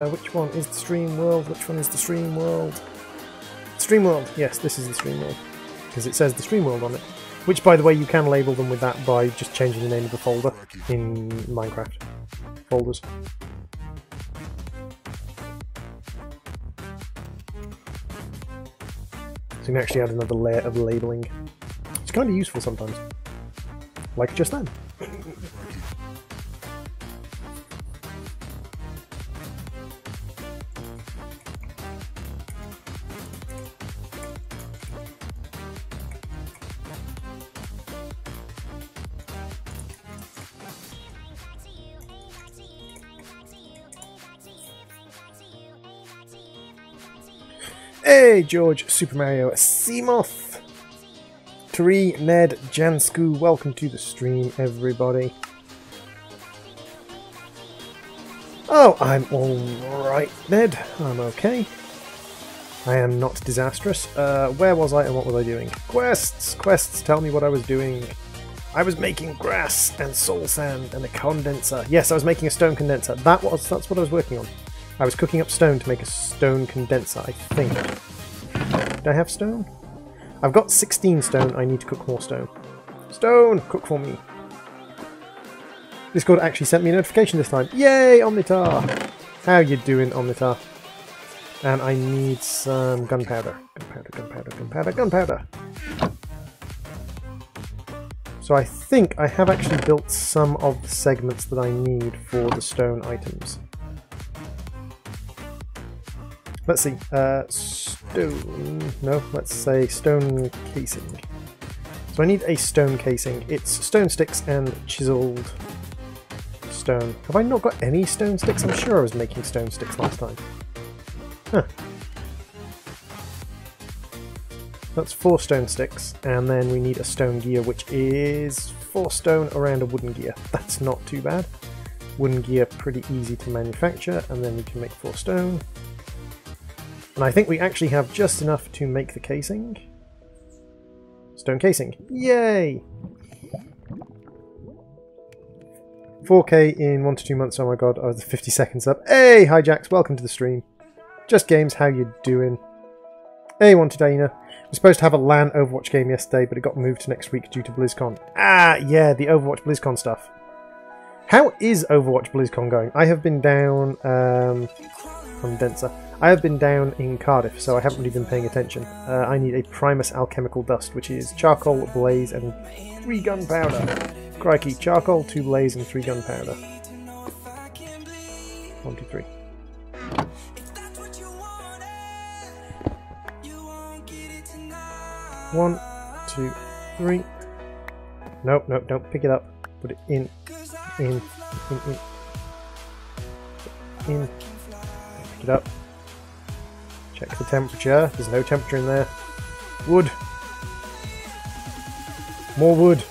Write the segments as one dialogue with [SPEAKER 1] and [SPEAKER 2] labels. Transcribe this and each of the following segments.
[SPEAKER 1] Which one is the stream world? Which one is the stream world? Stream world! Yes, this is the stream world. Because it says the stream world on it. Which, by the way, you can label them with that by just changing the name of the folder in Minecraft folders. So you can actually add another layer of labeling. It's kind of useful sometimes. Like just then. Hey, George, Super Mario, Seamoth, Tari, Ned, Jansku, welcome to the stream, everybody. Oh, I'm alright, Ned, I'm okay. I am not disastrous. Where was I and what was I doing? Quests, tell me what I was doing. I was making grass and soul sand and a condenser. Yes, I was making a stone condenser. That's what I was working on. I was cooking up stone to make a stone condenser, I think. Do I have stone? I've got 16 stone, I need to cook more stone. Stone! Cook for me. Discord actually sent me a notification this time. Yay, Omnitar! How you doing, Omnitar? And I need some gunpowder. Gunpowder. So I think I have actually built some of the segments that I need for the stone items. Let's see, stone, no, let's say stone casing. So I need a stone casing. It's stone sticks and chiseled stone. Have I not got any stone sticks? I'm sure I was making stone sticks last time. Huh. That's 4 stone sticks, and then we need a stone gear, which is 4 stone around a wooden gear. That's not too bad. Wooden gear, pretty easy to manufacture, and then we can make 4 stone. And I think we actually have just enough to make the casing. Stone casing. Yay! 4K in 1 to 2 months. Oh my god, I was 50 seconds up. Hey, hi Jax, welcome to the stream. Just Games, how you doing? Hey, One to Dana. We're supposed to have a LAN Overwatch game yesterday, but it got moved to next week due to BlizzCon. Ah, yeah, the Overwatch BlizzCon stuff. How is Overwatch BlizzCon going? I have been down... condenser. I have been down in Cardiff, so I haven't really been paying attention. I need a Primus alchemical dust, which is charcoal, blaze, and 3 gunpowder. Crikey, charcoal, 2 blaze, and 3 gunpowder. 1, 2, 3. One, 2, 3. Nope, don't pick it up. Put it in. Pick it up. Check the temperature. There's no temperature in there. Wood. More wood.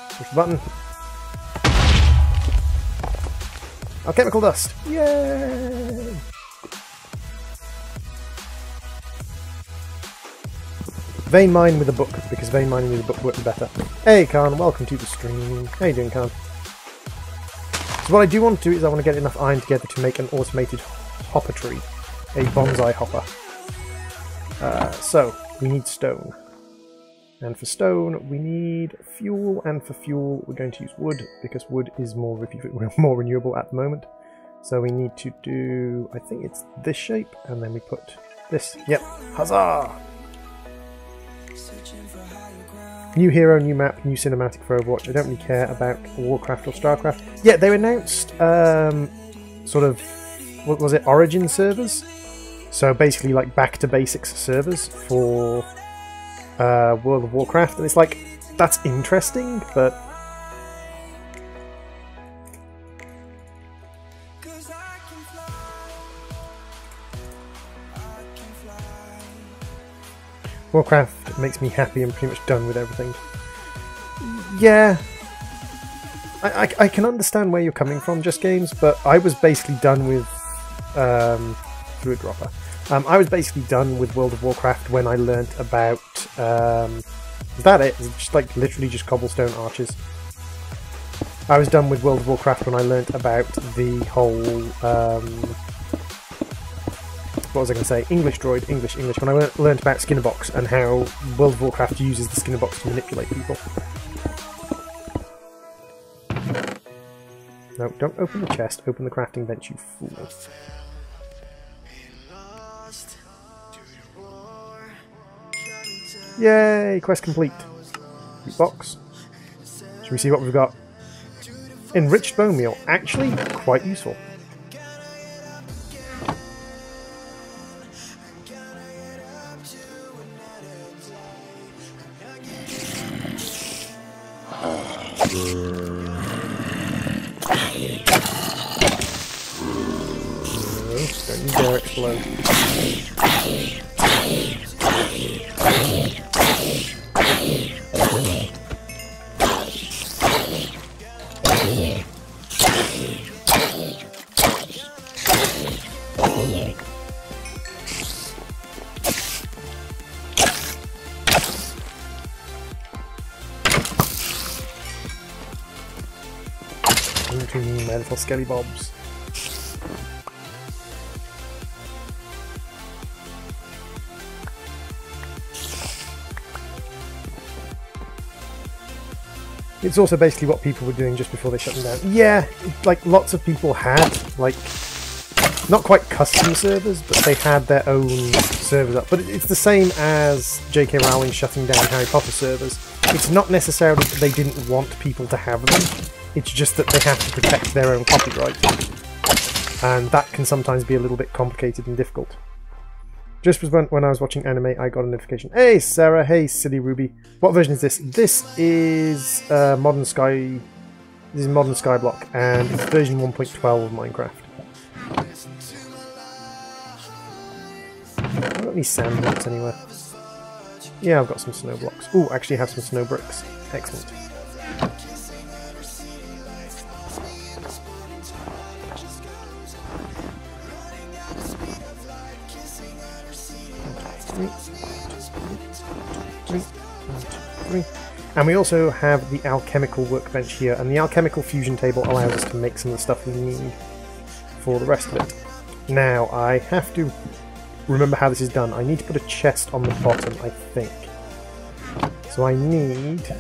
[SPEAKER 1] Push the button. Alchemical dust. Yay! Vein mine with a book, because vein mining with a book works better. Hey Khan, welcome to the stream. How you doing, Khan? So what I do want to do is I want to get enough iron together to make an automated hopper tree. A bonsai hopper. So, we need stone. And for stone, we need fuel, and for fuel we're going to use wood, because wood is more renewable at the moment. So we need to do, I think it's this shape, and then we put this. Yep, huzzah! New hero, new map, new cinematic for Overwatch. I don't really care about Warcraft or Starcraft. Yeah, they announced sort of, what was it, Origin servers? So basically like back to basics servers for World of Warcraft, and it's like, that's interesting, but Warcraft makes me happy and pretty much done with everything. Yeah, I can understand where you're coming from, Just Games, but I was basically done with Druidropper. I was basically done with World of Warcraft when I learnt about is that it? It's just like literally just cobblestone arches. I was done with World of Warcraft when I learnt about the whole, what was I going to say? English droid, English. When I learnt about Skinnerbox and how World of Warcraft uses the Skinnerbox to manipulate people. No, don't open the chest, open the crafting bench, you fool. Yay, quest complete. Box. Should we see what we've got? Enriched bone meal, actually quite useful. Don't you dare explode. Into me, my little skelly bobs. It's also basically what people were doing just before they shut them down. Yeah, like lots of people had, like, not quite custom servers, but they had their own servers up. But it's the same as J.K. Rowling shutting down Harry Potter servers. It's not necessarily that they didn't want people to have them, it's just that they have to protect their own copyright. And that can sometimes be a little bit complicated and difficult. Just when I was watching anime, I got a notification. Hey Sarah, hey Silly Ruby. What version is this? This is Modern Skyblock, and it's version 1.12 of Minecraft. Have I got any sand blocks anywhere? Yeah, I've got some snow blocks. Ooh, actually I have some snow bricks. Excellent. And we also have the alchemical workbench here, and the alchemical fusion table allows us to make some of the stuff we need for the rest of it. Now, I have to remember how this is done. I need to put a chest on the bottom, I think. So I need a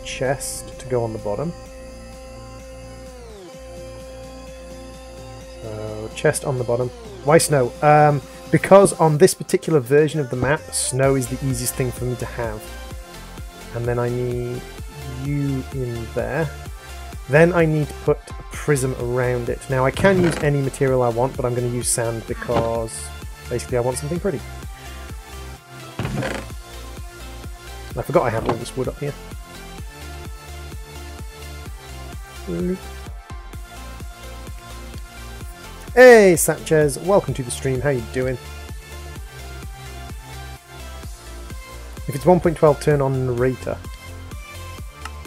[SPEAKER 1] chest to go on the bottom. So, chest on the bottom. Why snow? Because on this particular version of the map, snow is the easiest thing for me to have. And then I need you in there. Then I need to put a prism around it. Now I can use any material I want, but I'm going to use sand because basically I want something pretty. I forgot I have all this wood up here. Hey Sanchez, welcome to the stream, how you doing? If it's 1.12, turn on narrator.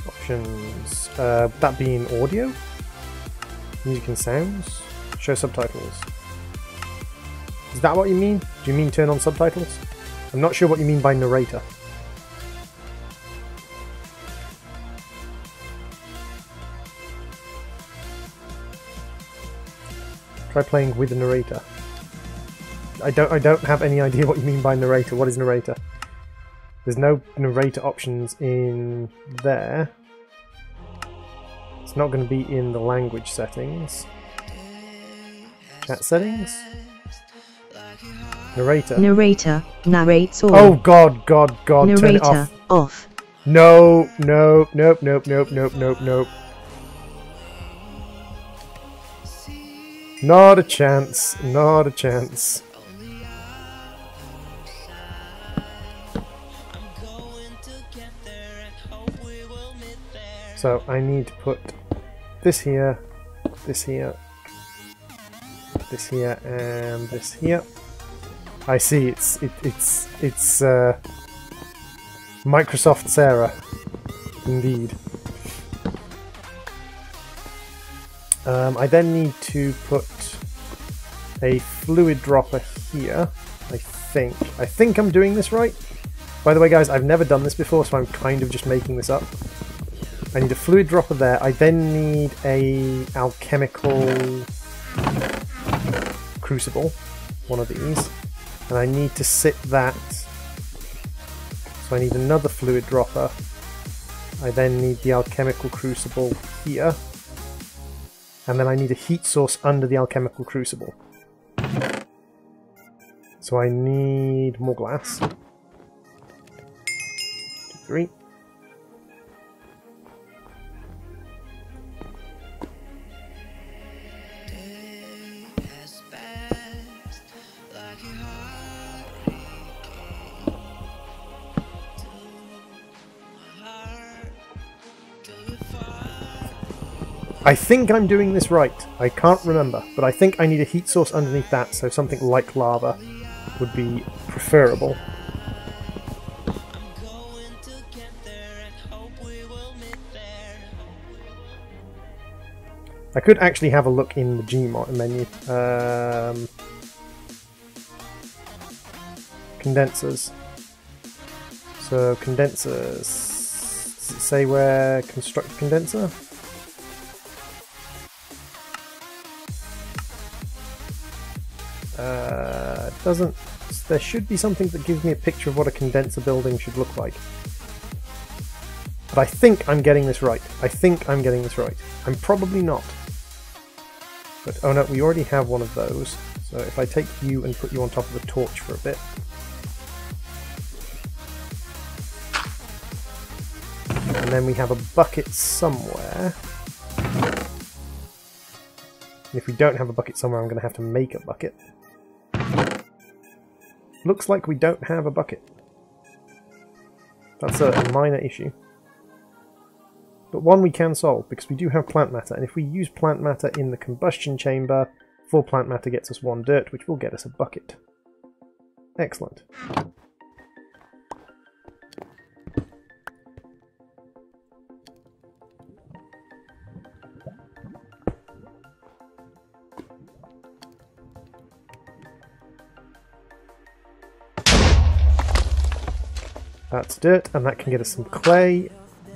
[SPEAKER 1] Options, that being audio? Music and sounds? Show subtitles. Is that what you mean? Do you mean turn on subtitles? I'm not sure what you mean by narrator. Try playing with a narrator. I don't have any idea what you mean by narrator. What is narrator? There's no narrator options in there. It's not going to be in the language settings. Chat settings? Narrator.
[SPEAKER 2] Narrator narrates all.
[SPEAKER 1] Oh god, god, god,
[SPEAKER 2] narrator
[SPEAKER 1] turn it off.
[SPEAKER 2] Off.
[SPEAKER 1] No, no, nope, nope, nope, nope, nope, nope. Not a chance, not a chance. So I need to put this here, this here, this here, and this here. I see, it's Microsoft Sarah, indeed. I then need to put a fluid dropper here, I think. I think I'm doing this right. By the way, guys, I've never done this before, so I'm kind of just making this up. I need a fluid dropper there. I then need a alchemical crucible, one of these, and I need to sit that. So I need another fluid dropper. I then need the alchemical crucible here, and then I need a heat source under the alchemical crucible. So I need more glass. 2, 3. I think I'm doing this right. I can't remember, but I think I need a heat source underneath that, so something like lava would be preferable. I could actually have a look in the Gmod menu. Condensers. So condensers. Does it say where construct a condenser? Doesn't. There should be something that gives me a picture of what a condenser building should look like. But I think I'm getting this right. I think I'm getting this right. I'm probably not. But oh no, we already have one of those. So if I take you and put you on top of the torch for a bit. And then we have a bucket somewhere. And if we don't have a bucket somewhere, I'm going to have to make a bucket. Looks like we don't have a bucket. That's a minor issue. But one we can solve, because we do have plant matter, and if we use plant matter in the combustion chamber, 4 plant matter gets us 1 dirt, which will get us a bucket. Excellent. That's dirt, and that can get us some clay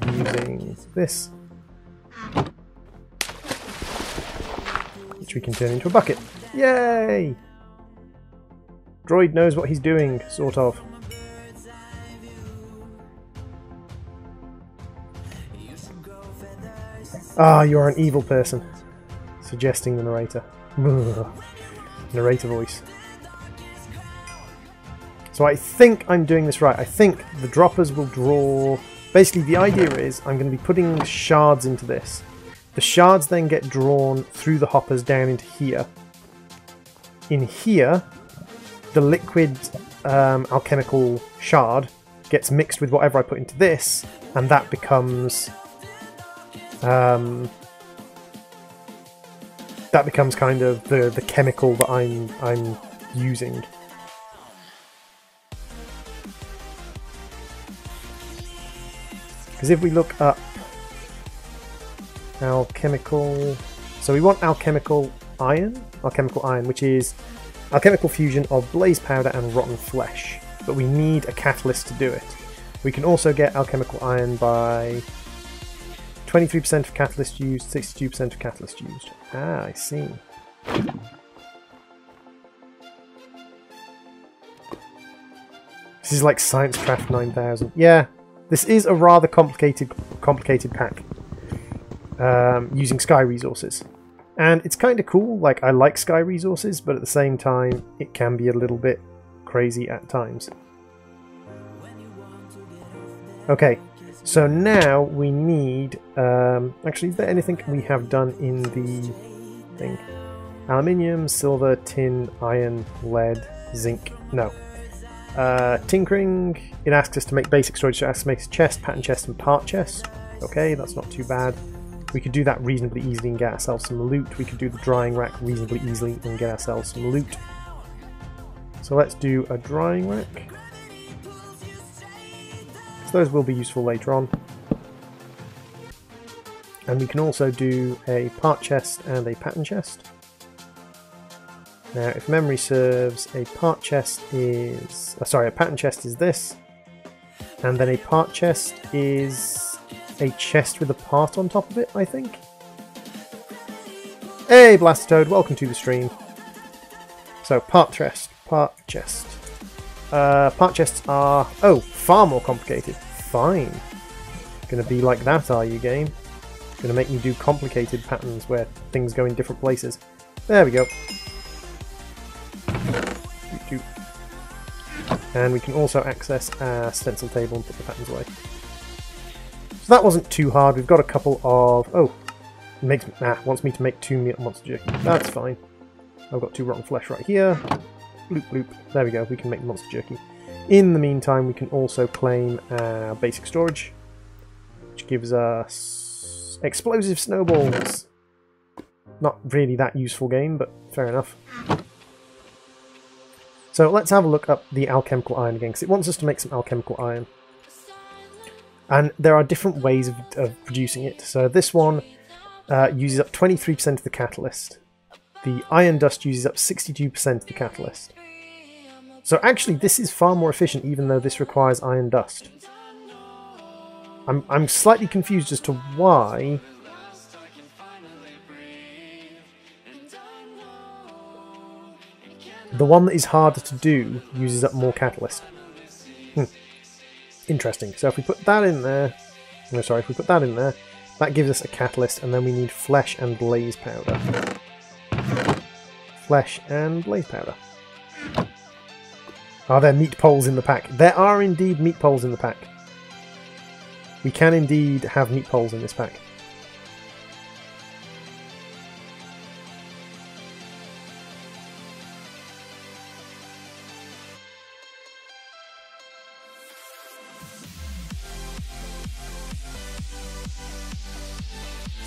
[SPEAKER 1] using this, which we can turn into a bucket. Yay! Droid knows what he's doing, sort of. Ah, you're an evil person. Suggesting the narrator. Narrator voice. So I think I'm doing this right. I think the droppers will draw... Basically, the idea is I'm going to be putting shards into this. The shards then get drawn through the hoppers down into here. In here, the liquid alchemical shard gets mixed with whatever I put into this, and that becomes... that becomes kind of the chemical that I'm using. Because if we look up alchemical, so we want alchemical iron, which is alchemical fusion of blaze powder and rotten flesh, but we need a catalyst to do it. We can also get alchemical iron by 23% of catalyst used, 62% of catalyst used. Ah, I see. This is like Sciencecraft 9000. Yeah. This is a rather complicated pack, using sky resources. And it's kind of cool, like I like sky resources, but at the same time it can be a little bit crazy at times. Okay, so now we need, actually is there anything we have done in the thing? Aluminium, silver, tin, iron, lead, zinc, no. Tinkering, it asks us to make basic storage, so it asks us to make a chest, pattern chest and part chest. Okay, that's not too bad. We could do that reasonably easily and get ourselves some loot. We could do the drying rack reasonably easily and get ourselves some loot. So let's do a drying rack. So those will be useful later on. And we can also do a part chest and a pattern chest. Now, if memory serves, a pattern chest is this, And then a part chest is a chest with a part on top of it, I think. Hey, Blastoad, welcome to the stream. So, part chest. Part chests are, oh, far more complicated. Fine. Gonna be like that, are you, game? Gonna make me do complicated patterns where things go in different places. There we go. And we can also access our stencil table and put the patterns away. So that wasn't too hard. We've got a couple of... Oh, wants me to make 2 monster jerky. That's fine. I've got 2 rotten flesh right here. Bloop bloop. There we go. We can make monster jerky. In the meantime, we can also claim our basic storage, which gives us explosive snowballs. Not really that useful game, but fair enough. So let's have a look up the alchemical iron again, because it wants us to make some alchemical iron. And there are different ways of producing it. So this one uses up 23% of the catalyst. The iron dust uses up 62% of the catalyst. So actually this is far more efficient, even though this requires iron dust. I'm slightly confused as to why... The one that is harder to do uses up more catalyst. Interesting. So if we put that in there... No, sorry, if we put that in there, that gives us a catalyst, and then we need flesh and blaze powder. Flesh and blaze powder. Are there meat poles in the pack? There are indeed meat poles in the pack. We can indeed have meat poles in this pack.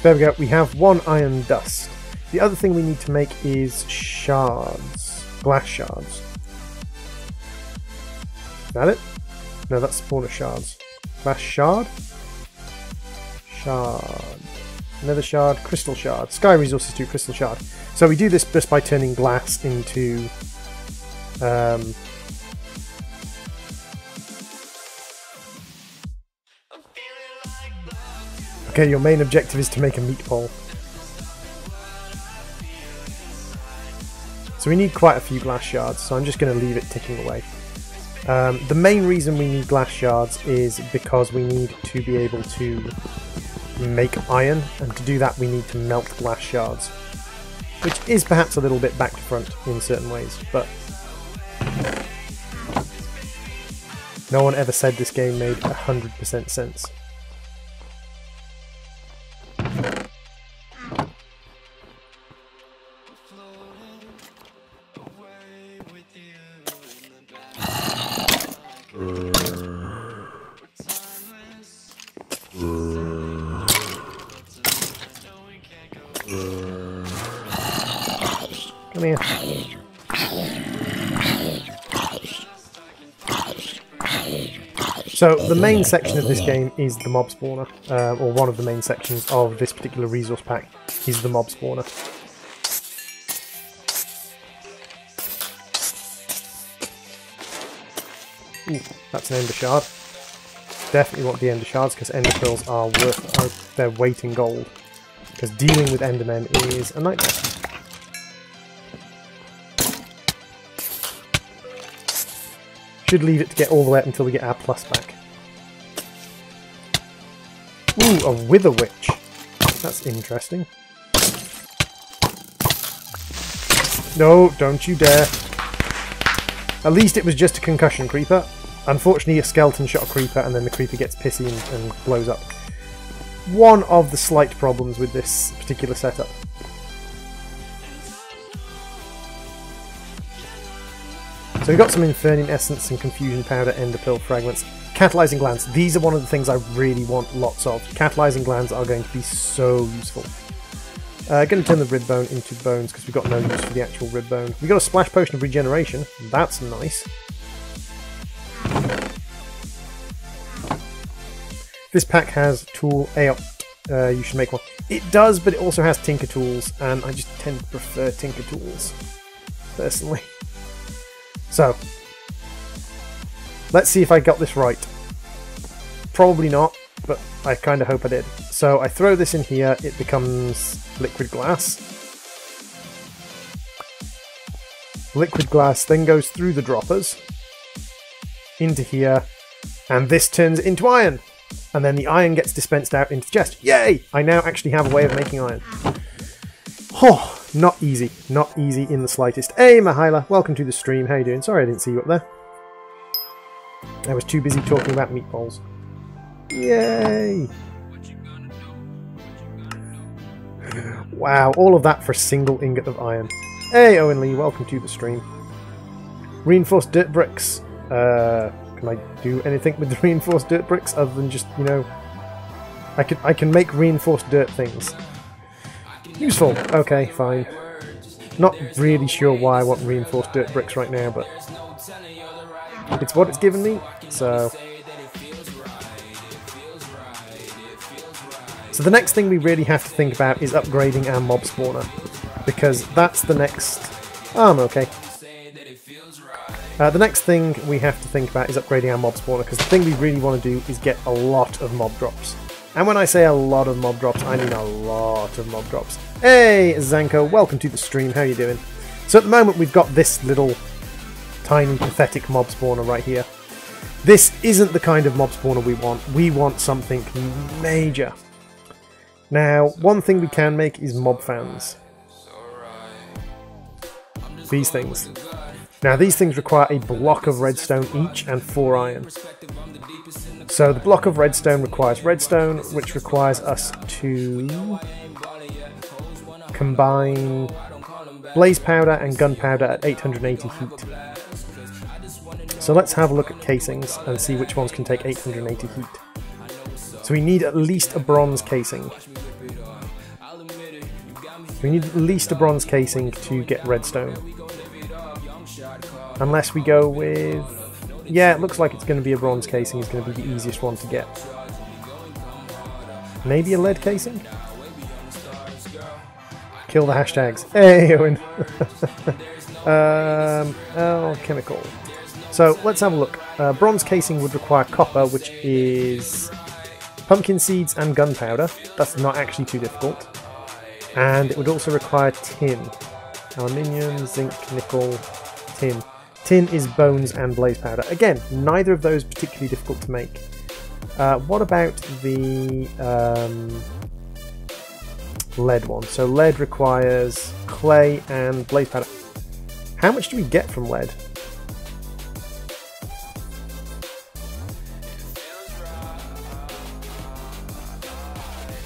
[SPEAKER 1] There we go, we have 1 iron dust. The other thing we need to make is shards. Glass shards. Is that it? No, that's spawner shards. Glass shard? Shard. Another shard, crystal shard. Sky resources 2, crystal shard. So we do this just by turning glass into... Okay, your main objective is to make a meat pole. So we need quite a few glass shards, so I'm just going to leave it ticking away. The main reason we need glass shards is because we need to be able to make iron, and to do that we need to melt glass shards. Which is perhaps a little bit back to front in certain ways, but... No one ever said this game made 100% sense. Come here. So the main section of this game is the mob spawner, or one of the main sections of this particular resource pack is the mob spawner. Ooh, that's an ender shard. Definitely want the ender shards because ender pearls are worth their weight in gold. Because dealing with endermen is a nightmare. Should leave it to get all the way up until we get our plus back. Ooh, a wither witch. That's interesting. No, don't you dare. At least it was just a concussion creeper. Unfortunately, a skeleton shot a creeper and then the creeper gets pissy and blows up. One of the slight problems with this particular setup. So we've got some Infernium Essence, some Confusion Powder, Ender Pearl Fragments, Catalyzing Glands. These are one of the things I really want lots of. Catalyzing Glands are going to be so useful. Going to turn the rib bone into bones because we've got no use for the actual rib bone. We've got a Splash Potion of Regeneration. That's nice. This pack has Tool AOT. You should make one. It does, but it also has Tinker Tools, and I just tend to prefer Tinker Tools, personally. So, let's see if I got this right. Probably not, but I kind of hope I did. So I throw this in here, it becomes liquid glass. Liquid glass then goes through the droppers into here, and this turns into iron. And then the iron gets dispensed out into the chest. Yay! I now actually have a way of making iron. Oh, not easy. Not easy in the slightest. Hey, Mahila, welcome to the stream. How you doing? Sorry I didn't see you up there. I was too busy talking about meatballs. Yay! Wow, all of that for a single ingot of iron. Hey, Owen Lee, welcome to the stream. Reinforced dirt bricks. Can I do anything with the reinforced dirt bricks other than just, you know... I can make reinforced dirt things. Useful. Okay, fine. Not really sure why I want reinforced dirt bricks right now, but... it's what it's given me, so... So the next thing we really have to think about is upgrading our mob spawner, because that's the next... oh, I'm okay. The next thing we have to think about is upgrading our mob spawner, because the thing we really want to do is get a lot of mob drops. And when I say a lot of mob drops, I mean a lot of mob drops. Hey, Zanko, welcome to the stream, how you doing? So at the moment we've got this little tiny pathetic mob spawner right here. This isn't the kind of mob spawner we want. We want something major. Now, one thing we can make is mob fans. These things. Now, these things require a block of redstone each and 4 iron. So the block of redstone requires redstone, which requires us to combine blaze powder and gunpowder at 880 heat. So let's have a look at casings and see which ones can take 880 heat. So we need at least a bronze casing. We need at least a bronze casing to get redstone. Unless we go with... yeah, it looks like it's going to be a bronze casing is going to be the easiest one to get. Maybe a lead casing? Kill the hashtags. Hey, Owen! Alchemical. So, let's have a look. Bronze casing would require copper, which is pumpkin seeds and gunpowder. That's not actually too difficult. And it would also require tin. Aluminium, zinc, nickel, tin. Tin is bones and blaze powder. Again, neither of those particularly difficult to make. What about the lead one? So lead requires clay and blaze powder. How much do we get from lead?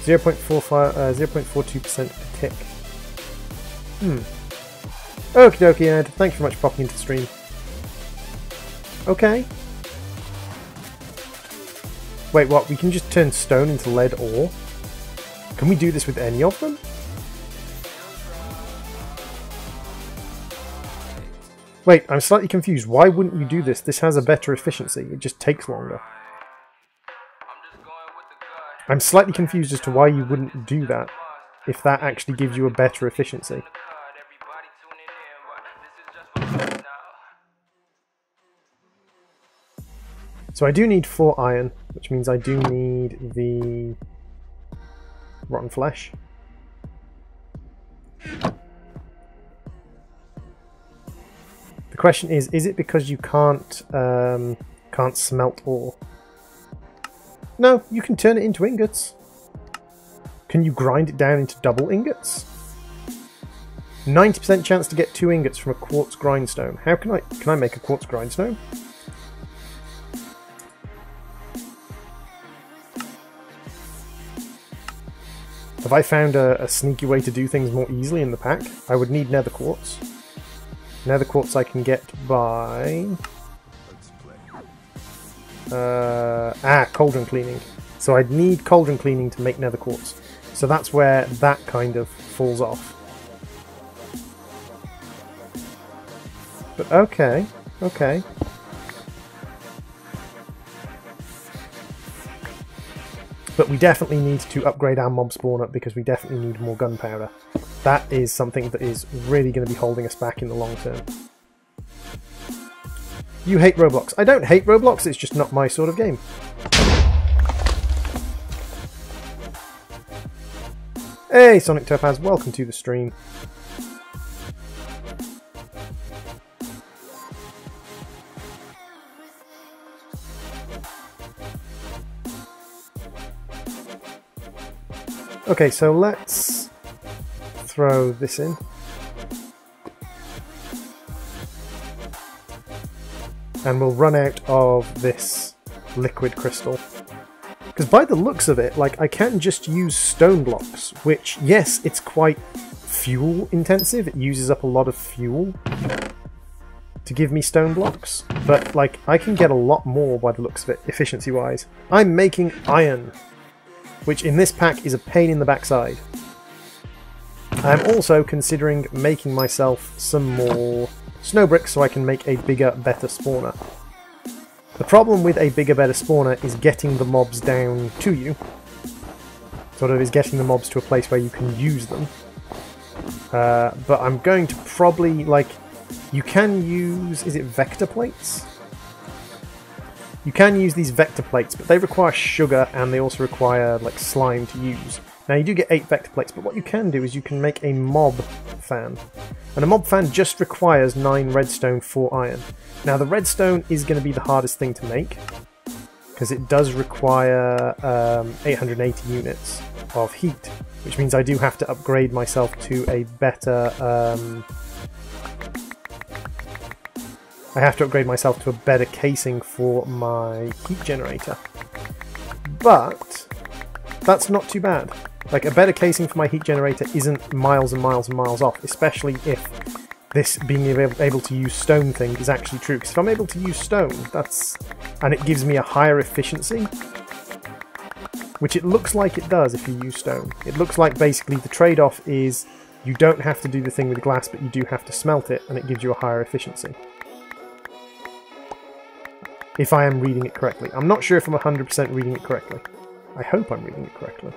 [SPEAKER 1] .42% per tick. Okie dokie, Ed. Thanks very much for popping into the stream. Okay. Wait, what? We can just turn stone into lead ore? Can we do this with any of them? Wait, I'm slightly confused. Why wouldn't you do this? This has a better efficiency. It just takes longer. I'm slightly confused as to why you wouldn't do that, if that actually gives you a better efficiency. So I do need 4 iron, which means I do need the rotten flesh. The question is it because you can't smelt ore? No, you can turn it into ingots. Can you grind it down into double ingots? 90% chance to get 2 ingots from a quartz grindstone. How can I make a quartz grindstone? Have I found a sneaky way to do things more easily in the pack? I would need nether quartz. Nether quartz I can get by... cauldron cleaning. So I'd need cauldron cleaning to make nether quartz. So that's where that kind of falls off. But okay, okay. But we definitely need to upgrade our mob spawner because we definitely need more gunpowder. That is something that is really going to be holding us back in the long term. You hate Roblox. I don't hate Roblox, it's just not my sort of game. Hey, Sonic Topaz, welcome to the stream. Okay, so let's throw this in. And we'll run out of this liquid crystal. Because by the looks of it, like, I can just use stone blocks, which, yes, it's quite fuel intensive. It uses up a lot of fuel to give me stone blocks. But, like, I can get a lot more by the looks of it, efficiency-wise. I'm making iron, which in this pack is a pain in the backside. I'm also considering making myself some more snow bricks so I can make a bigger, better spawner. The problem with a bigger, better spawner is getting the mobs down to you. Sort of is getting the mobs to a place where you can use them. But I'm going to probably, like, you can use, is it vector plates? You can use these vector plates, but they require sugar and they also require, like, slime to use. Now you do get 8 vector plates, but what you can do is you can make a mob fan. And a mob fan just requires 9 redstone, 4 iron. Now the redstone is going to be the hardest thing to make, because it does require 880 units of heat, which means I do have to upgrade myself to a better... I have to upgrade myself to a better casing for my heat generator. But that's not too bad. Like, a better casing for my heat generator isn't miles and miles and miles off, especially if this being able to use stone thing is actually true. Because if I'm able to use stone, and it gives me a higher efficiency, which it looks like it does if you use stone. It looks like basically the trade-off is you don't have to do the thing with glass, but you do have to smelt it, and it gives you a higher efficiency. If I am reading it correctly. I'm not sure if I'm 100% reading it correctly. I hope I'm reading it correctly.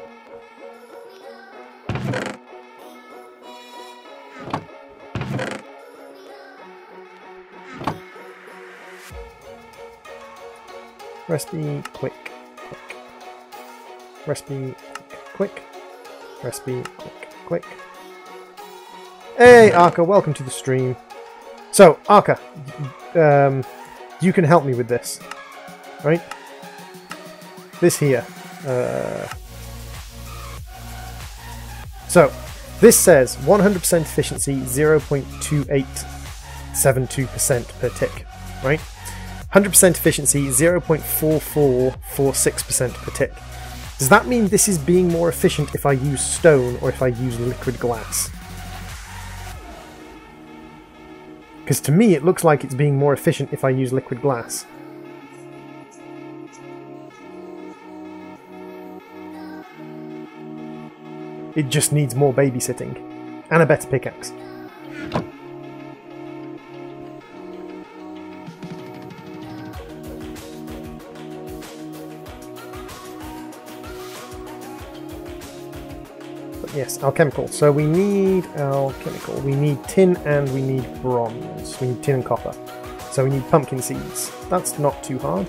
[SPEAKER 1] Recipe, quick, quick. Recipe, quick. Recipe, quick, quick. Hey, Arca, welcome to the stream. So, Arca, you can help me with this, right? This here. So, this says 100% efficiency, 0.2872% per tick, right? 100% efficiency, 0.4446% per tick. Does that mean this is being more efficient if I use stone or if I use liquid glass? Because to me it looks like it's being more efficient if I use liquid glass. It just needs more babysitting. And a better pickaxe. Yes, alchemical. So we need alchemical. We need tin and we need bronze. We need tin and copper. So we need pumpkin seeds. That's not too hard.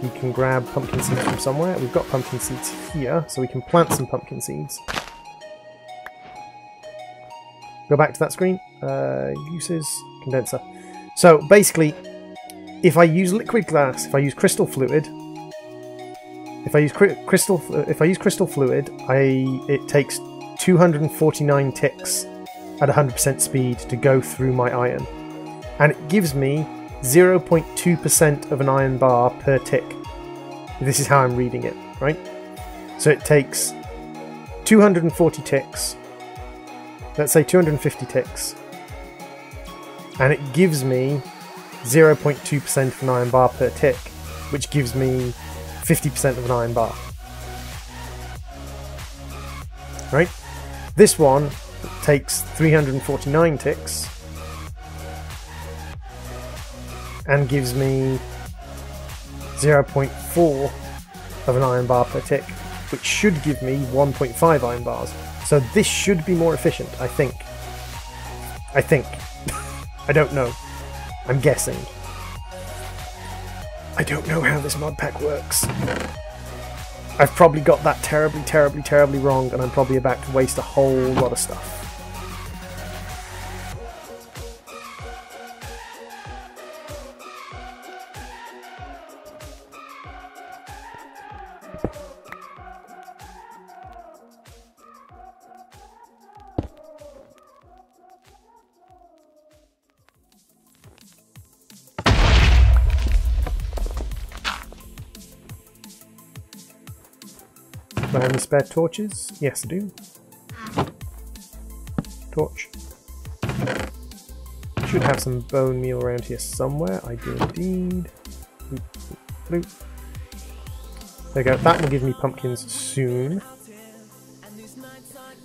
[SPEAKER 1] We can grab pumpkin seeds from somewhere. We've got pumpkin seeds here, so we can plant some pumpkin seeds. Go back to that screen. Uses, condenser. So basically, if I use liquid glass, if I use crystal fluid, If I use crystal fluid, it takes 249 ticks at 100% speed to go through my iron, and it gives me 0.2% of an iron bar per tick. This is how I'm reading it, right? So it takes 240 ticks, let's say 250 ticks, and it gives me 0.2% of an iron bar per tick, which gives me 50% of an iron bar. Right? This one takes 349 ticks and gives me 0.4 of an iron bar per tick, which should give me 1.5 iron bars. So this should be more efficient, I think. I don't know. I'm guessing. I don't know how this mod pack works. I've probably got that terribly, terribly, terribly wrong, and I'm probably about to waste a whole lot of stuff. Do I have any spare torches? Yes, I do. Torch. Should have some bone meal around here somewhere. I do indeed. Bloop, bloop, bloop. There we go. That will give me pumpkins soon.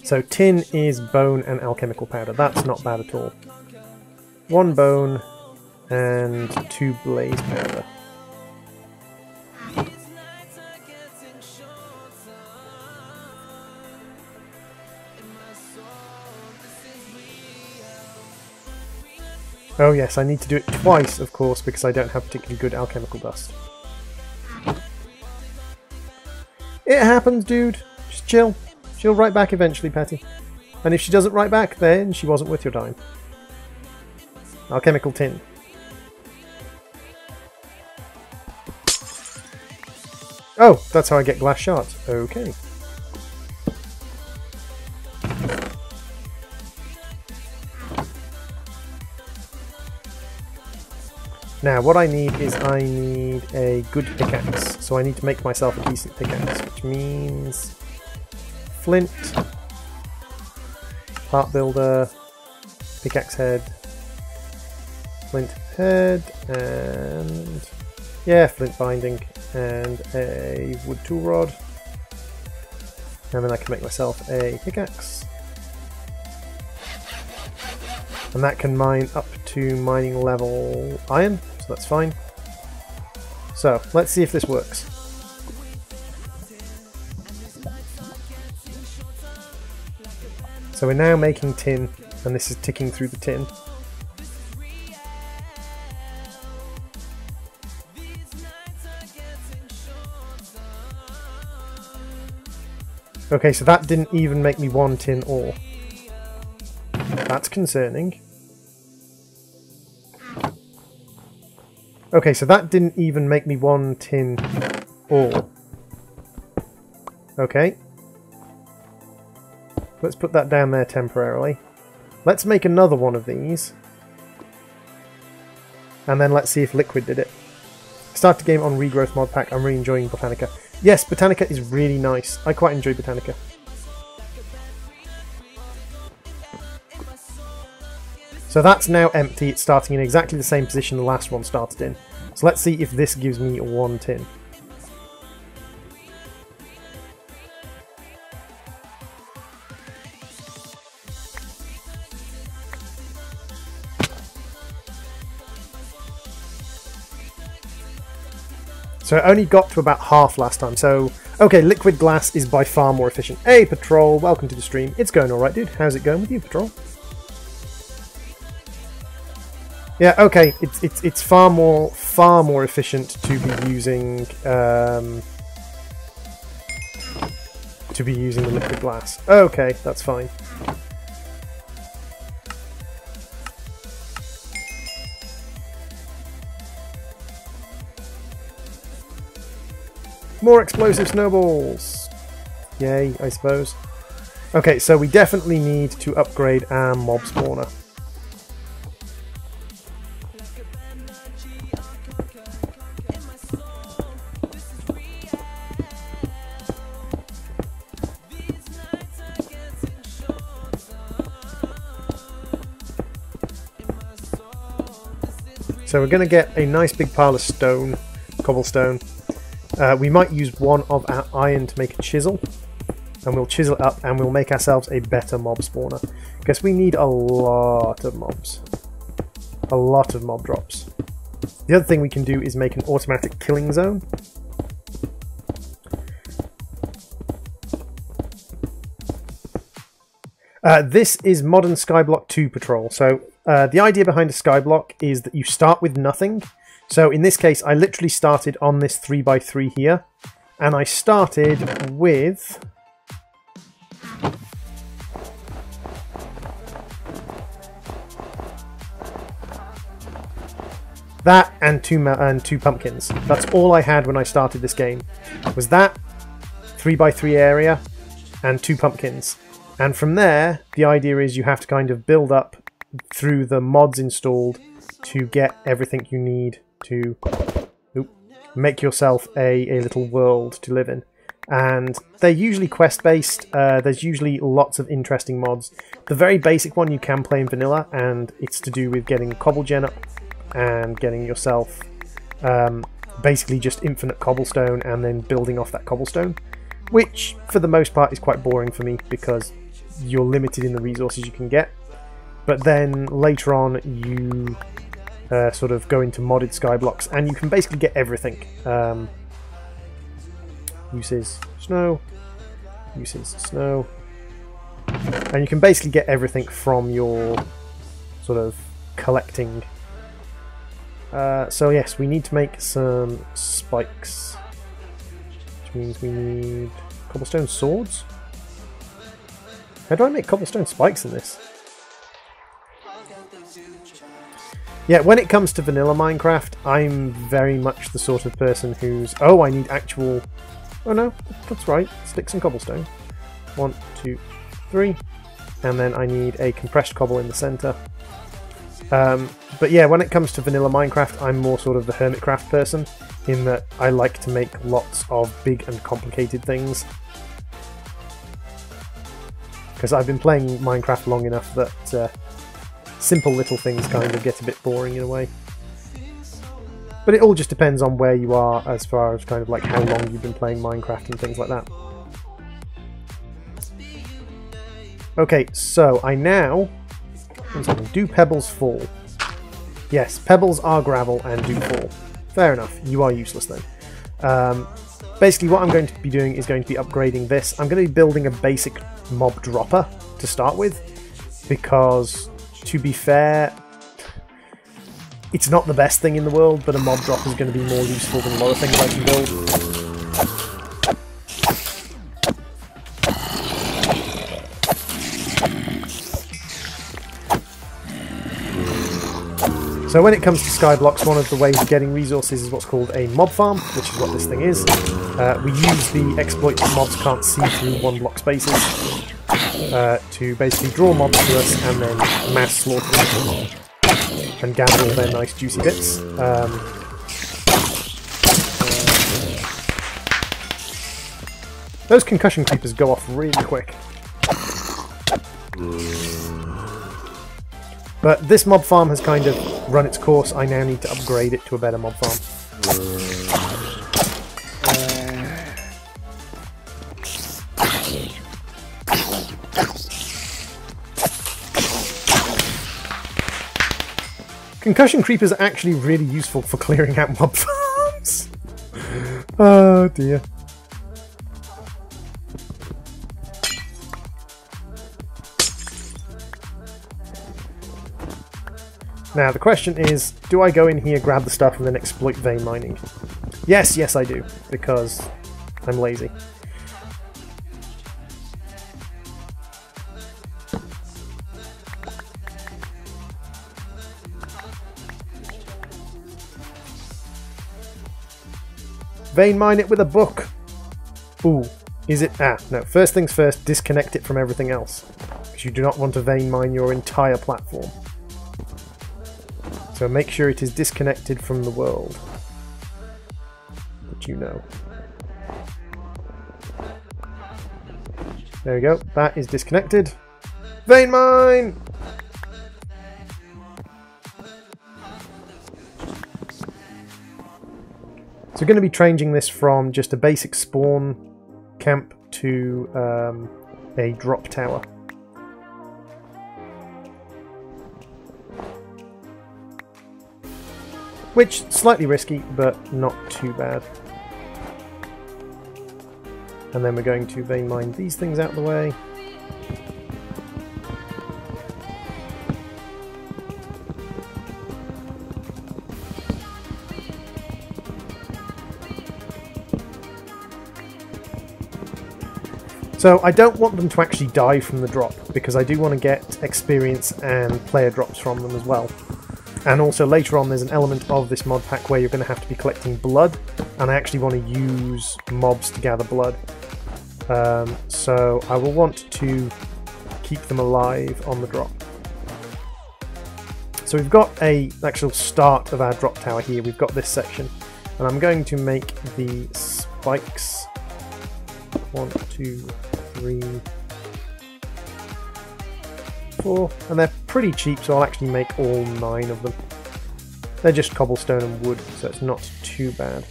[SPEAKER 1] So tin is bone and alchemical powder. That's not bad at all. 1 bone and 2 blaze powder. Oh yes, I need to do it twice, of course, because I don't have particularly good alchemical dust. It happens, dude. Just chill. She'll write back eventually, Patty. And if she doesn't write back, then she wasn't worth your time. Alchemical tin. Oh, that's how I get glass shards. Okay. Now, what I need is I need a good pickaxe. So I need to make myself a decent pickaxe, which means flint, part builder, pickaxe head, flint head, and yeah, flint binding, and a wood tool rod. And then I can make myself a pickaxe. And that can mine up to mining level iron, so that's fine. So, let's see if this works. So we're now making tin, and this is ticking through the tin. Okay, so that didn't even make me 1 tin ore. That's concerning. Okay, so that didn't even make me 1 tin ore. Okay. Let's put that down there temporarily. Let's make another one of these. And then let's see if Liquid did it. Start the game on Regrowth mod pack. I'm really enjoying Botanica. Yes, Botanica is really nice. I quite enjoy Botanica. So that's now empty. It's starting in exactly the same position the last one started in. So let's see if this gives me 1 tin. So I only got to about half last time. So, okay, liquid glass is by far more efficient. Hey, Patrol, welcome to the stream. It's going alright, dude. How's it going with you, Patrol? Yeah, okay, it's far more efficient to be using the liquid glass. Okay, that's fine. More explosive snowballs! Yay, I suppose. Okay, so we definitely need to upgrade our mob spawner. So we're going to get a nice big pile of stone, cobblestone. We might use 1 of our iron to make a chisel, and we'll chisel it up and we'll make ourselves a better mob spawner. Because we need a lot of mobs. A lot of mob drops. The other thing we can do is make an automatic killing zone. This is modern Skyblock 2 Patrol. So the idea behind a Skyblock is that you start with nothing. So in this case, I literally started on this 3x3 here, And I started with that and two pumpkins. That's all I had when I started this game. Was that 3x3 area and 2 pumpkins. And from there, the idea is you have to kind of build up through the mods installed to get everything you need to make yourself a little world to live in. And they're usually quest-based. There's usually lots of interesting mods. The very basic one you can play in vanilla, and it's to do with getting cobble gen up and getting yourself basically just infinite cobblestone and then building off that cobblestone, which for the most part is quite boring for me because you're limited in the resources you can get. But then later on you sort of go into modded Skyblocks and you can basically get everything. Uses snow, and you can basically get everything from your sort of collecting. So yes, we need to make some spikes, which means we need cobblestone swords. How do I make cobblestone spikes in this? Yeah, when it comes to vanilla Minecraft, I'm very much the sort of person who's... Oh, I need actual... Oh no, that's right. Sticks and cobblestone. 1, 2, 3. And then I need a compressed cobble in the centre. But yeah, when it comes to vanilla Minecraft, I'm more sort of the hermitcraft person, in that I like to make lots of big and complicated things. Because I've been playing Minecraft long enough that simple little things kind of get a bit boring in a way. But it all just depends on where you are as far as kind of like how long you've been playing Minecraft and things like that. Okay, so I now... One second. Do pebbles fall? Yes, pebbles are gravel and do fall. Fair enough. You are useless then. Basically what I'm going to be doing is going to be upgrading this. I'm going to be building a basic mob dropper to start with, because to be fair, it's not the best thing in the world, but a mob dropper is going to be more useful than a lot of things I can build. So when it comes to Skyblocks, one of the ways of getting resources is what's called a mob farm, which is what this thing is. We use the exploit that mobs can't see through 1-block spaces to basically draw mobs to us and then mass slaughter them and gather all their nice juicy bits. Those concussion creepers go off really quick. But this mob farm has kind of run its course. I now need to upgrade it to a better mob farm. Concussion creepers are actually really useful for clearing out mob farms. Oh dear. Now the question is, do I go in here, grab the stuff, and then exploit vein mining? Yes, yes I do, because I'm lazy. Vein mine it with a book! Ooh, is it? Ah, no, first things first, disconnect it from everything else, because you do not want to vein mine your entire platform. So make sure it is disconnected from the world that you know. There we go, that is disconnected. Vein mine! So we're going to be changing this from just a basic spawn camp to a drop tower. Which, slightly risky, but not too bad. And then we're going to vein mine these things out of the way. So I don't want them to actually die from the drop, because I do want to get experience and player drops from them as well. And also later on there's an element of this mod pack where you're going to have to be collecting blood, and I actually want to use mobs to gather blood. So I will want to keep them alive on the drop. So we've got an actual start of our drop tower here. We've got this section, and I'm going to make the spikes 1, 2, 3, 4, and they're pretty cheap, so I'll actually make all 9 of them. They're just cobblestone and wood, so it's not too bad.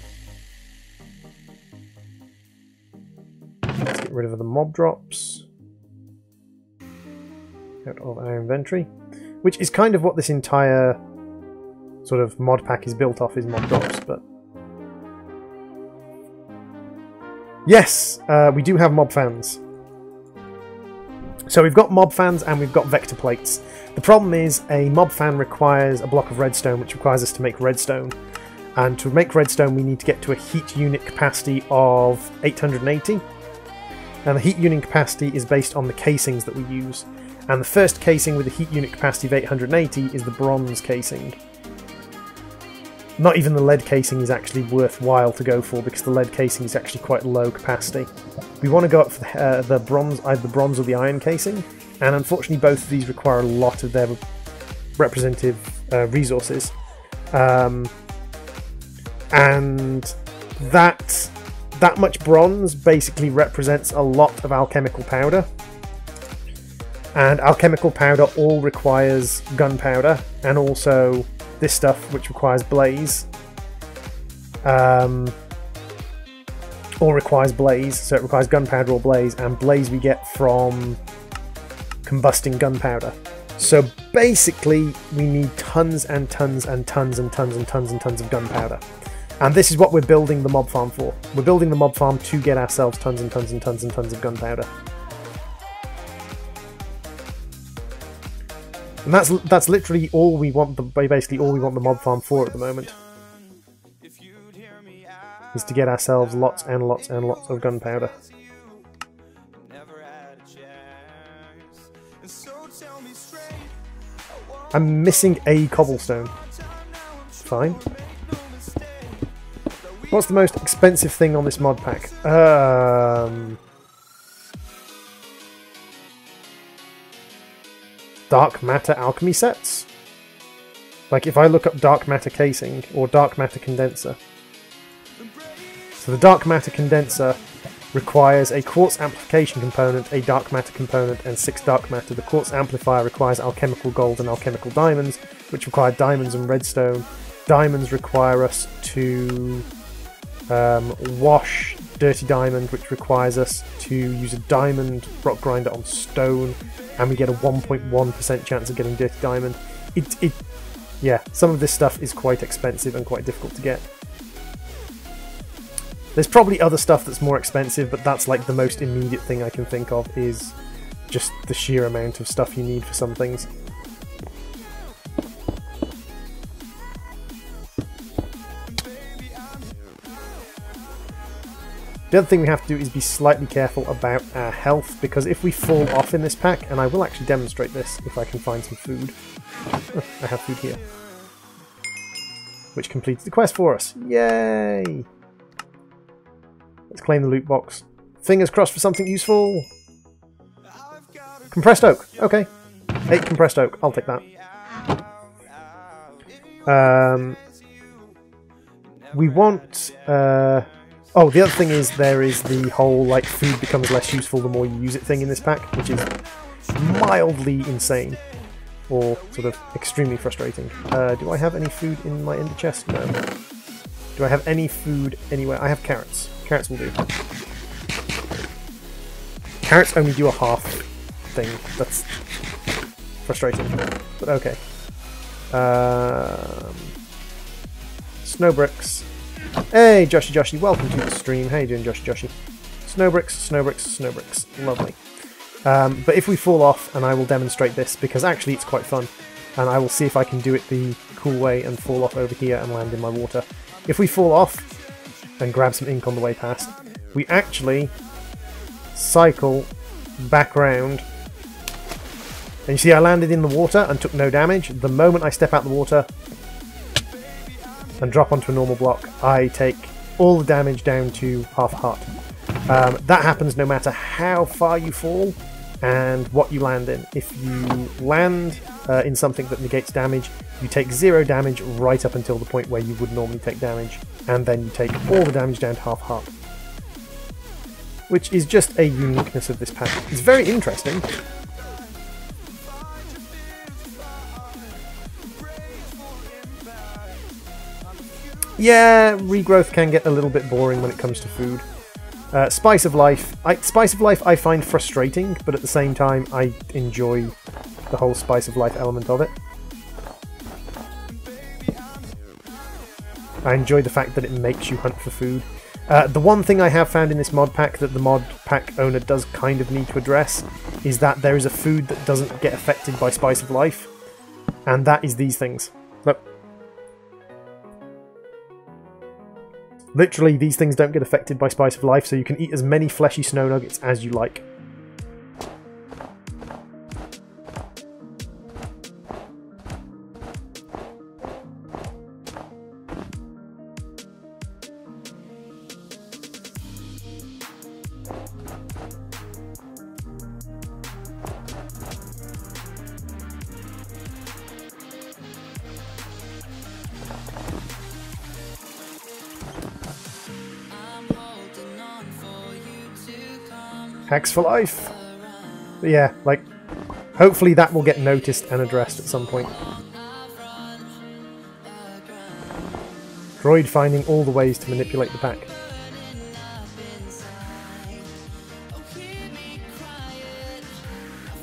[SPEAKER 1] Let's get rid of the mob drops out of our inventory, which is kind of what this entire sort of mod pack is built off, is mob drops, but yes, we do have mob fans. So we've got mob fans and we've got vector plates. The problem is a mob fan requires a block of redstone, which requires us to make redstone. And to make redstone we need to get to a heat unit capacity of 880. And the heat unit capacity is based on the casings that we use. And the first casing with a heat unit capacity of 880 is the bronze casing. Not even the lead casing is actually worthwhile to go for, because the lead casing is actually quite low capacity. We want to go up for the bronze, either the bronze or the iron casing, and unfortunately both of these require a lot of their representative resources. And that much bronze basically represents a lot of alchemical powder. And alchemical powder all requires gunpowder, and also this stuff, which requires blaze, all requires blaze, so it requires gunpowder or blaze, and blaze we get from combusting gunpowder. So basically we need tons and tons and tons and tons and tons and tons of gunpowder. And this is what we're building the mob farm for. We're building the mob farm to get ourselves tons and tons and tons and tons of gunpowder. And that's literally all we want basically all we want the mob farm for at the moment. Is to get ourselves lots and lots and lots of gunpowder. I'm missing a cobblestone. Fine. What's the most expensive thing on this mod pack? Dark matter alchemy sets? Like if I look up dark matter casing or dark matter condenser. So the dark matter condenser requires a quartz amplification component, a dark matter component, and 6 dark matter. The quartz amplifier requires alchemical gold and alchemical diamonds, which require diamonds and redstone. Diamonds require us to wash dirty diamond, which requires us to use a diamond rock grinder on stone, and we get a 1.1% chance of getting dirty diamond. Yeah, some of this stuff is quite expensive and quite difficult to get. There's probably other stuff that's more expensive, but that's like the most immediate thing I can think of, is just the sheer amount of stuff you need for some things. The other thing we have to do is be slightly careful about our health, because if we fall off in this pack, and I will actually demonstrate this if I can find some food. I have food here. Which completes the quest for us. Yay! Let's claim the loot box. Fingers crossed for something useful. Compressed oak. Okay. 8 compressed oak. I'll take that. We want... Oh, the other thing is there is the whole, like, food becomes less useful the more you use it thing in this pack, which is mildly insane. Or sort of extremely frustrating. Do I have any food in my ender chest? No. Do I have any food anywhere? I have carrots. Carrots will do. Carrots only do a half thing. That's frustrating. But okay. Snowbricks. Hey, Joshy, welcome to the stream. How you doing, Joshy? Snowbricks. Lovely. But if we fall off, and I will demonstrate this, because actually it's quite fun, and I will see if I can do it the cool way and fall off over here and land in my water. If we fall off and grab some ink on the way past, we actually cycle back round. And you see I landed in the water and took no damage. The moment I step out the water and drop onto a normal block, I take all the damage down to half a heart. That happens no matter how far you fall and what you land in. If you land in something that negates damage, you take 0 damage right up until the point where you would normally take damage, and then you take all the damage down to half a heart. Which is just a uniqueness of this pack. It's very interesting. Yeah, regrowth can get a little bit boring when it comes to food. Spice of Life I find frustrating, but at the same time I enjoy the whole Spice of Life element of it. I enjoy the fact that it makes you hunt for food. The one thing I have found in this mod pack that the mod pack owner does kind of need to address is that there is a food that doesn't get affected by Spice of Life, and that is these things. Look. Literally, these things don't get affected by Spice of Life, so you can eat as many fleshy snow nuggets as you like. Hacks for life! But yeah, like, hopefully that will get noticed and addressed at some point. Droid finding all the ways to manipulate the pack.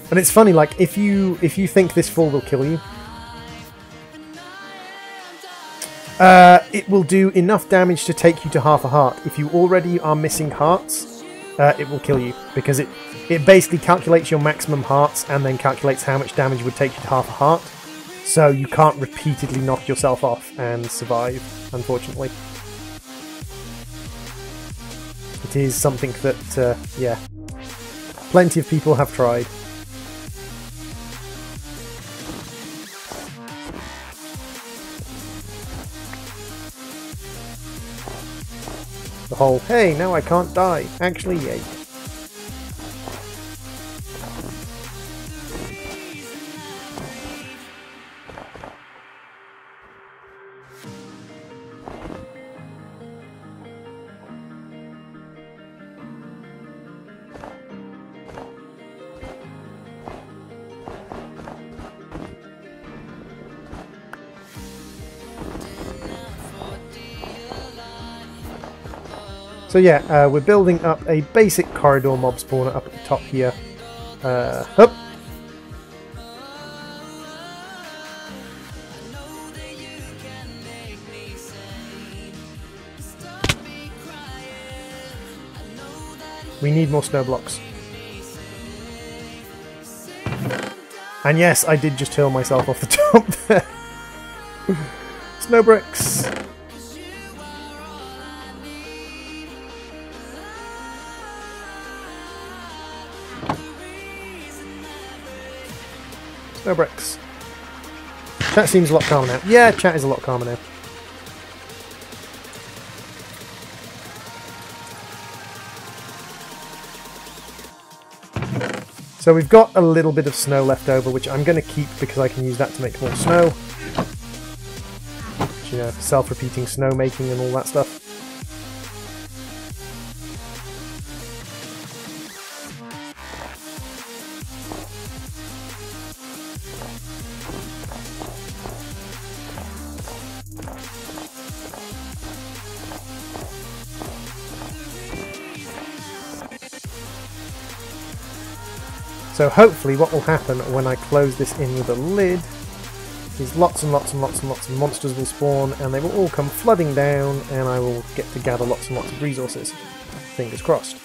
[SPEAKER 1] And it's funny, like, if you think this fall will kill you, it will do enough damage to take you to half a heart. If you already are missing hearts, it will kill you, because it basically calculates your maximum hearts and then calculates how much damage would take you to half a heart. So you can't repeatedly knock yourself off and survive, unfortunately. It is something that, yeah, plenty of people have tried. The whole, hey, now I can't die. Actually, yay. So yeah, we're building up a basic corridor mob spawner up at the top here. Up. We need more snow blocks. And yes, I did just hurl myself off the top there. Snow bricks. No bricks. Chat seems a lot calmer now. Yeah, chat is a lot calmer now. So we've got a little bit of snow left over, which I'm going to keep because I can use that to make more snow. Which, you know, self-repeating snow making and all that stuff. So hopefully what will happen when I close this in with a lid is lots and lots and lots and lots of monsters will spawn, and they will all come flooding down, and I will get to gather lots and lots of resources. Fingers crossed.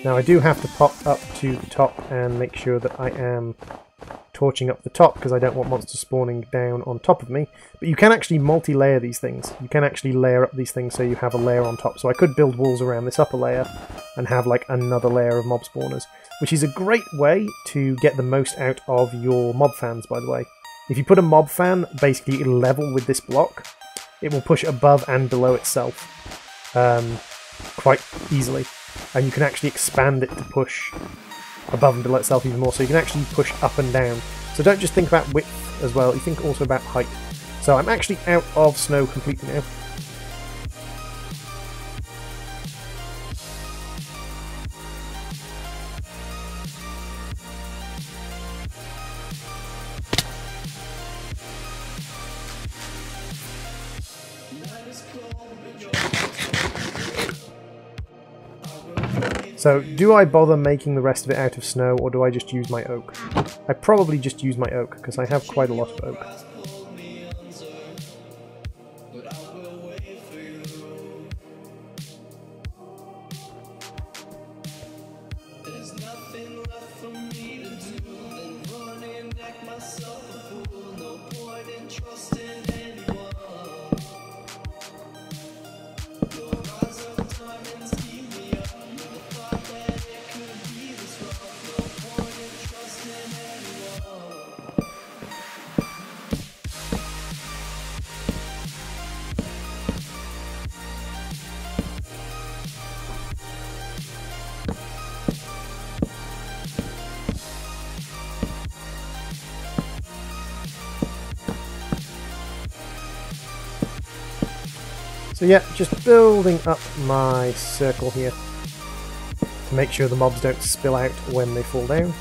[SPEAKER 1] Now I do have to pop up to the top and make sure that I am torching up the top because I don't want monsters spawning down on top of me. But you can actually multi-layer these things. You can actually layer up these things so you have a layer on top. So I could build walls around this upper layer and have like another layer of mob spawners, which is a great way to get the most out of your mob fans, by the way. If you put a mob fan basically level with this block, it will push above and below itself quite easily. And you can actually expand it to push above and below itself even more, so you can actually push up and down. So don't just think about width as well, you think also about height. So I'm actually out of snow completely now. So, do I bother making the rest of it out of snow, or do I just use my oak? I probably just use my oak, because I have quite a lot of oak. So yeah, just building up my circle here to make sure the mobs don't spill out when they fall down.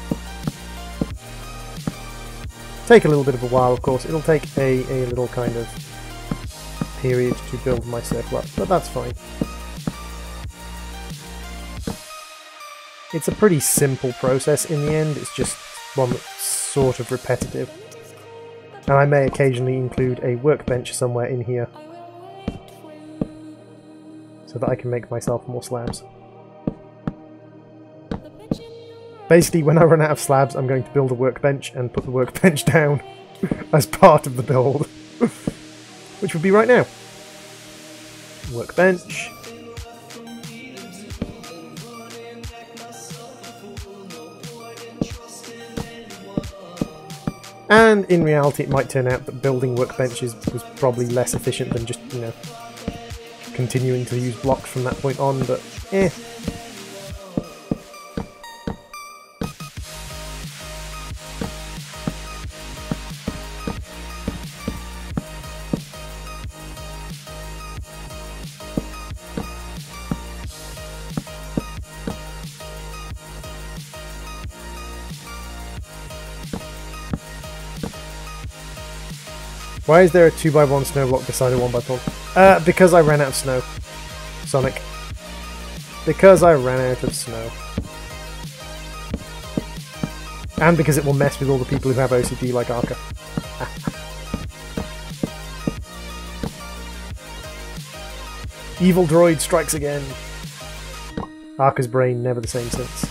[SPEAKER 1] Take a little bit of a while, of course. It'll take a little kind of period to build my circle up, but that's fine. It's a pretty simple process in the end, it's just one that's sort of repetitive. And I may occasionally include a workbench somewhere in here, so that I can make myself more slabs. Basically, when I run out of slabs, I'm going to build a workbench and put the workbench down as part of the build. Which would be right now. Workbench. And in reality, it might turn out that building workbenches was probably less efficient than just, you know, continuing to use blocks from that point on, but eh. Why is there a 2x1 snow block beside a 1x1? Because I ran out of snow. Sonic. Because I ran out of snow. And because it will mess with all the people who have OCD like Arca. Evil droid strikes again. Arca's brain never the same since.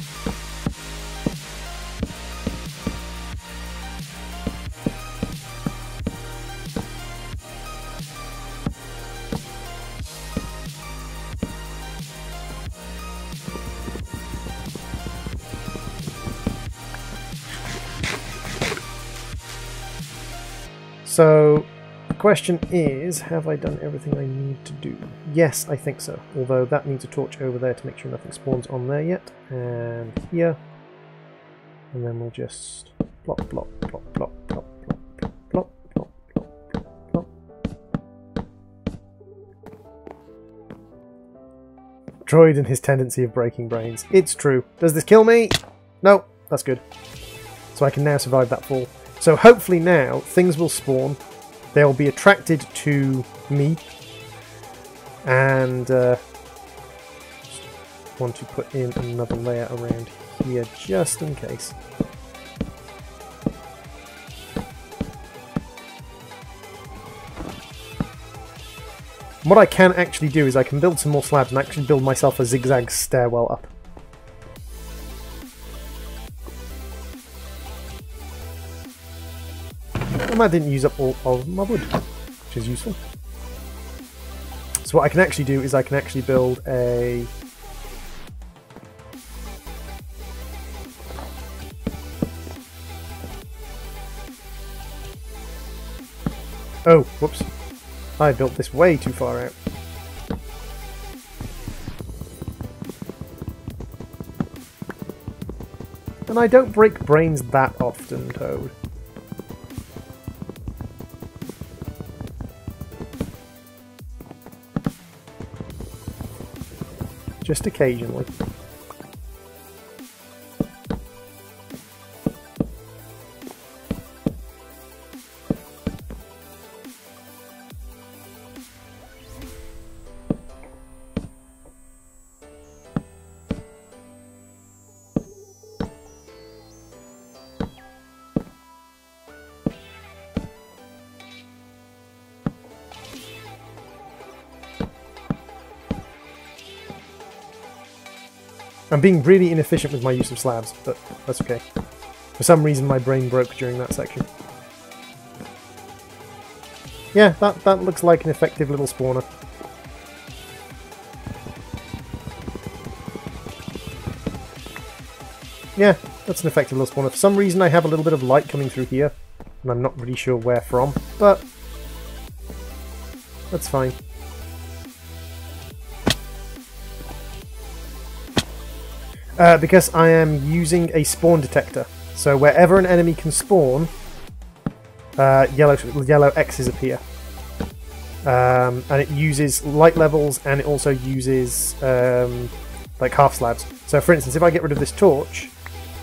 [SPEAKER 1] So, the question is, have I done everything I need to do? Yes, I think so. Although that needs a torch over there to make sure nothing spawns on there yet. And here. And then we'll just plop, plop, plop, plop, plop, plop, plop, plop, plop, plop, plop. Droid and his tendency of breaking brains. It's true. Does this kill me? No, that's good. So I can now survive that fall. So hopefully now things will spawn, they'll be attracted to me, and want to put in another layer around here just in case. What I can actually do is I can build some more slabs and actually build myself a zigzag stairwell up. that didn't use up all of my wood, which is useful. So what I can actually do is I can actually build a... Oh, whoops. I built this way too far out. And I don't break brains that often, Toad. Just occasionally. I'm being really inefficient with my use of slabs, but that's okay. For some reason my brain broke during that section. Yeah, that looks like an effective little spawner. Yeah, that's an effective little spawner. For some reason I have a little bit of light coming through here, and I'm not really sure where from, but that's fine. Because I am using a spawn detector. So wherever an enemy can spawn, yellow X's appear. And it uses light levels, and it also uses like half slabs. So for instance, if I get rid of this torch,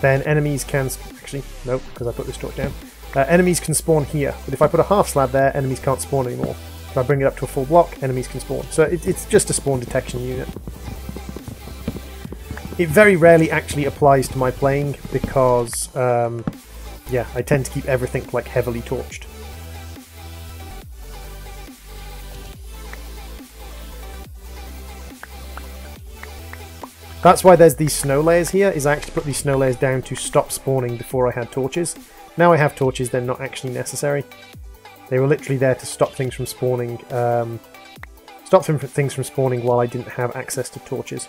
[SPEAKER 1] then enemies can... Actually, no, because I put this torch down. Enemies can spawn here, but if I put a half slab there, enemies can't spawn anymore. If I bring it up to a full block, enemies can spawn. So it's just a spawn detection unit. It very rarely actually applies to my playing because, yeah, I tend to keep everything like heavily torched. That's why there's these snow layers here, is I actually put these snow layers down to stop spawning before I had torches. Now I have torches, they're not actually necessary. They were literally there to stop things from spawning, while I didn't have access to torches.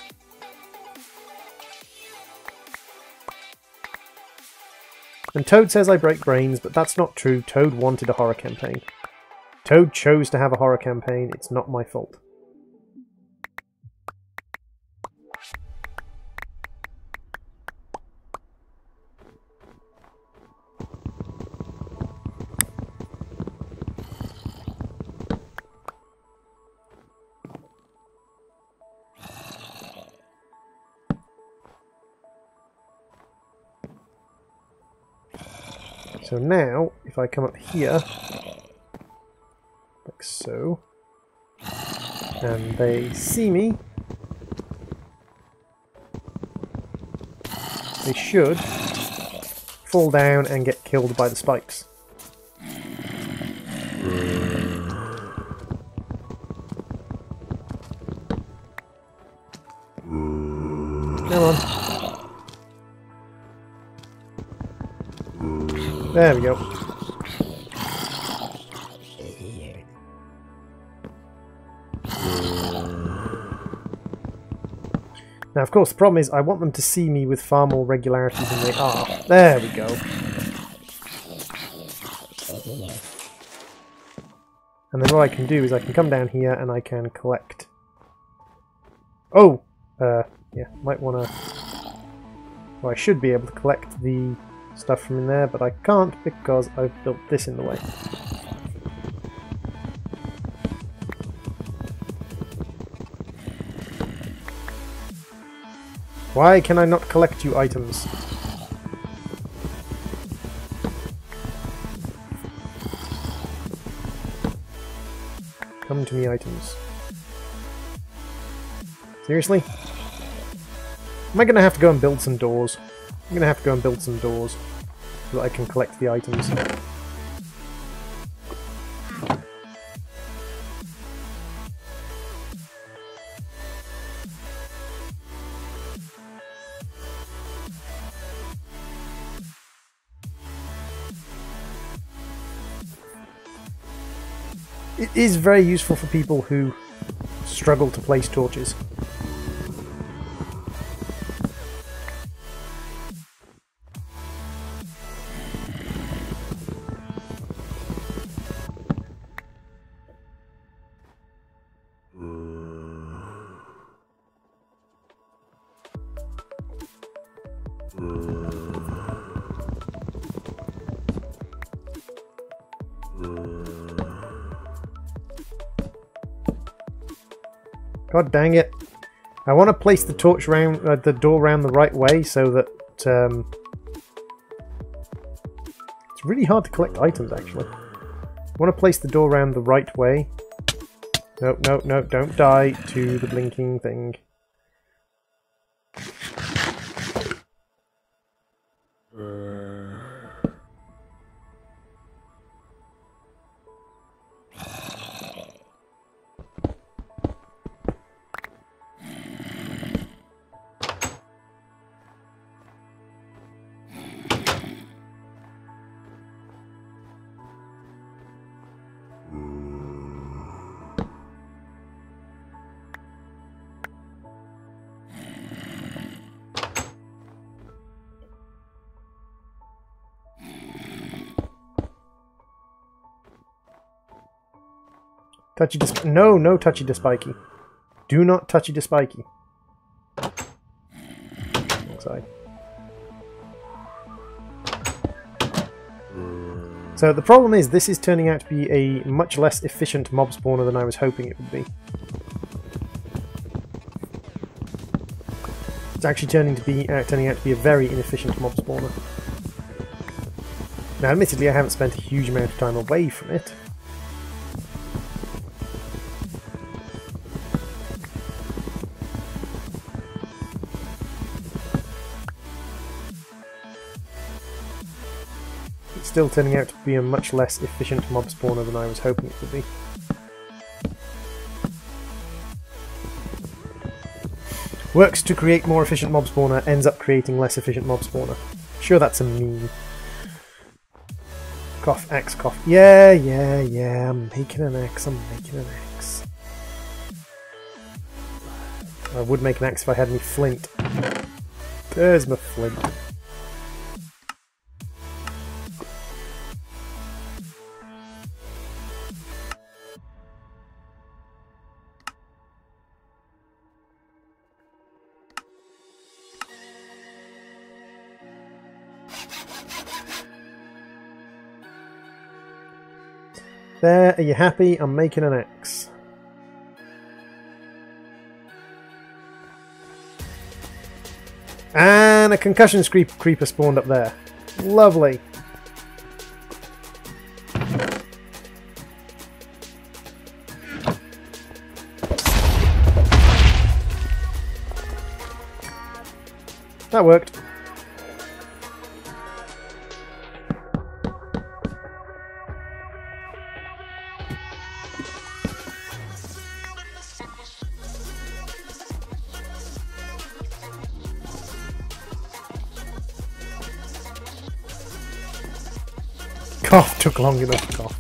[SPEAKER 1] And Toad says I break brains, but that's not true. Toad wanted a horror campaign. Toad chose to have a horror campaign. It's not my fault. So now, if I come up here, like so, and they see me, they should fall down and get killed by the spikes. Come on. There we go. Now, of course, the problem is I want them to see me with far more regularity than they are. There we go. And then what I can do is I can come down here and I can collect... Oh! Yeah, might want to... Well, I should be able to collect the stuff from in there, but I can't because I've built this in the way. Why can I not collect you items? Come to me, items. Seriously? Am I going to have to go and build some doors? I'm going to have to go and build some doors so that I can collect the items. It is very useful for people who struggle to place torches. God dang it. I want to place the torch round the door round the right way so that it's really hard to collect items actually. I want to place the door round the right way. No, no, no, don't die to the blinking thing. No, no touchy to spiky. Do not touchy to spiky. Sorry. So the problem is this is turning out to be a much less efficient mob spawner than I was hoping it would be. It's actually turning out to be a very inefficient mob spawner. Now admittedly I haven't spent a huge amount of time away from it. Still turning out to be a much less efficient mob spawner than I was hoping it would be. Works to create more efficient mob spawner, ends up creating less efficient mob spawner. Sure, that's a meme. Cough, axe, cough. Yeah, yeah, yeah, I'm making an axe, I'm making an axe. I would make an axe if I had any flint. There's my flint. There, are you happy? I'm making an axe. And a concussion creeper spawned up there. Lovely. That worked. Cough took long enough to cough.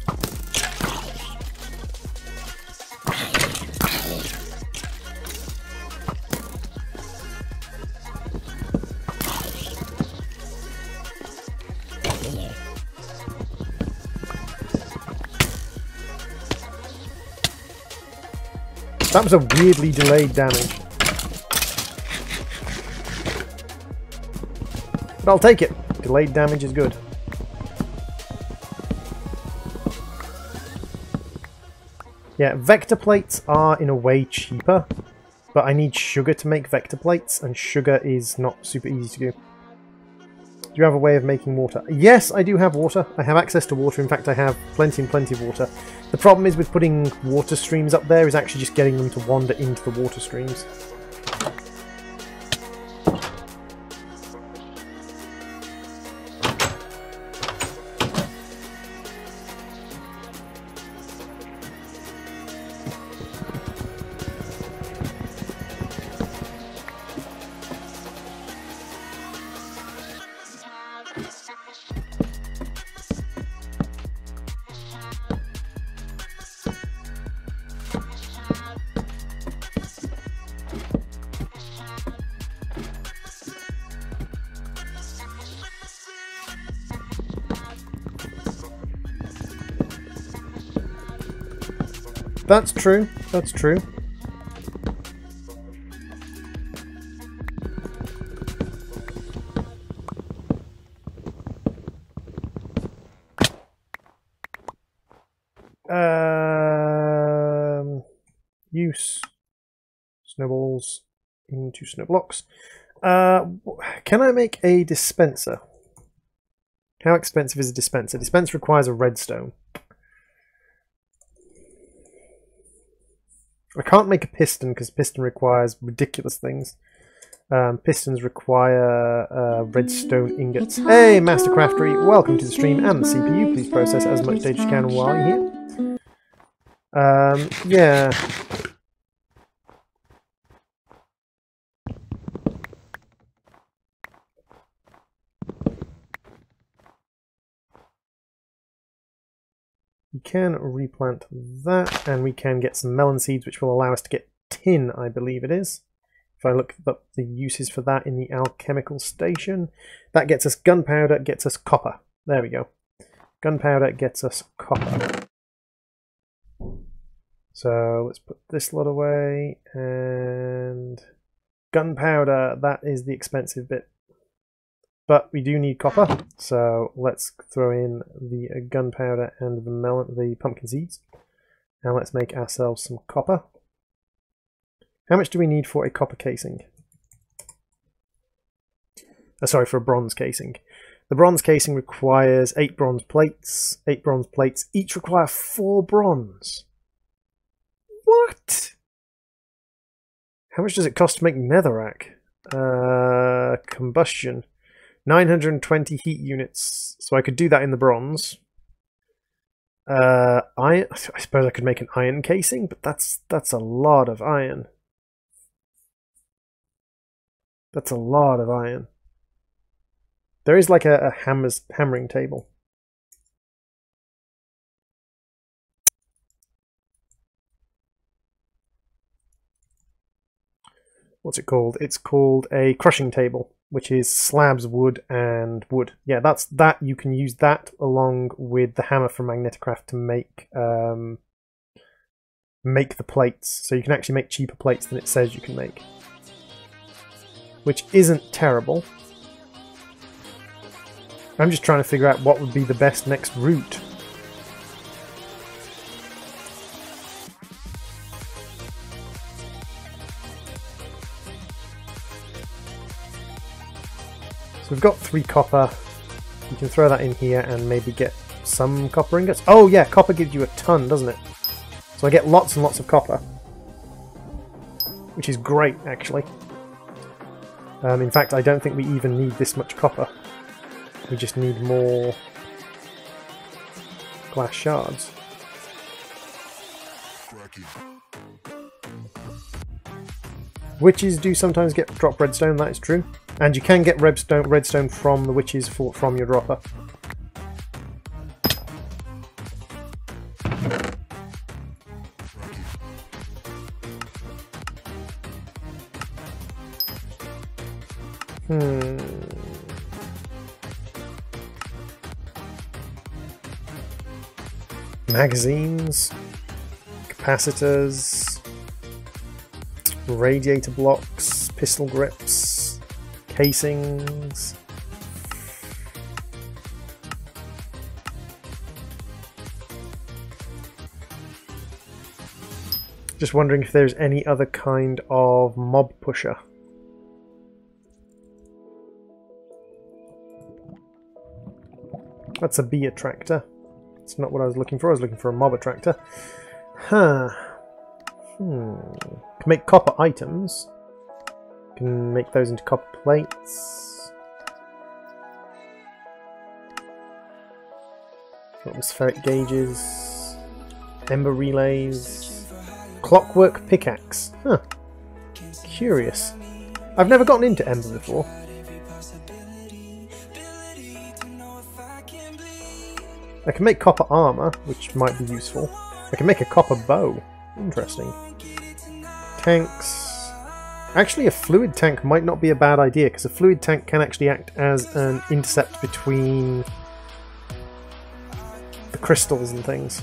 [SPEAKER 1] That was a weirdly delayed damage. But I'll take it. Delayed damage is good. Yeah, vector plates are in a way cheaper, but I need sugar to make vector plates, and sugar is not super easy to do. Do you have a way of making water? Yes, I do have water. I have access to water. In fact, I have plenty and plenty of water. The problem is with putting water streams up there is actually just getting them to wander into the water streams. That's true. That's true. Use snowballs into snowblocks. Can I make a dispenser? How expensive is a dispenser? Dispenser requires a redstone. I can't make a piston because piston requires ridiculous things. Pistons require redstone ingots. Hey, Master Craftery, welcome to the stream and the CPU. Please process as much data as you can while you're here. Yeah. We can replant that, and we can get some melon seeds, which will allow us to get tin, I believe it is. If I look up the uses for that in the alchemical station, that gets us gunpowder, gets us copper. There we go. Gunpowder gets us copper. So let's put this lot away, and gunpowder, that is the expensive bit. But we do need copper, so let's throw in the gunpowder and the pumpkin seeds. Now let's make ourselves some copper. How much do we need for a copper casing? Sorry, for a bronze casing. The bronze casing requires 8 bronze plates. 8 bronze plates each require 4 bronze. What? How much does it cost to make netherrack? Combustion. 920 heat units, so I could do that in the bronze. I suppose I could make an iron casing, but that's a lot of iron. That's a lot of iron. There is like a hammering table. What's it called? It's called a crushing table, which is slabs, wood, and wood. Yeah, that's that. You can use that along with the hammer from Magneticraft to make the plates. So you can actually make cheaper plates than it says you can make, which isn't terrible. I'm just trying to figure out what would be the best next route. We've got 3 copper. You can throw that in here and maybe get some copper ingots. Oh yeah, copper gives you a ton, doesn't it? So I get lots and lots of copper, which is great, actually. In fact, I don't think we even need this much copper. We just need more glass shards. Witches do sometimes get drop redstone, that is true. And you can get redstone from the witches from your dropper. Magazines, capacitors, radiator blocks, pistol grips, casings. Just wondering if there's any other kind of mob pusher. That's a bee attractor. It's not what I was looking for. I was looking for a mob attractor. Huh. Can make copper items. Can make those into copper plates. Atmospheric gauges. Ember relays. Clockwork pickaxe. Huh. Curious. I've never gotten into Ember before. I can make copper armor, which might be useful. I can make a copper bow. Interesting. Tanks. Actually, a fluid tank might not be a bad idea, because a fluid tank can actually act as an intercept between the crystals and things.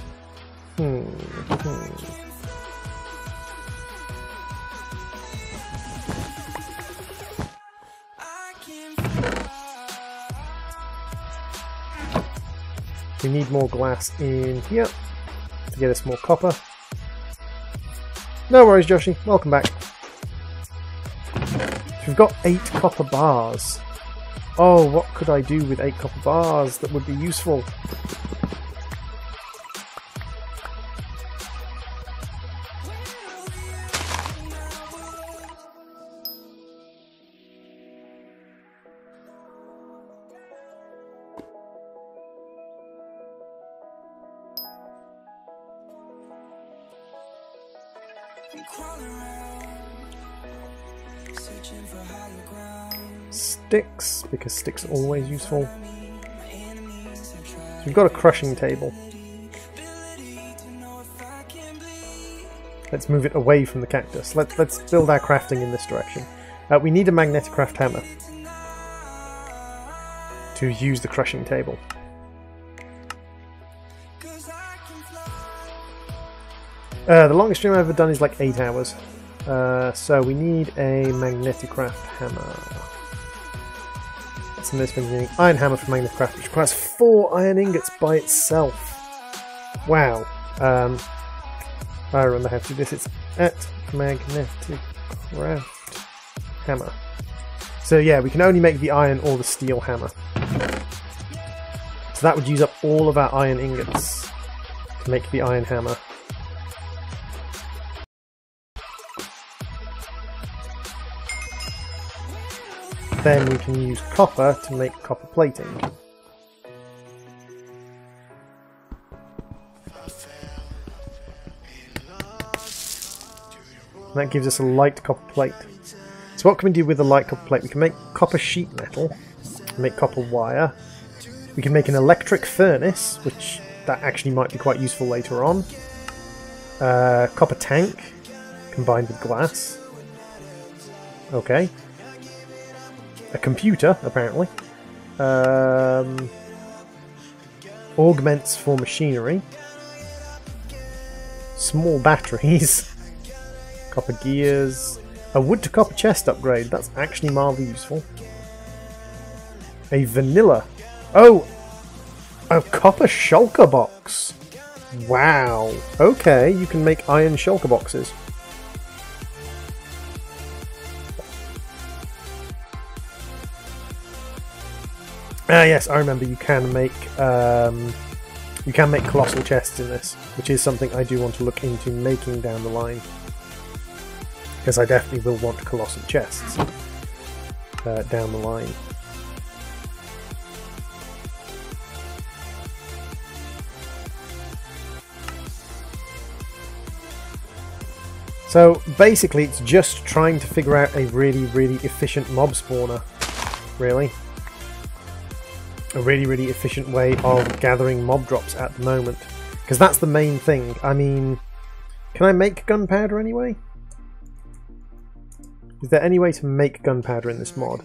[SPEAKER 1] we need more glass in here to get us more copper. No worries, Joshi. Welcome back. We've got 8 copper bars. Oh, what could I do with 8 copper bars that would be useful? Sticks, because sticks are always useful. So we've got a crushing table. Let's move it away from the cactus. Let's build our crafting in this direction. We need a magneticraft hammer to use the crushing table. The longest stream I've ever done is like 8 hours. So we need a magneticraft hammer. That's in this beginning. Iron hammer for magneticraft, which requires 4 iron ingots by itself. Wow. I remember how to do this. It's at magneticraft hammer. So yeah, we can only make the iron or the steel hammer. So that would use up all of our iron ingots to make the iron hammer. Then we can use copper to make copper plating. And that gives us a light copper plate. So what can we do with a light copper plate? We can make copper sheet metal, make copper wire. We can make an electric furnace, which that actually might be quite useful later on. Copper tank combined with glass. Okay. A computer, apparently. Augments for machinery. Small batteries. Copper gears. A wood to copper chest upgrade. That's actually mildly useful. A vanilla. Oh! A copper shulker box. Wow. Okay, you can make iron shulker boxes. Yes, I remember you can make colossal chests in this, which is something I do want to look into making down the line, because I definitely will want colossal chests down the line. So basically, it's just trying to figure out a really, really efficient mob spawner, really. A really, really efficient way of gathering mob drops at the moment. Because that's the main thing. I mean, can I make gunpowder anyway? Is there any way to make gunpowder in this mod?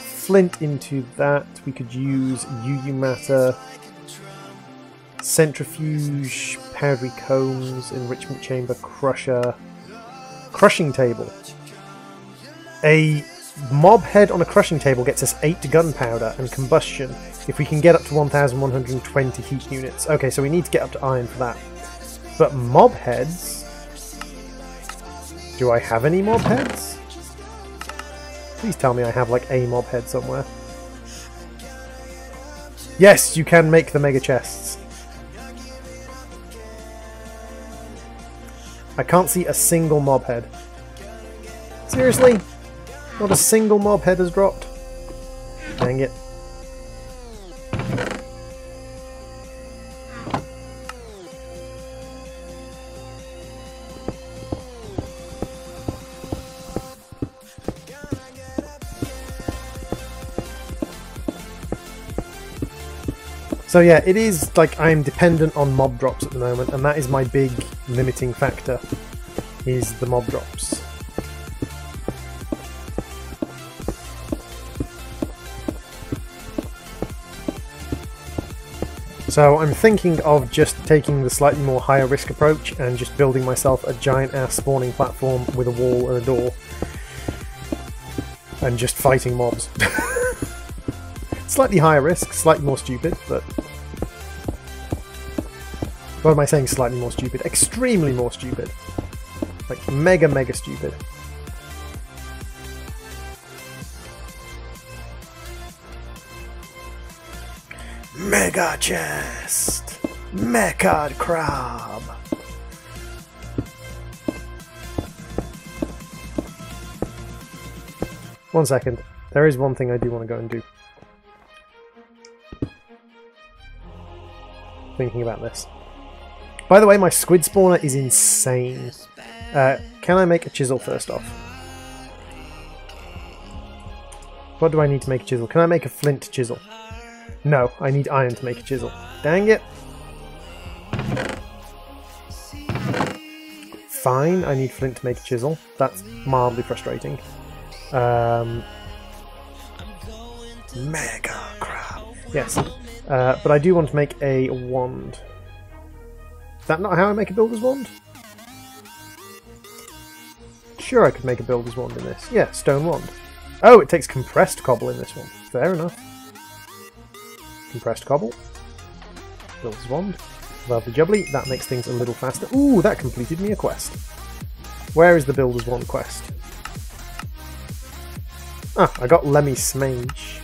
[SPEAKER 1] Flint into that. We could use UU matter, centrifuge, powdery combs, enrichment chamber, crusher, crushing table. A mob head on a crushing table gets us 8 gunpowder and combustion if we can get up to 1120 heat units. Okay, so we need to get up to iron for that. But mob heads... Do I have any mob heads? Please tell me I have like a mob head somewhere. Yes, you can make the mega chests. I can't see a single mob head. Seriously? Not a single mob head has dropped. Dang it. So yeah, it is like I'm dependent on mob drops at the moment, and that is my big limiting factor, is the mob drops. So I'm thinking of just taking the slightly more higher risk approach and just building myself a giant ass spawning platform with a wall and a door. And just fighting mobs. Slightly higher risk, slightly more stupid, but What am I saying? Slightly more stupid. Extremely more stupid. Like, mega, mega stupid. Mega chest! Mecha crab! One second. There is one thing I do want to go and do. Thinking about this. By the way, my squid spawner is insane. Can I make a chisel first off? What do I need to make a chisel? Can I make a flint chisel? No, I need iron to make a chisel. Dang it! Fine, I need flint to make a chisel. That's mildly frustrating. Mega crap. Yes. But I do want to make a wand. Is that not how I make a builder's wand? Sure, I could make a builder's wand in this. Yeah, stone wand. Oh, it takes compressed cobble in this one. Fair enough. Compressed cobble. Builder's wand. Lovely jubbly. That makes things a little faster. Ooh, that completed me a quest. Where is the builder's wand quest? Ah, I got Lemmy Smage.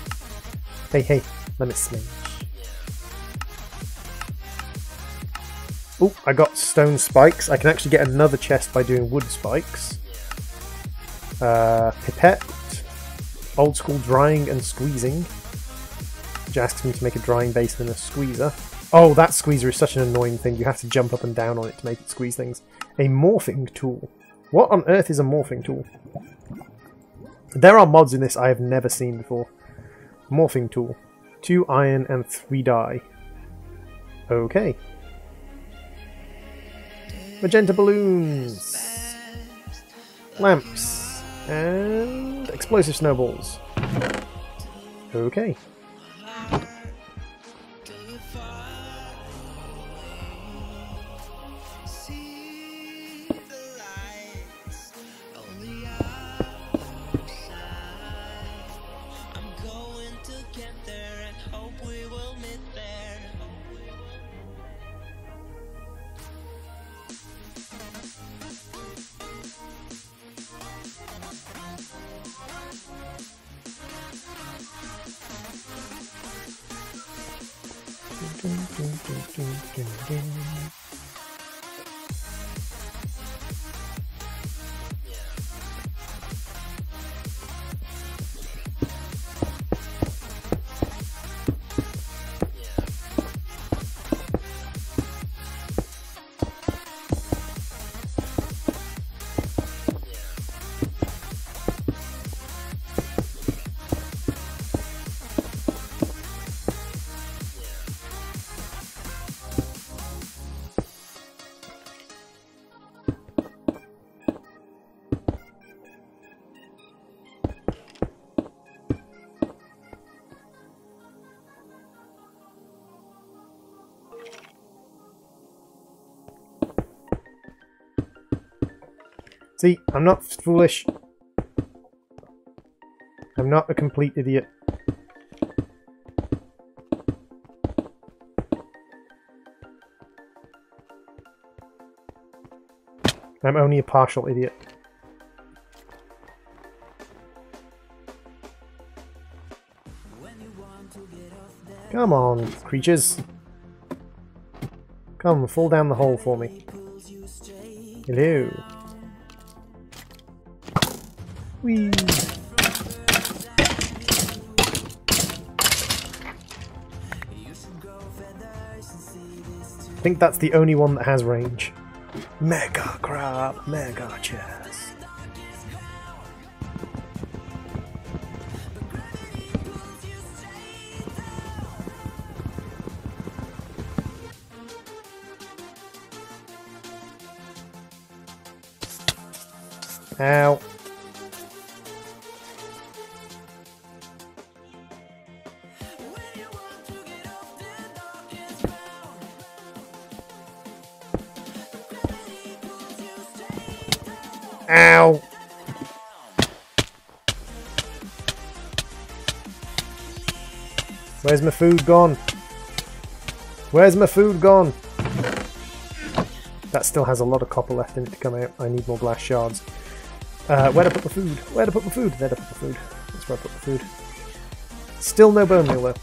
[SPEAKER 1] Hey, Lemmy Smage. Oh, I got stone spikes. I can actually get another chest by doing wood spikes. Pipette. Old school drying and squeezing. Which asks me to make a drying basin and a squeezer. Oh, that squeezer is such an annoying thing. You have to jump up and down on it to make it squeeze things. A morphing tool. What on earth is a morphing tool? There are mods in this I have never seen before. Morphing tool. 2 iron and 3 dye. Okay. Magenta balloons. Lamps. And explosive snowballs. Okay. See, I'm not foolish. I'm not a complete idiot. I'm only a partial idiot. Come on, creatures. Come, fall down the hole for me. Hello. Whee! I think that's the only one that has range. Mega crab, mega chest. Ow. Ow! Where's my food gone? Where's my food gone? that still has a lot of copper left in it to come out. I need more glass shards. Where to put the food? Where to put the food? There to put the food. That's where I put the food. Still no bone meal though.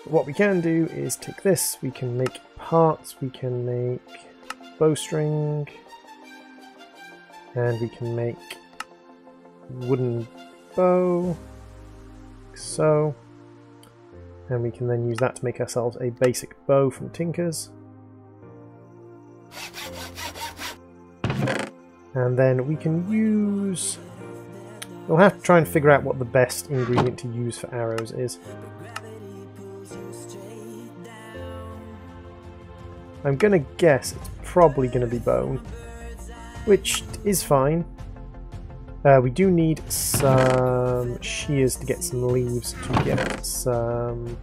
[SPEAKER 1] What we can do is take this, we can make parts, we can make bowstring, and we can make wooden bow, like so, and we can then use that to make ourselves a basic bow from Tinker's. And then we can use... we'll have to try and figure out what the best ingredient to use for arrows is. I'm gonna guess it's probably gonna be bone, which is fine. We do need some shears to get some leaves to get some...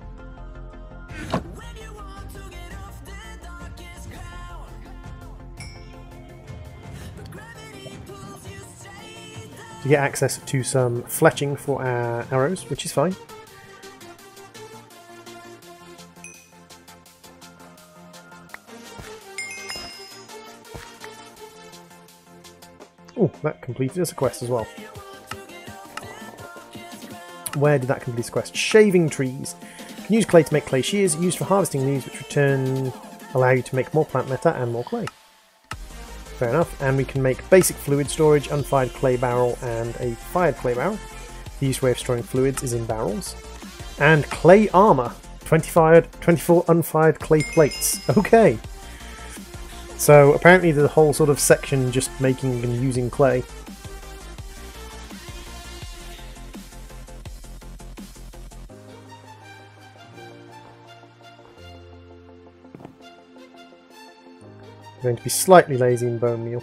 [SPEAKER 1] to get access to some fletching for our arrows, which is fine. Oh, that completed us a quest as well. Where did that complete us a quest? Shaving trees. You can use clay to make clay shears, used for harvesting leaves, which return allow you to make more plant matter and more clay. Fair enough. And we can make basic fluid storage, unfired clay barrel, and a fired clay barrel. The easiest way of storing fluids is in barrels. And clay armor. 24 unfired clay plates. Okay. So apparently the whole sort of section just making and using clay. I'm going to be slightly lazy in bone meal.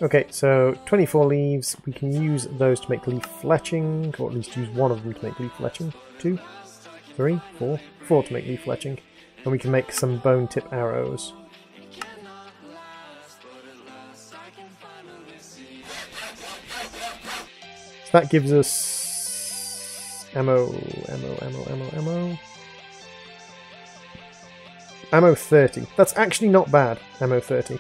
[SPEAKER 1] Okay, so 24 leaves, we can use those to make leaf fletching, or at least use one of them to make leaf fletching. 2, 3, 4, 4 to make leaf fletching. And we can make some bone tip arrows. So that gives us ammo. Ammo 30. That's actually not bad, ammo 30.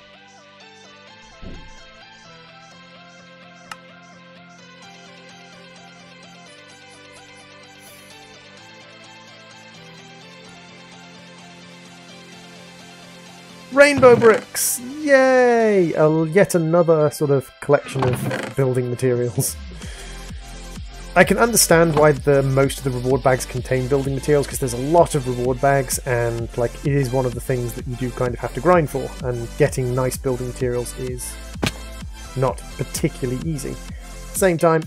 [SPEAKER 1] Rainbow bricks! Yay! Yet another sort of collection of building materials. I can understand why most of the reward bags contain building materials, because there's a lot of reward bags, and like it is one of the things that you do kind of have to grind for, and getting nice building materials is not particularly easy. At the same time,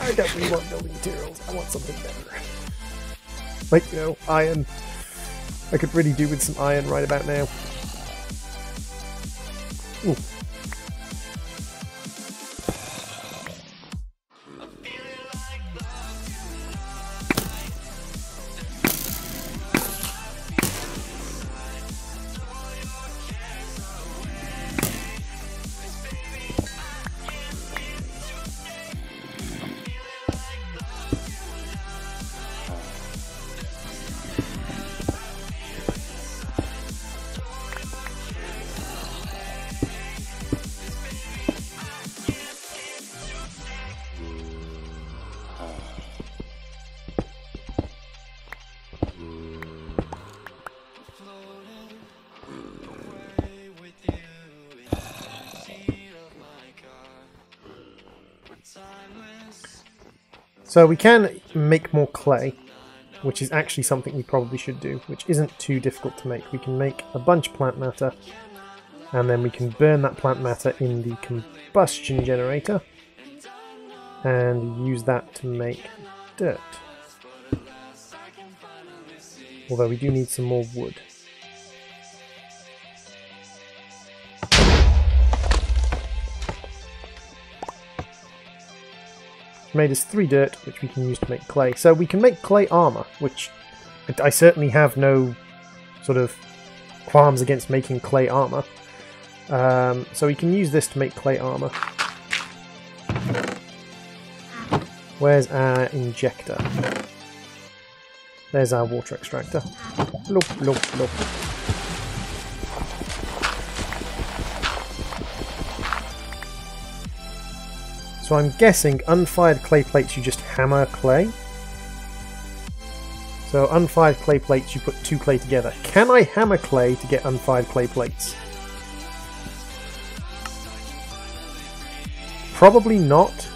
[SPEAKER 1] I don't really want building materials, I want something better. Like, you know, iron. I could really do with some iron right about now. Ooh. So we can make more clay, which is actually something we probably should do, which isn't too difficult to make. We can make a bunch of plant matter, and then we can burn that plant matter in the combustion generator, and use that to make dirt. Although we do need some more wood. Made us 3 dirt, which we can use to make clay. So we can make clay armor, which I certainly have no sort of qualms against making clay armor. So we can use this to make clay armor. Where's our injector? There's our water extractor. Loop, loop, loop. So I'm guessing unfired clay plates you just hammer clay. So unfired clay plates you put 2 clay together. Can I hammer clay to get unfired clay plates? Probably not,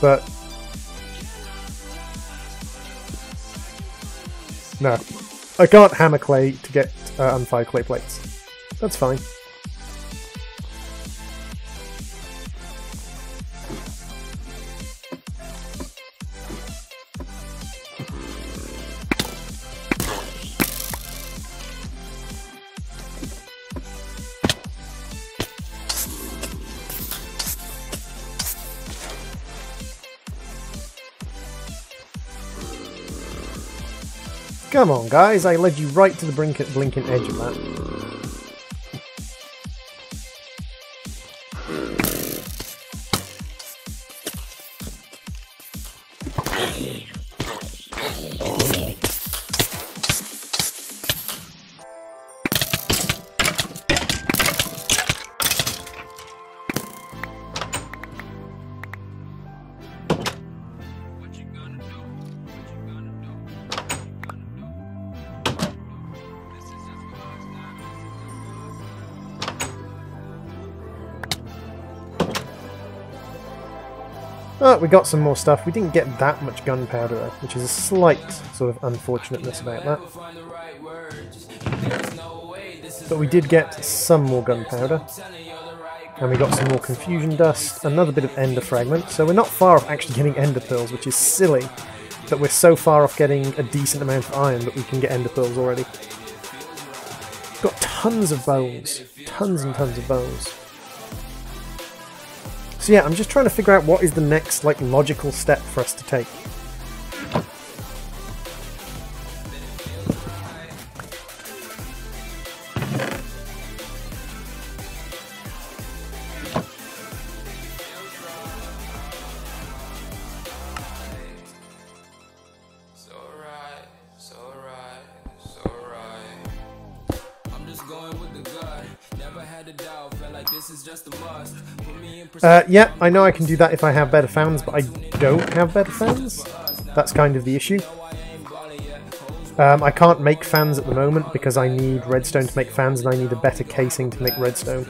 [SPEAKER 1] but no. I can't hammer clay to get unfired clay plates. That's fine. Come on, guys, I led you right to the blinking edge of that. Oh, we got some more stuff. We didn't get that much gunpowder though, which is a slight sort of unfortunateness about that. But we did get some more gunpowder. And we got some more confusion dust, another bit of ender fragment. So we're not far off actually getting ender pearls, which is silly that we're so far off getting a decent amount of iron that we can get ender pearls already. Got tons of bones. Tons and tons of bones. So yeah, I'm just trying to figure out what is the next, like, logical step for us to take. Yeah, I know I can do that if I have better fans, but I don't have better fans. That's kind of the issue. I can't make fans at the moment because I need redstone to make fans and I need a better casing to make redstone.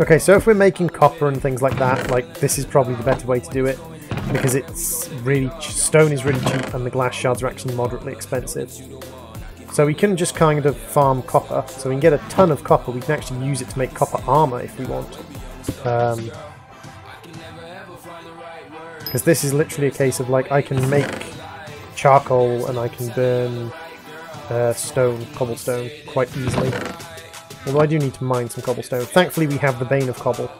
[SPEAKER 1] Okay, so if we're making copper and things like that, like, this is probably the better way to do it, because it's really, stone is really cheap and the glass shards are actually moderately expensive. So we can just kind of farm copper, so we can get a ton of copper. We can actually use it to make copper armor if we want. Because this is literally a case of, like, I can make charcoal and I can burn stone, cobblestone, quite easily. Although I do need to mine some cobblestone. Thankfully we have the Bane of Cobble.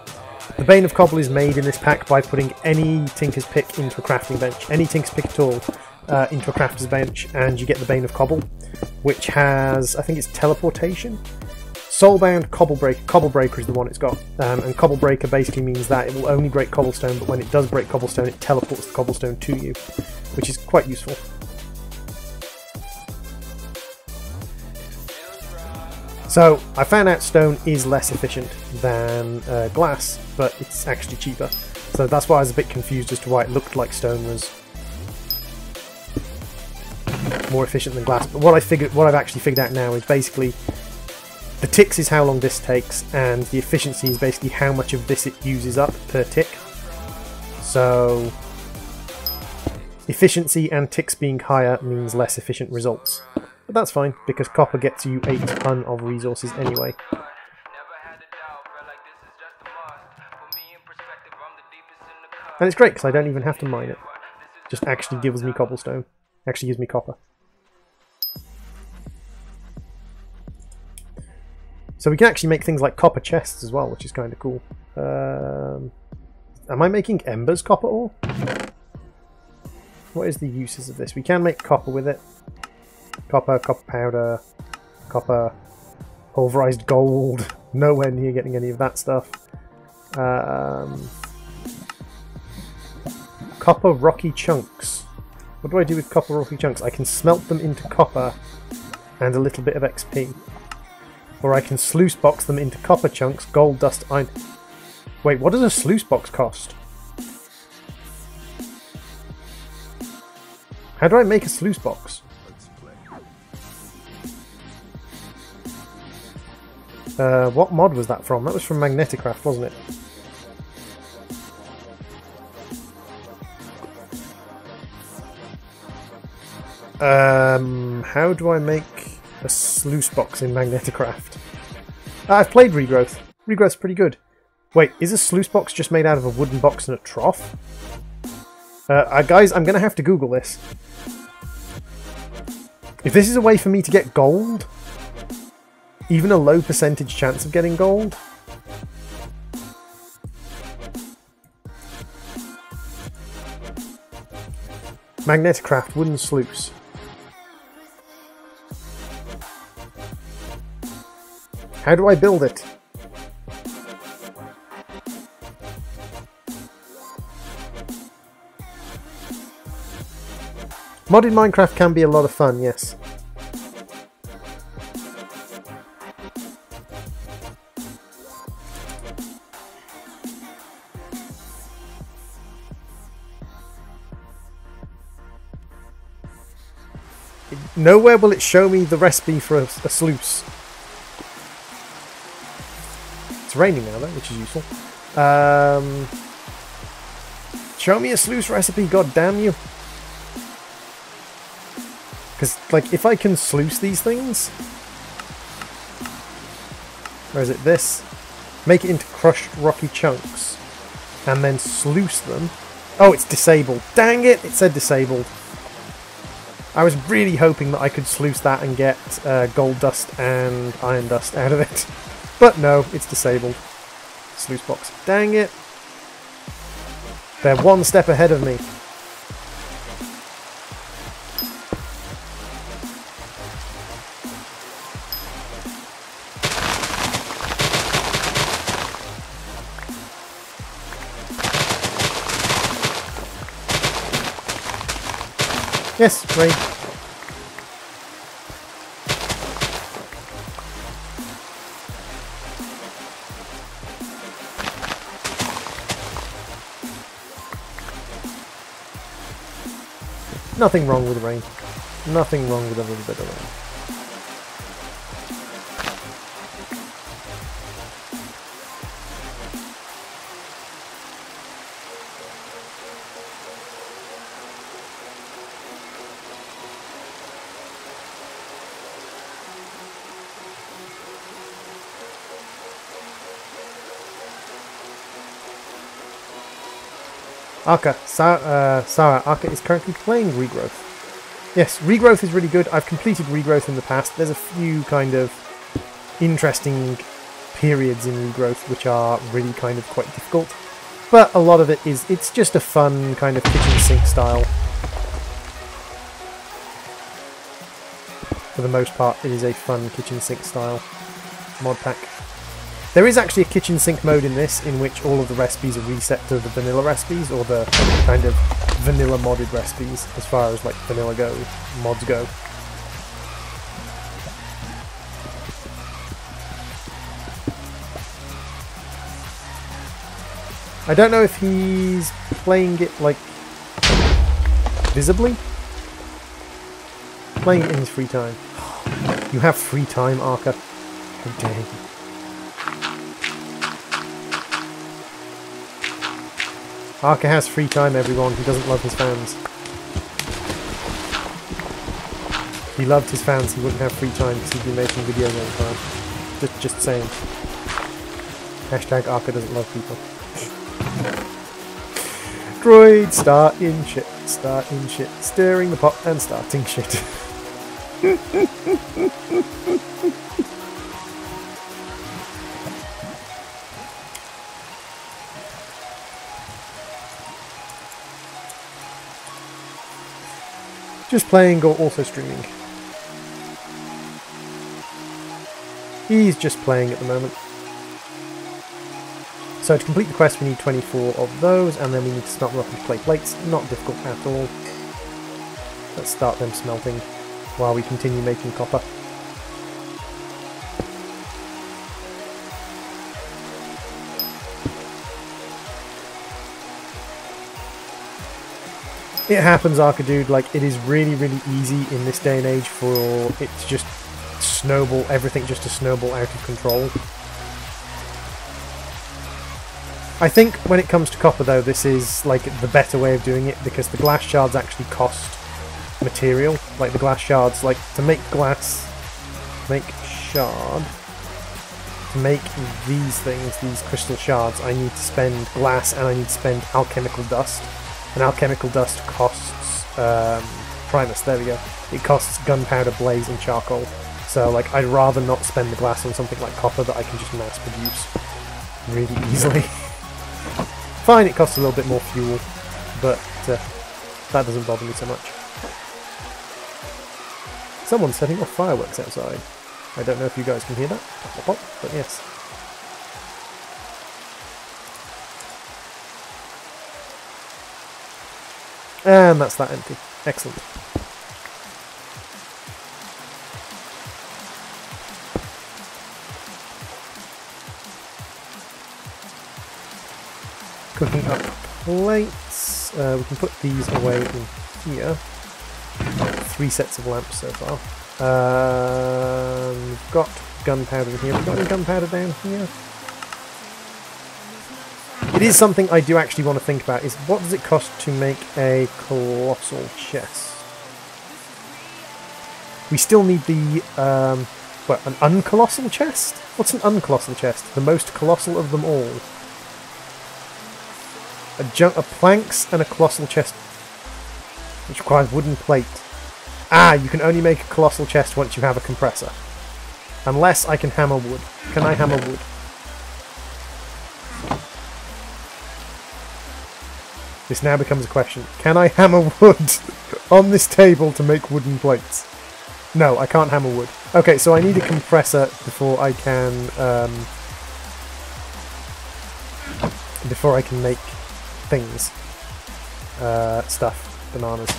[SPEAKER 1] The Bane of Cobble is made in this pack by putting any Tinker's Pick into a crafting bench. Any Tinker's Pick at all into a crafter's bench, and you get the Bane of Cobble, which has, I think it's teleportation? Soulbound Cobble Breaker is the one it's got. And Cobble Breaker basically means that it will only break cobblestone, but when it does break cobblestone, it teleports the cobblestone to you, which is quite useful. So, I found out stone is less efficient than glass, but it's actually cheaper. So that's why I was a bit confused as to why it looked like stone was more efficient than glass. But what I've actually figured out now is basically the ticks is how long this takes, and the efficiency is basically how much of this it uses up per tick. So efficiency and ticks being higher means less efficient results. But that's fine, because copper gets you a ton of resources anyway. And it's great because I don't even have to mine it. It just actually gives me cobblestone. Actually gives me copper. So we can actually make things like copper chests as well, which is kind of cool. Am I making embers copper ore? What is the uses of this? We can make copper with it. Copper, copper powder, copper, pulverized gold. Nowhere near getting any of that stuff. Copper rocky chunks. What do I do with copper rocky chunks? I can smelt them into copper and a little bit of XP. Or I can sluice box them into copper chunks, gold, dust, iron. Wait, what does a sluice box cost? How do I make a sluice box? What mod was that from? That was from Magneticraft, wasn't it? How do I make a sluice box in Magneticraft? I've played Regrowth. Regrowth's pretty good. Wait, is a sluice box just made out of a wooden box and a trough? Guys, I'm going to have to Google this. If this is a way for me to get gold, even a low percentage chance of getting gold, Magneticraft, wooden sluice. How do I build it? Modded Minecraft can be a lot of fun, yes. Nowhere will it show me the recipe for a sluice. It's raining now though, which is useful. Show me a sluice recipe, god damn you. Because, like, if I can sluice these things... Or is it this? Make it into crushed rocky chunks. And then sluice them. Oh, it's disabled. Dang it! It said disabled. I was really hoping that I could sluice that and get gold dust and iron dust out of it. But no, it's disabled. Sluice box. Dang it! They're one step ahead of me. Yes, raid. Nothing wrong with rain. Nothing wrong with a little bit of rain. Sarah, Arca is currently playing Regrowth. Yes, Regrowth is really good. I've completed Regrowth in the past. There's a few kind of interesting periods in Regrowth which are really kind of quite difficult. But a lot of it is, it's just a fun kind of kitchen sink style. For the most part, it is a fun kitchen sink style mod pack. There is actually a kitchen sink mode in this, in which all of the recipes are reset to the vanilla recipes, or the kind of vanilla modded recipes, as far as like vanilla mods go. I don't know if he's playing it like visibly. Playing it in his free time. You have free time, Arca. How dare you. Arca has free time, everyone. He doesn't love his fans. If he loved his fans, he wouldn't have free time because he'd be making videos all the time. Just saying. Hashtag Arca doesn't love people. GamingDroid, starting shit, stirring the pot and starting shit. Just playing or also streaming? He's just playing at the moment. So to complete the quest we need 24 of those, and then we need to smelt them up into clay plates. Not difficult at all. Let's start them smelting while we continue making copper. It happens, Arcadude, like it is really, really easy in this day and age for it to just snowball, everything just to snowball out of control. I think when it comes to copper though, this is like the better way of doing it, because the glass shards actually cost material. Like the glass shards, like to make glass, shard, to make these things, these crystal shards, I need to spend glass and I need to spend alchemical dust. And alchemical dust costs primus, there we go. It costs gunpowder, blaze and charcoal. So like I'd rather not spend the glass on something like copper that I can just mass produce really easily. Fine, it costs a little bit more fuel, but that doesn't bother me so much. Someone's setting off fireworks outside. I don't know if you guys can hear that, pop, pop, pop, but yes. And that's that empty. Excellent. Cooking up plates. We can put these away in here. 3 sets of lamps so far. We've got gunpowder in here. We've got any gunpowder down here? It is something I do actually want to think about, is what does it cost to make a colossal chest? We still need the, what, an uncolossal chest? What's an uncolossal chest? The most colossal of them all. A planks and a colossal chest, which requires wooden plate. Ah, you can only make a colossal chest once you have a compressor. Unless I can hammer wood. Can I hammer wood? This now becomes a question. Can I hammer wood on this table to make wooden plates? No, I can't hammer wood. Okay, so I need a compressor before I can make things. Stuff. Bananas.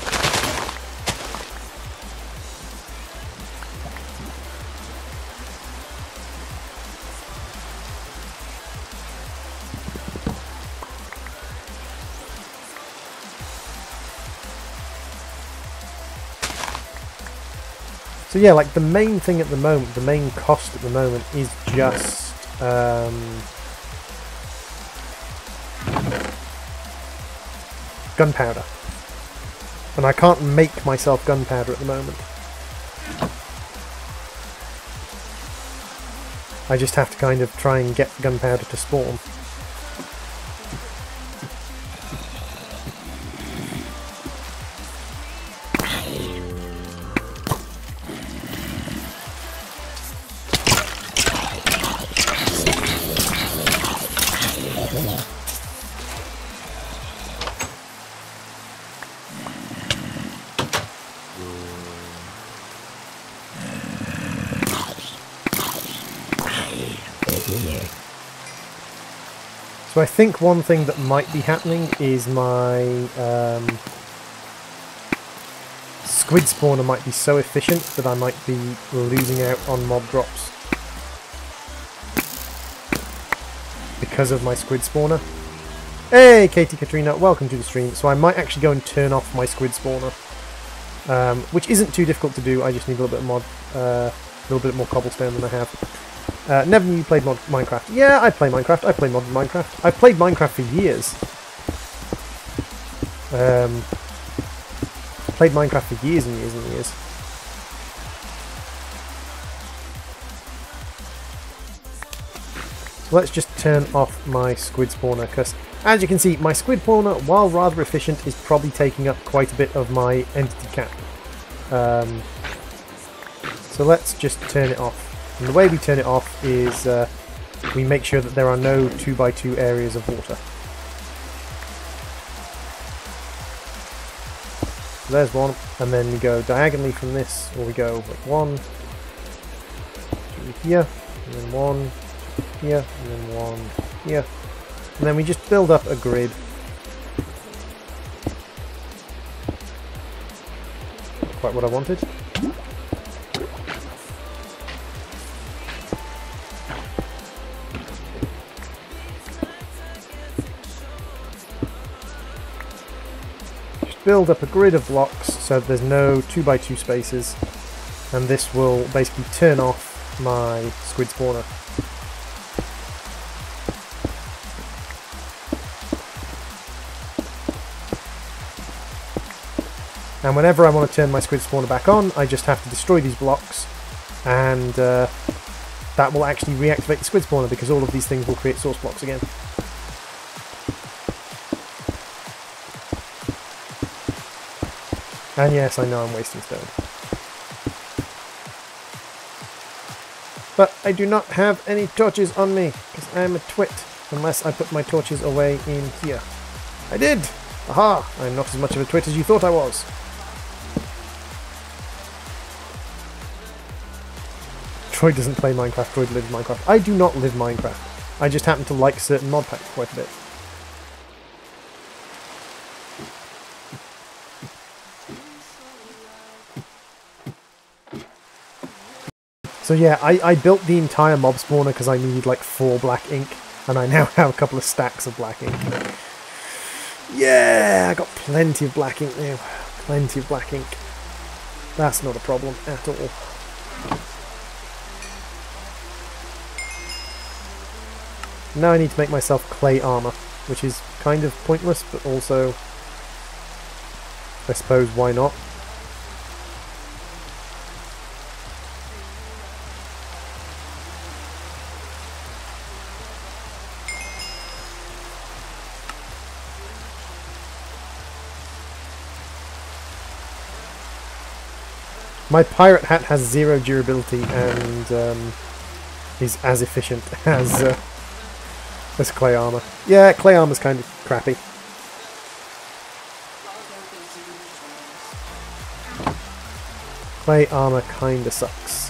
[SPEAKER 1] So yeah, like the main thing at the moment, the main cost at the moment is just gunpowder. And I can't make myself gunpowder at the moment. I just have to kind of try and get gunpowder to spawn. So I think one thing that might be happening is my squid spawner might be so efficient that I might be losing out on mob drops because of my squid spawner. Hey, Katie Katrina, welcome to the stream. So I might actually go and turn off my squid spawner, which isn't too difficult to do. I just need a little bit more cobblestone than I have. Never knew you played Minecraft. Yeah, I play Minecraft. I play modern Minecraft. I've played Minecraft for years. Played Minecraft for years and years and years. So let's just turn off my squid spawner, because As you can see, my squid spawner, while rather efficient, is probably taking up quite a bit of my entity cap. So let's just turn it off. And the way we turn it off is we make sure that there are no 2x2 areas of water. So there's one, and then we go diagonally from this, or we go like 1, 2 here, and then 1 here, and then 1 here. And then we just build up a grid. Quite what I wanted. Just build up a grid of blocks so there's no 2x2 spaces, and this will basically turn off my squid spawner. And whenever I want to turn my squid spawner back on, I just have to destroy these blocks, and that will actually reactivate the squid spawner, because all of these things will create source blocks again. And yes, I know I'm wasting stone. But I do not have any torches on me, because I am a twit, unless I put my torches away in here. I did! Aha! I'm not as much of a twit as you thought I was. Droid doesn't play Minecraft, Droid lives Minecraft. I do not live Minecraft. I just happen to like certain mod packs quite a bit. So yeah, I built the entire mob spawner because I needed like 4 black ink, and I now have a couple of stacks of black ink. Yeah, I got plenty of black ink now. Plenty of black ink. That's not a problem at all. Now I need to make myself clay armor, which is kind of pointless, but also, I suppose, why not? My pirate hat has 0 durability and is as efficient as clay armor. Yeah, clay armor's kind of crappy. Clay armor kinda sucks.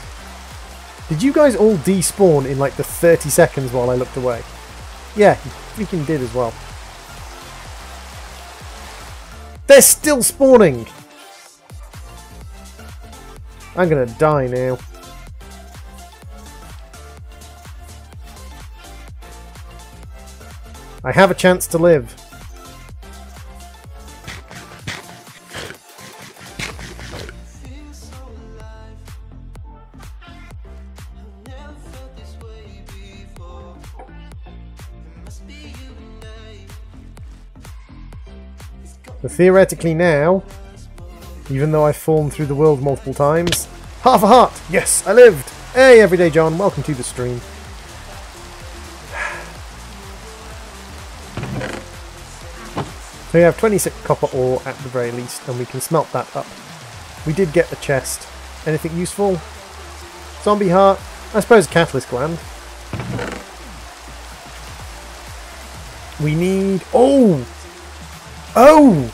[SPEAKER 1] Did you guys all despawn in like the 30 seconds while I looked away? Yeah, you freaking did as well. They're still spawning! I'm gonna die now. I have a chance to live. So theoretically now, even though I've fallen through the world multiple times, half a heart! Yes, I lived! Hey, Everyday John, welcome to the stream. So we have 26 copper ore at the very least, and we can smelt that up. We did get a chest. Anything useful? Zombie heart? I suppose a catalyst gland. We need... Oh! Oh!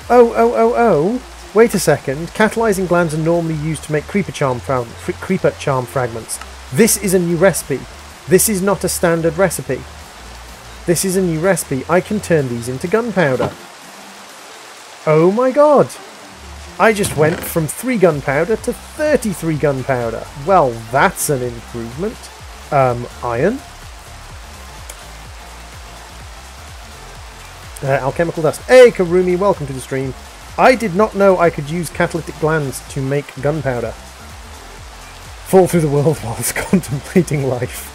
[SPEAKER 1] Oh! Wait a second. Catalyzing glands are normally used to make creeper charm fragments. This is a new recipe. This is not a standard recipe. This is a new recipe. I can turn these into gunpowder. Oh my god! I just went from 3 gunpowder to 33 gunpowder. Well, that's an improvement. Iron. Alchemical dust. Hey, Karumi, welcome to the stream. I did not know I could use catalytic glands to make gunpowder. Fall through the world whilst contemplating life.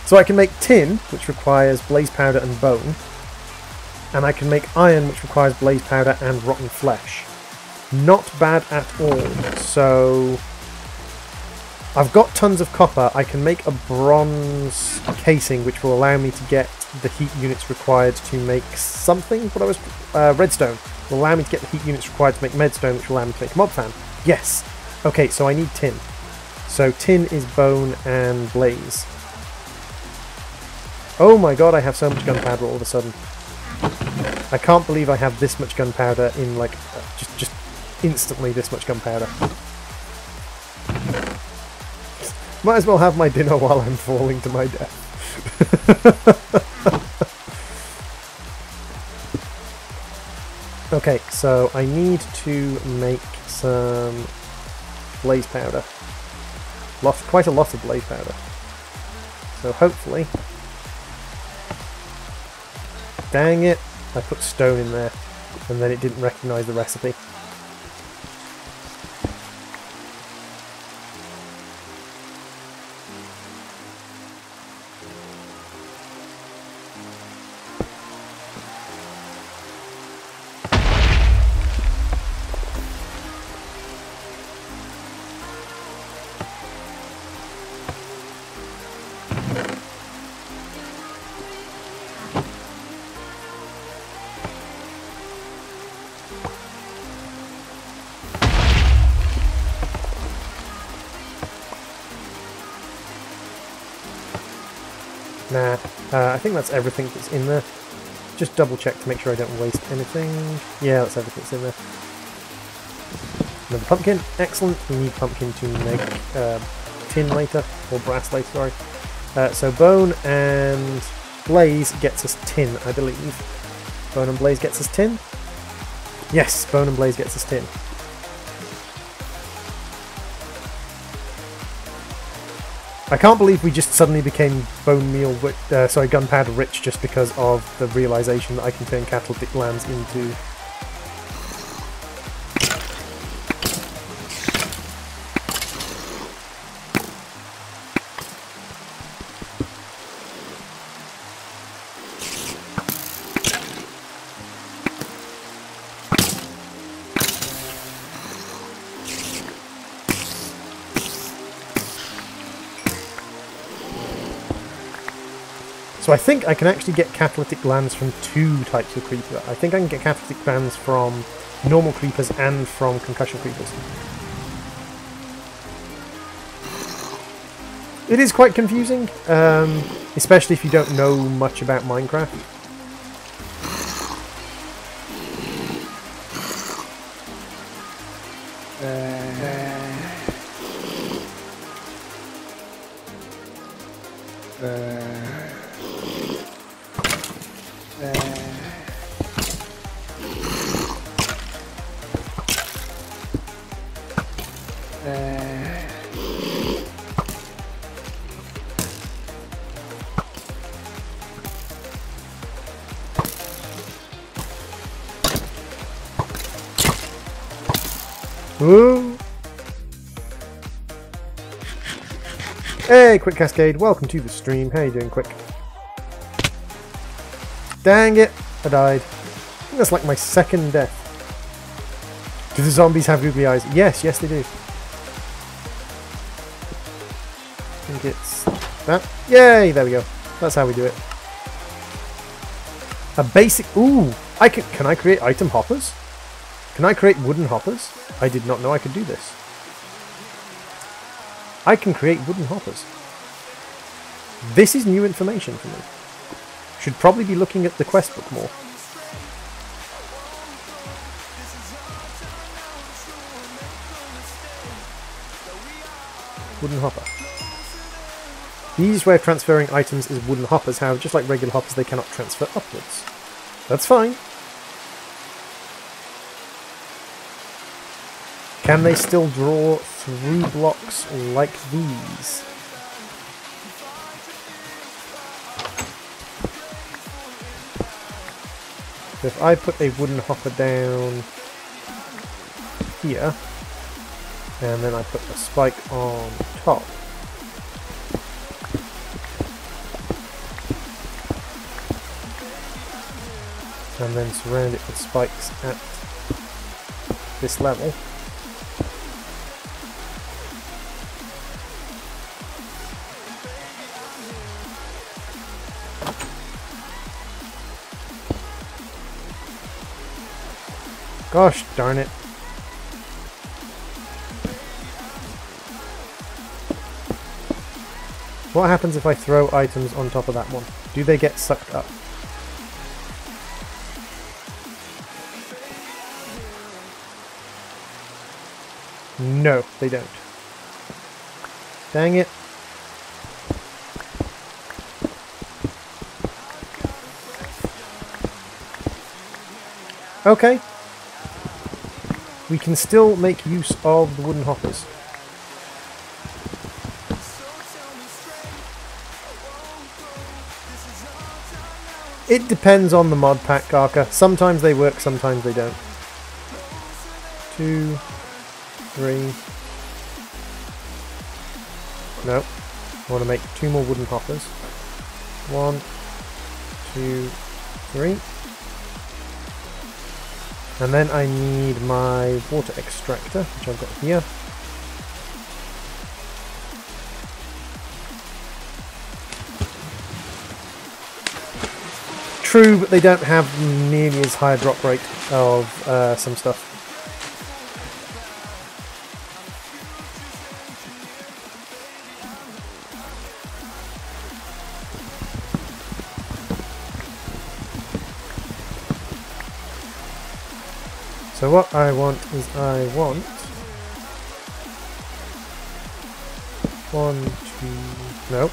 [SPEAKER 1] So I can make tin, which requires blaze powder and bone, and I can make iron, which requires blaze powder and rotten flesh. Not bad at all. So I've got tons of copper. I can make a bronze casing, which will allow me to get the heat units required to make something. What I was redstone will allow me to get the heat units required to make medstone, which will allow me to make a mob fan. Yes. Okay, so I need tin. So tin is bone and blaze. Oh my god, I have so much gunpowder all of a sudden. I can't believe I have this much gunpowder in like just instantly this much gunpowder. Might as well have my dinner while I'm falling to my death. Okay, so I need to make some blaze powder. Quite a lot of blaze powder. So hopefully... Dang it! I put stone in there, and then it didn't recognise the recipe. Nah, I think that's everything that's in there. Just double check to make sure I don't waste anything. Yeah, that's everything that's in there. Another pumpkin, excellent. We need pumpkin to make tin later, or brass later, sorry. So bone and blaze gets us tin, I believe. Bone and blaze gets us tin? Yes, bone and blaze gets us tin. I can't believe we just suddenly became gunpowder rich just because of the realization that I can turn catalytic glands into... So I think I can actually get catalytic glands from two types of creeper. I think I can get catalytic glands from normal creepers and from concussion creepers. It is quite confusing, especially if you don't know much about Minecraft. Ooh. Hey, Quick Cascade, welcome to the stream. How you doing, Quick? Dang it, I died. I think that's like my second death. Do the zombies have googly eyes? Yes, yes they do. I think it's that. Yay, there we go. That's how we do it. A basic... Ooh! Can I create item hoppers? Can I create wooden hoppers? I did not know I could do this. I can create wooden hoppers. This is new information for me. Should probably be looking at the quest book more. Wooden hopper. The easiest way of transferring items is wooden hoppers. However, just like regular hoppers, they cannot transfer upwards. That's fine. Can they still draw through blocks like these? So if I put a wooden hopper down here, and then I put a spike on top, and then surround it with spikes at this level, Gosh darn it. What happens if I throw items on top of that one? Do they get sucked up? No, they don't. Dang it. Okay. We can still make use of the wooden hoppers. It depends on the mod pack, Garka. Sometimes they work, sometimes they don't. 2, 3. No. I want to make 2 more wooden hoppers. 1, 2, 3. And then I need my water extractor, which I've got here. True, but they don't have nearly as high a drop rate of some stuff. So what I want is I want 1, 2, no.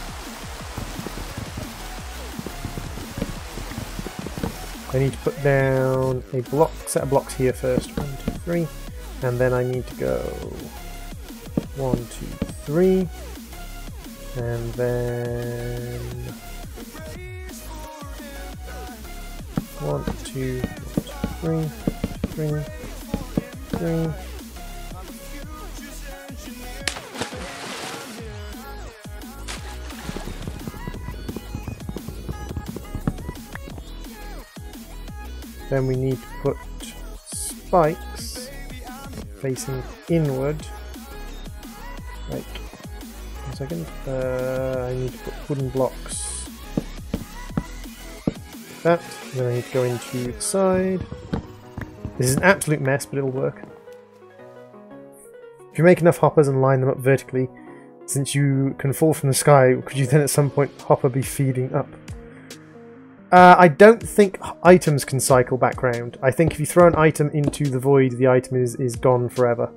[SPEAKER 1] I need to put down a block, set of blocks here first. 1, 2, 3, and then I need to go 1, 2, 3, and then 1, 2, 3, 3, 3. Then we need to put spikes facing inward. Like, 1 second. I need to put wooden blocks. Like that. Then I need to go into the side. This is an absolute mess, but it'll work. If you make enough hoppers and line them up vertically, since you can fall from the sky, could you then at some point hopper be feeding up? I don't think items can cycle back round. I think if you throw an item into the void, the item is gone forever.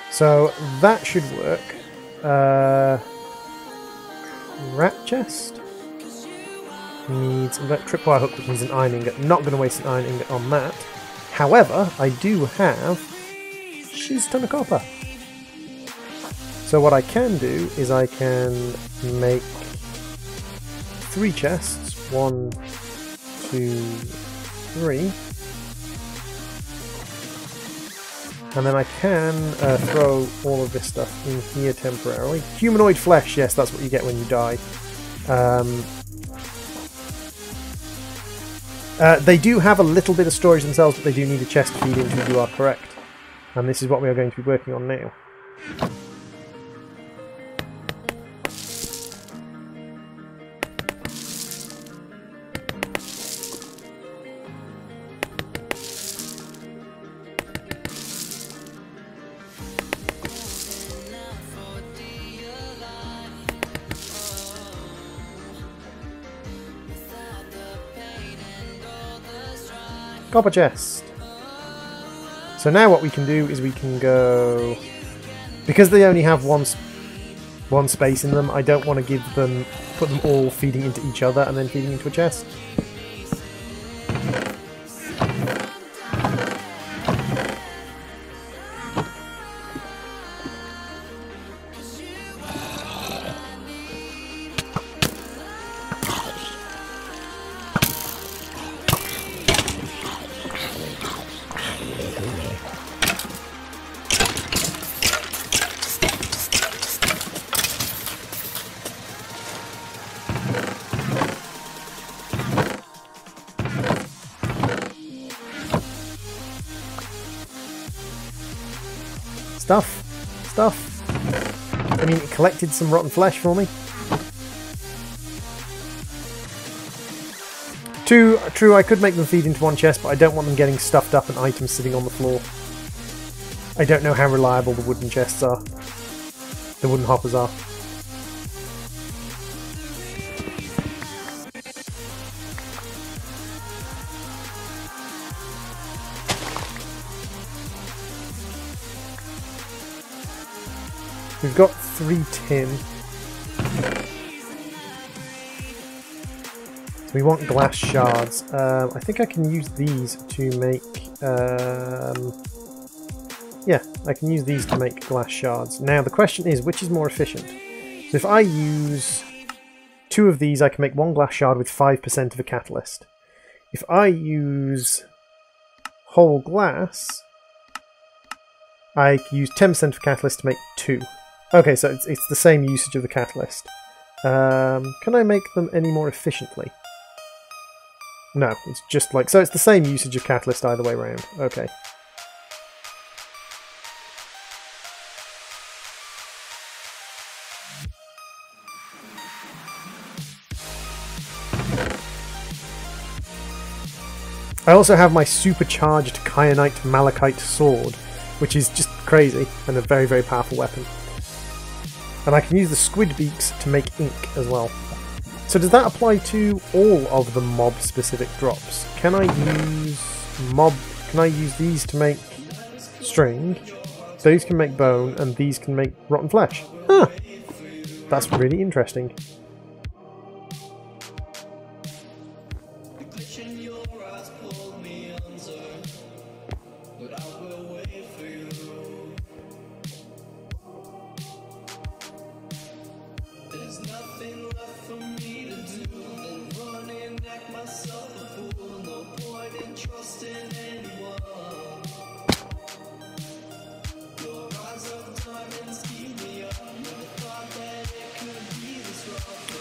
[SPEAKER 1] So that should work. Rat chest needs a tripwire hook, which needs an iron ingot. I'm not going to waste an iron ingot on that. However, I do have shiz ton of copper. So what I can do is I can make 3 chests. 1, 2, 3. And then I can throw all of this stuff in here temporarily. Humanoid flesh, yes, that's what you get when you die. They do have a little bit of storage themselves, but they do need a chest to feed into, you are correct. And this is what we are going to be working on now. Copper chest. So now what we can do is we can go, because they only have one space in them, I don't want to put them all feeding into each other and then feeding into a chest. Stuff. Stuff. I mean, it collected some rotten flesh for me. True, I could make them feed into one chest, but I don't want them getting stuffed up and items sitting on the floor. I don't know how reliable the wooden chests are. The wooden hoppers are. We've got 3 tin. So we want glass shards. I think I can use these to make... yeah, I can use these to make glass shards. Now the question is, which is more efficient? So if I use 2 of these, I can make 1 glass shard with 5% of a catalyst. If I use whole glass, I use 10% of catalyst to make 2. Okay, so it's the same usage of the catalyst. Can I make them any more efficiently? No, it's just like... So it's the same usage of catalyst either way around. Okay. I also have my supercharged kyanite malachite sword, which is just crazy and a very, very powerful weapon. And I can use the squid beaks to make ink as well. So does that apply to all of the mob-specific drops? Can I use these to make string? Those can make bone, and these can make rotten flesh. Huh! That's really interesting.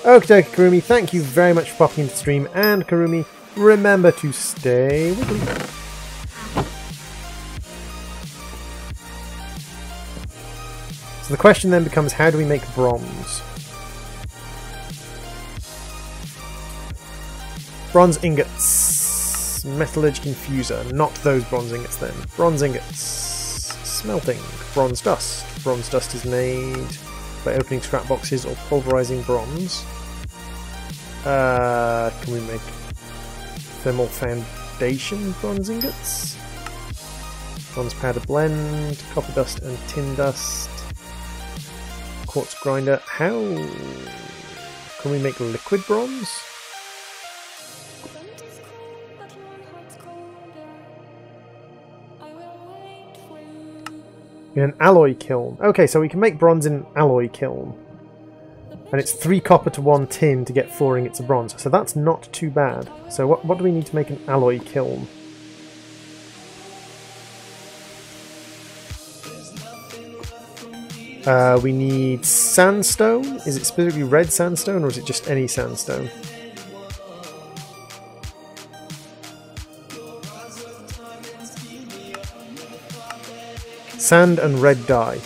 [SPEAKER 1] Okay, Karumi, thank you very much for popping into the stream, and Karumi, remember to stay wiggly. So the question then becomes, how do we make bronze? Bronze ingots. Metallurgic infuser. Not those bronze ingots then. Bronze ingots. Smelting. Bronze dust. Bronze dust is made by opening scrap boxes or pulverizing bronze. Can we make thermal foundation bronze ingots? Bronze powder blend, copper dust and tin dust. Quartz grinder. How can we make liquid bronze? In an alloy kiln. Okay, so we can make bronze in an alloy kiln. And it's 3 copper to 1 tin to get 4 ingots of bronze. So that's not too bad. So what do we need to make an alloy kiln? We need sandstone. Is it specifically red sandstone or is it just any sandstone? Sand and red dye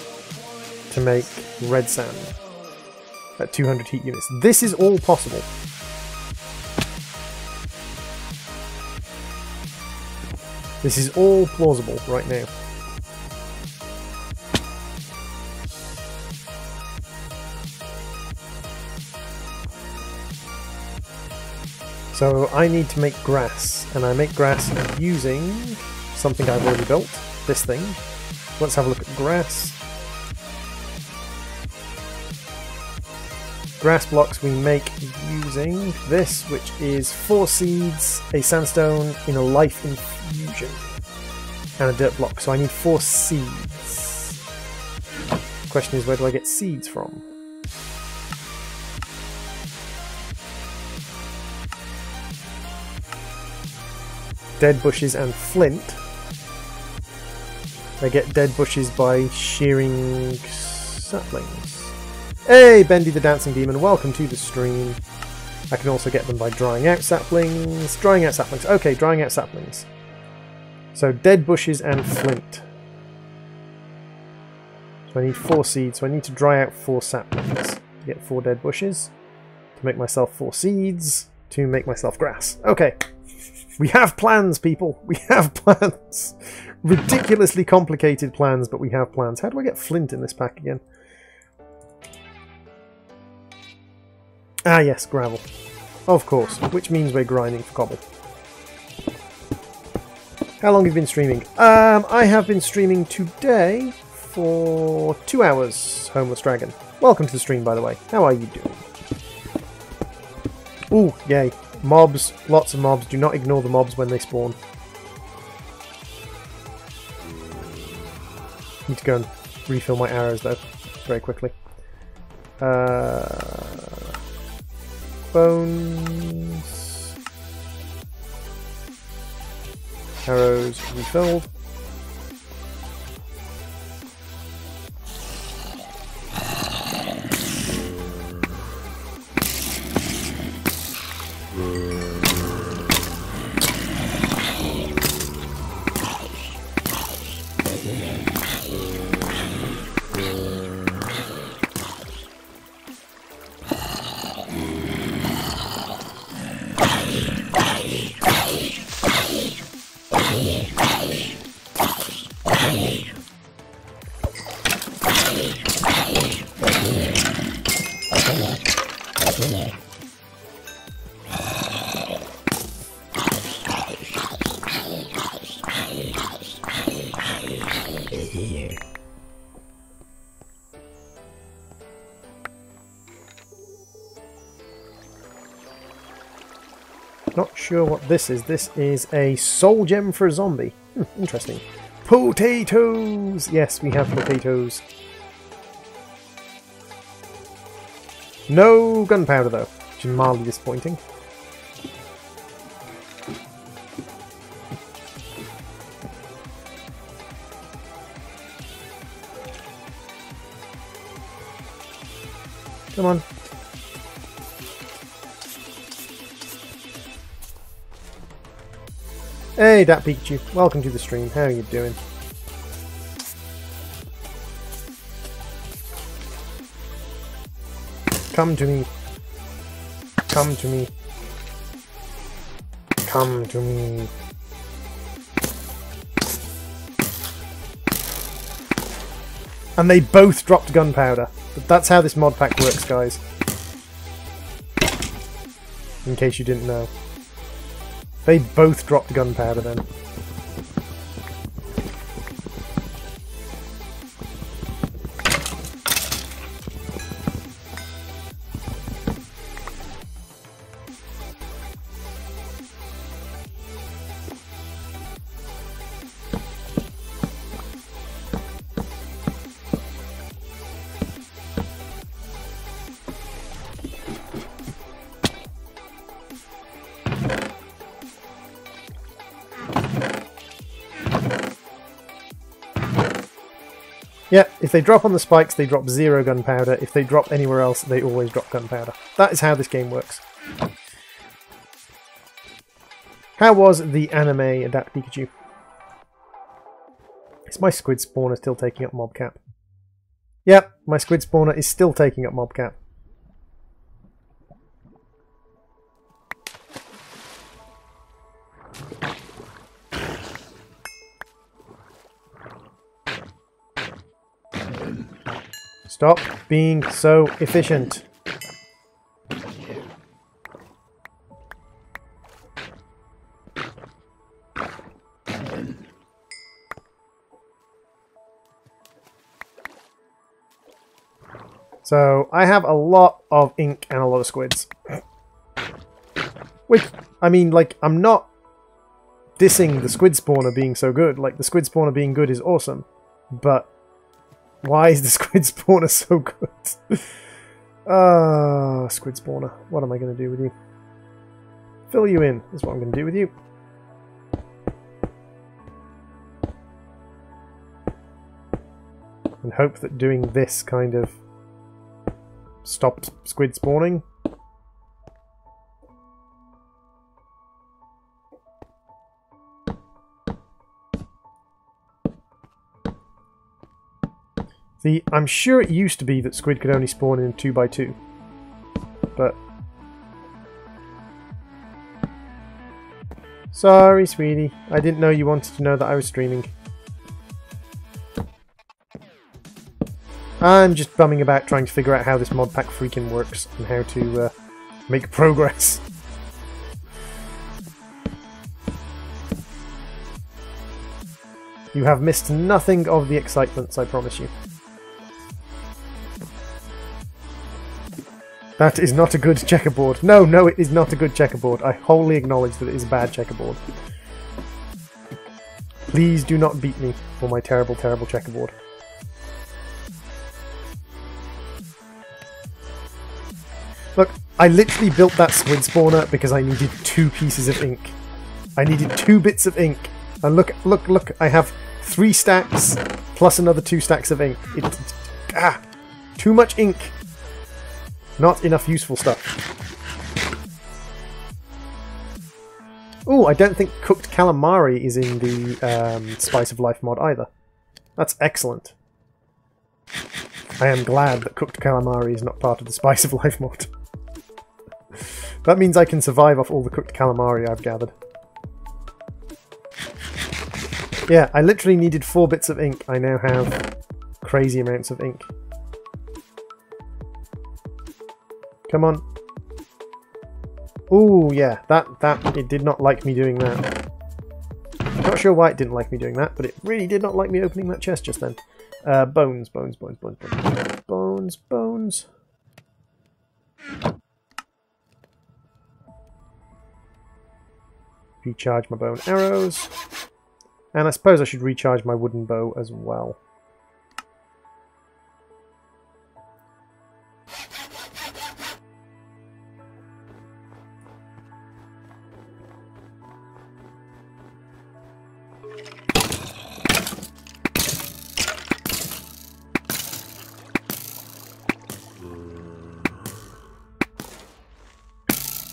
[SPEAKER 1] to make red sand at 200 heat units. This is all possible. This is all plausible right now. So I need to make grass, and I make grass using something I've already built, this thing. Let's have a look at grass. Grass blocks we make using this, which is 4 seeds, a sandstone in a life infusion, and a dirt block. So I need 4 seeds. The question is, where do I get seeds from? Dead bushes and flint. I get dead bushes by shearing saplings. Hey, Bendy the Dancing Demon, welcome to the stream. I can also get them by drying out saplings. Drying out saplings. Okay, drying out saplings. So dead bushes and flint. So I need 4 seeds, so I need to dry out 4 saplings to get 4 dead bushes, to make myself 4 seeds, to make myself grass. Okay, we have plans, people. We have plans. Ridiculously complicated plans, but we have plans. How do I get flint in this pack again? Ah, yes, gravel. Of course, which means we're grinding for cobble. How long have you been streaming? I have been streaming today for 2 hours, Homeless Dragon. Welcome to the stream, by the way. How are you doing? Ooh, yay. Mobs, lots of mobs. Do not ignore the mobs when they spawn. Need to go and refill my arrows, though, very quickly. Bones. Arrows refilled. Not sure what this is. This is a soul gem for a zombie. Interesting. Potatoes! Yes, we have potatoes. No gunpowder, though, which is mildly disappointing. Come on. Hey, Dat Pikachu. Welcome to the stream. How are you doing? Come to me. Come to me. Come to me. And they both dropped gunpowder. But that's how this mod pack works, guys. In case you didn't know. They both dropped gunpowder then. Yeah, if they drop on the spikes, they drop 0 gunpowder. If they drop anywhere else, they always drop gunpowder. That is how this game works. How was the anime Adapt Pikachu? Is my squid spawner still taking up mob cap? Yep, my squid spawner is still taking up mob cap. Stop being so efficient. So, I have a lot of ink and a lot of squids. Which, I mean, like, I'm not dissing the squid spawner being so good. Like, the squid spawner being good is awesome. But why is the squid spawner so good? Squid spawner. What am I going to do with you? Fill you in is what I'm going to do with you. And hope that doing this kind of stops squid spawning. See, I'm sure it used to be that squid could only spawn in 2x2. But... Sorry, sweetie. I didn't know you wanted to know that I was streaming. I'm just bumming about trying to figure out how this mod pack freaking works and how to make progress. You have missed nothing of the excitements, I promise you. That is not a good checkerboard. No, no, it is not a good checkerboard. I wholly acknowledge that it is a bad checkerboard. Please do not beat me for my terrible, terrible checkerboard. Look, I literally built that squid spawner because I needed 2 pieces of ink. I needed 2 bits of ink. And look, look, look, I have 3 stacks plus another 2 stacks of ink. Too much ink. Not enough useful stuff. Ooh, I don't think cooked calamari is in the Spice of Life mod either. That's excellent. I am glad that cooked calamari is not part of the Spice of Life mod. That means I can survive off all the cooked calamari I've gathered. Yeah, I literally needed 4 bits of ink. I now have crazy amounts of ink. Come on. Ooh, yeah, it did not like me doing that. Not sure why it didn't like me doing that, but it really did not like me opening that chest just then. Bones, bones, bones, bones, bones, bones, bones. Recharge my bow and arrows. And I suppose I should recharge my wooden bow as well.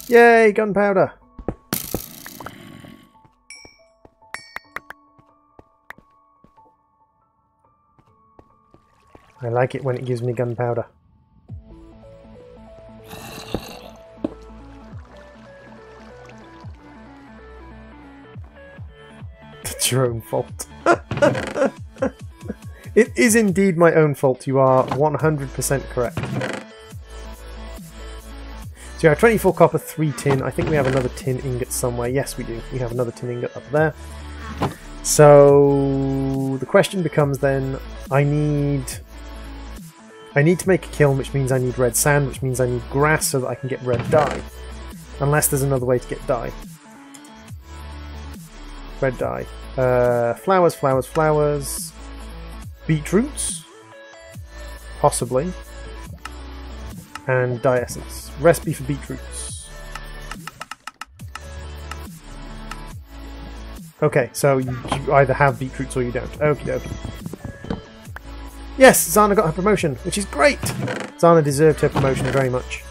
[SPEAKER 1] Yay, gunpowder! I like it when it gives me gunpowder. It's your own fault. It is indeed my own fault. You are 100% correct. So you have 24 copper, 3 tin. I think we have another tin ingot somewhere. Yes, we do. We have another tin ingot up there. So the question becomes then, I need to make a kiln, which means I need red sand, which means I need grass so that I can get red dye. Unless there's another way to get dye. Red dye. Flowers, flowers, flowers. Beetroots? Possibly. And dye essence. Recipe for beetroots. Okay, so you either have beetroots or you don't. Okie dokie. Yes, Zana got her promotion, which is great! Zana deserved her promotion very much.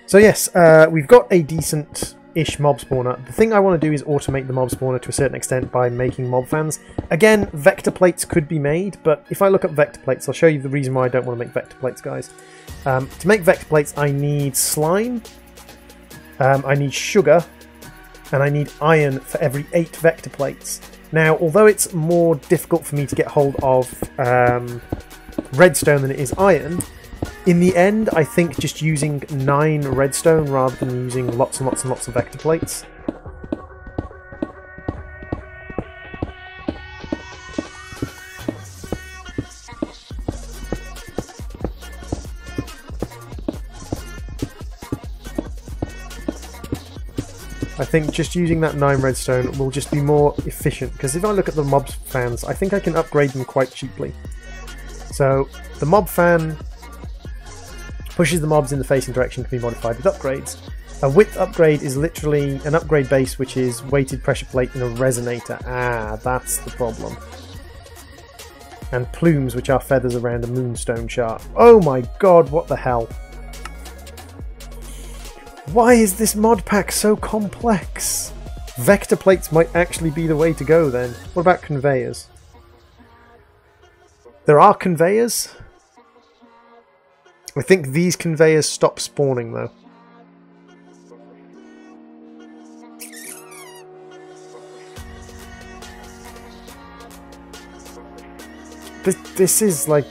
[SPEAKER 1] So yes, we've got a decent-ish mob spawner. The thing I want to do is automate the mob spawner to a certain extent by making mob fans. Again, vector plates could be made, but if I look up vector plates, I'll show you the reason why I don't want to make vector plates, guys. To make vector plates, I need slime, I need sugar, and I need iron for every 8 vector plates. Now, although it's more difficult for me to get hold of redstone than it is iron, in the end, I think just using 9 redstone rather than using lots and lots and lots of vector plates. I think just using that 9 redstone will just be more efficient, because if I look at the mob fans, I think I can upgrade them quite cheaply. So, the mob fan pushes the mobs in the facing direction can be modified with upgrades. A width upgrade is literally an upgrade base which is weighted pressure plate in a resonator. Ah, that's the problem. and plumes, which are feathers around a moonstone shark. Oh my god, what the hell? Why is this mod pack so complex? Vector plates might actually be the way to go then. What about conveyors? There are conveyors? I think these conveyors stop spawning though. This is like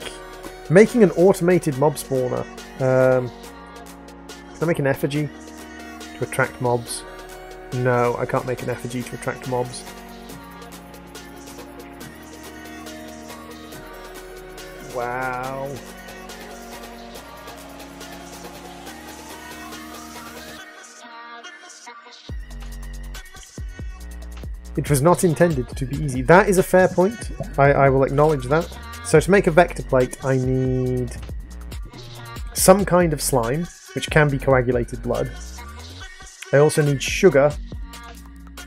[SPEAKER 1] making an automated mob spawner. Can I make an effigy to attract mobs? No, I can't make an effigy to attract mobs. Wow. It was not intended to be easy. That is a fair point. I will acknowledge that. So to make a vector plate, I need some kind of slime, which can be coagulated blood. I also need sugar,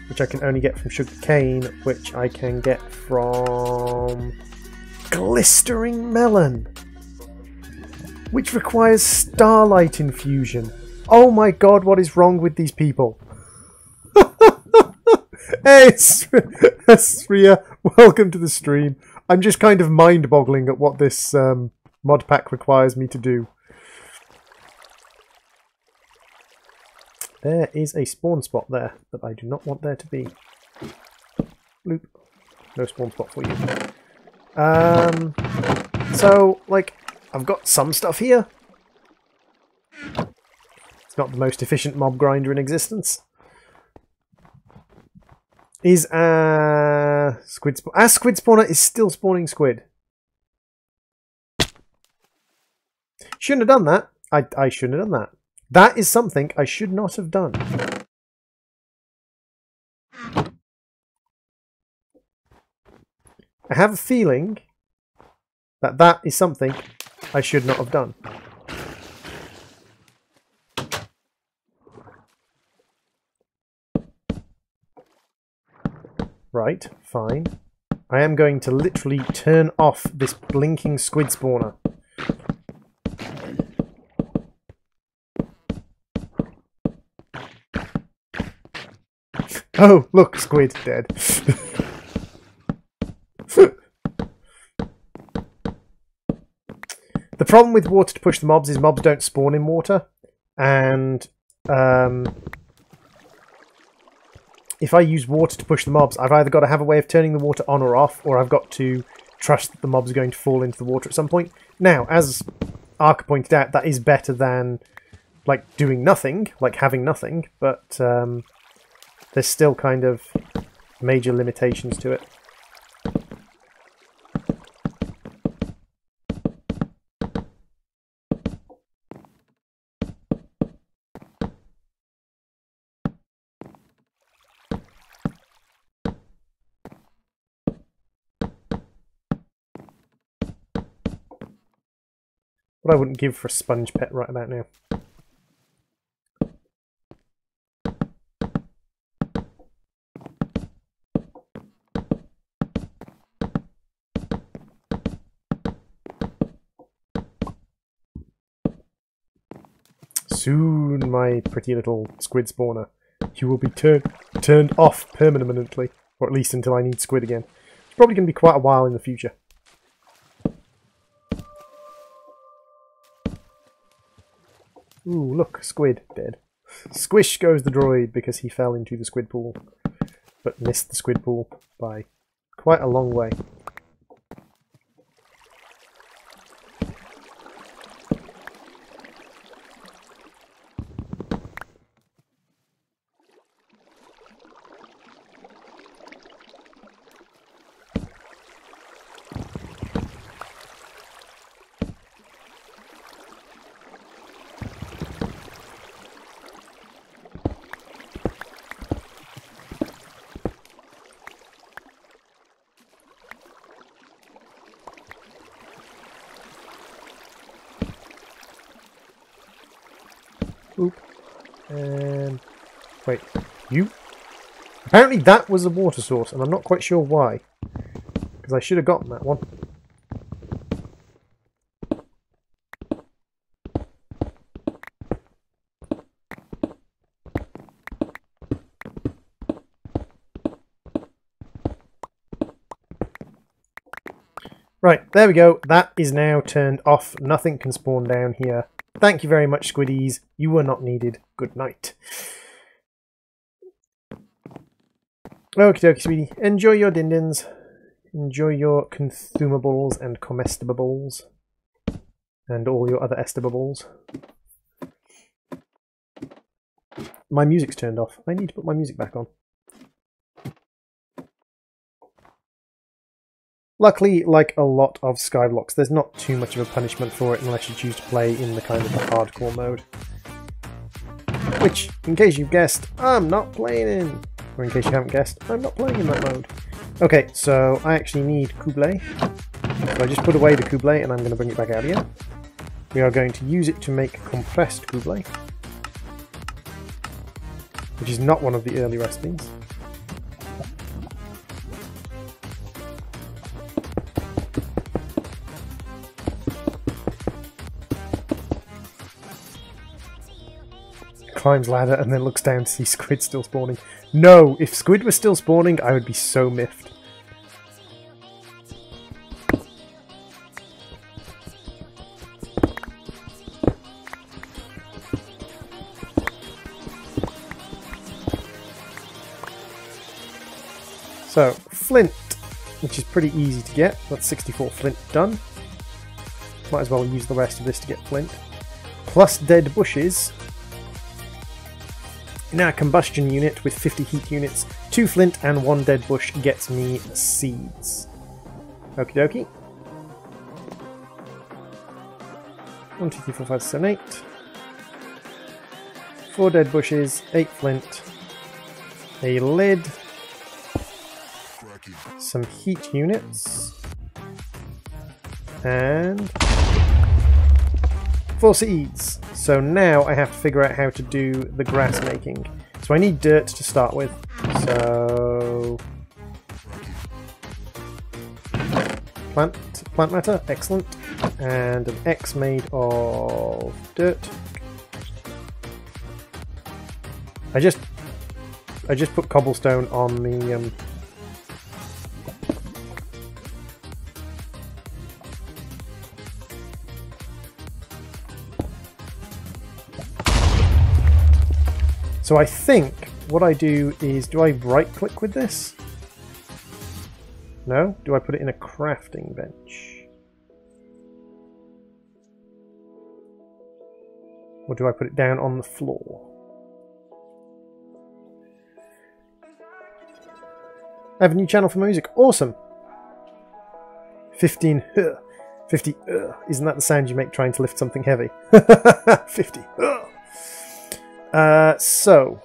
[SPEAKER 1] which I can only get from sugar cane, which I can get from glistering melon, which requires starlight infusion. Oh my god, what is wrong with these people? Hey, Sriya, welcome to the stream. I'm just kind of mind-boggling at what this mod pack requires me to do. There is a spawn spot there that I do not want there to be. Bloop. No spawn spot for you. So, like, I've got some stuff here. It's not the most efficient mob grinder in existence. Is squid spawner is still spawning squid. Shouldn't have done that. I shouldn't have done that. That is something I should not have done. I have a feeling that that is something I should not have done. Right, fine. I am going to literally turn off this blinking squid spawner. Oh, look, squid dead. The problem with water to push the mobs is mobs don't spawn in water, and if I use water to push the mobs, I've either got to have a way of turning the water on or off, or I've got to trust that the mobs are going to fall into the water at some point. Now, as Ark pointed out, that is better than like doing nothing, like having nothing, but there's still kind of major limitations to it. What I wouldn't give for a sponge pet right about now. Soon, my pretty little squid spawner, you will be turned off permanently, or at least until I need squid again. It's probably going to be quite a while in the future. Ooh, look, squid dead. Squish goes the droid because he fell into the squid pool, but missed the squid pool by quite a long way. Oop. And wait, you? Apparently that was a water source, and I'm not quite sure why. Because I should have gotten that one. Right, there we go. That is now turned off. Nothing can spawn down here. Thank you very much, Squiddies. You were not needed. Good night. Okie dokie, sweetie. Enjoy your dindins. Enjoy your consumables and comestibles. And all your other estimables. My music's turned off. I need to put my music back on. Luckily, like a lot of Skyblocks, there's not too much of a punishment for it unless you choose to play in the kind of the hardcore mode. Which, in case you've guessed, I'm not playing in. Or in case you haven't guessed, I'm not playing in that mode. Okay, so I actually need Kublai. So I just put away the Kublai and I'm going to bring it back out again. We are going to use it to make compressed Kublai, which is not one of the early recipes. Climbs ladder and then looks down to see squid still spawning. No! If squid was still spawning, I would be so miffed. So, flint, which is pretty easy to get. That's 64 flint done. Might as well use the rest of this to get flint. Plus dead bushes. Now, combustion unit with 50 heat units, 2 flint and 1 dead bush gets me seeds. Okie dokie. 1, 2, 3, 4, 5, 6, 7, 8. 4 dead bushes, 8 flint, a lid, some heat units, and 4 seeds. So now I have to figure out how to do the grass making. So I need dirt to start with. So plant matter, excellent. And an X made of dirt. I just put cobblestone on the So I think what I do is, do I right click with this? No? Do I put it in a crafting bench? Or do I put it down on the floor? I have a new channel for my music. Awesome! 15 50 isn't that the sound you make trying to lift something heavy? 50 so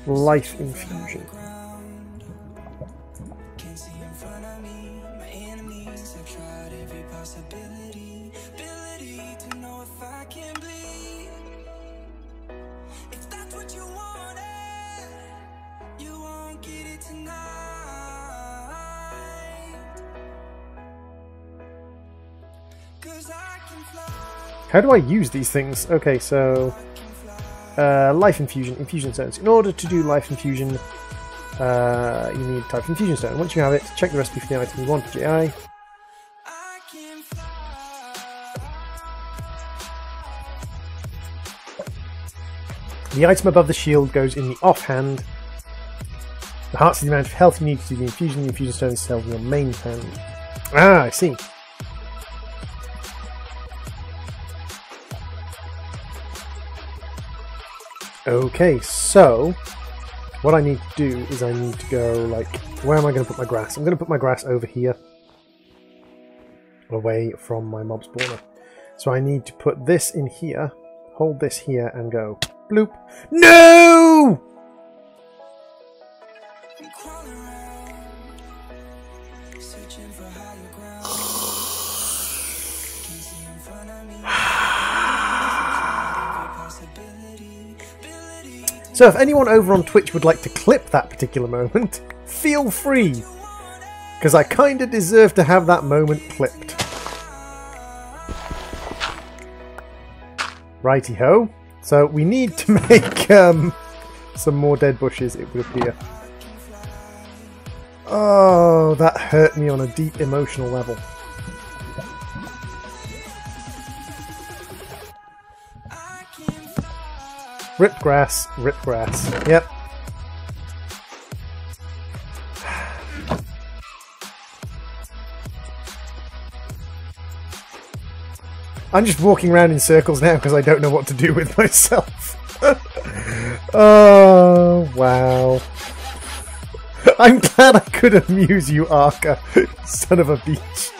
[SPEAKER 1] life infusion. How do I use these things? Okay, so life infusion, infusion stones. In order to do life infusion, you need type infusion stone. Once you have it, check the recipe for the item you want, GI. The item above the shield goes in the offhand. The hearts is the amount of health you need to do the infusion stone is held in your main hand. Ah, I see. Okay, so what I need to do is I need to go, like, where am I going to put my grass? I'm going to put my grass over here, away from my mob spawner. So I need to put this in here, hold this here, and go bloop. No! So if anyone over on Twitch would like to clip that particular moment, feel free, because I kinda deserve to have that moment clipped. Righty-ho. So we need to make some more dead bushes, it would appear. Oh, that hurt me on a deep emotional level. Rip grass, rip grass. Yep. I'm just walking around in circles now because I don't know what to do with myself. Oh, wow. I'm glad I could amuse you, Arca, son of a beach.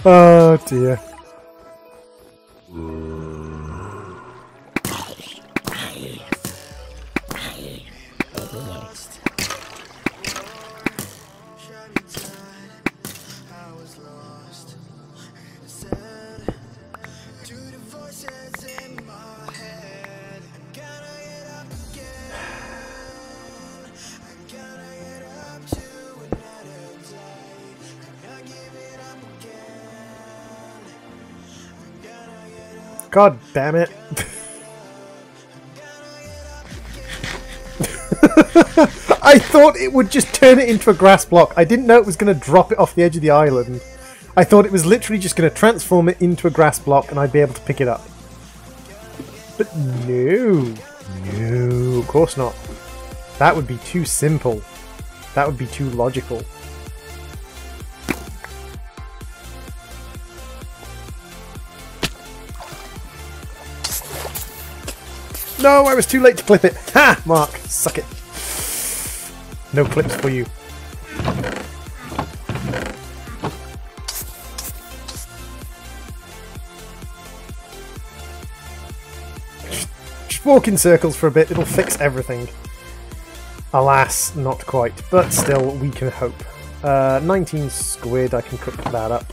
[SPEAKER 1] Oh, dear. God damn it. I thought it would just turn it into a grass block. I didn't know it was going to drop it off the edge of the island. I thought it was literally just going to transform it into a grass block and I'd be able to pick it up. But no. No, of course not. That would be too simple. That would be too logical. No, I was too late to clip it. Ha! Mark, suck it. No clips for you. Just walk in circles for a bit, it'll fix everything. Alas, not quite, but still, we can hope. 19 squid, I can cook that up.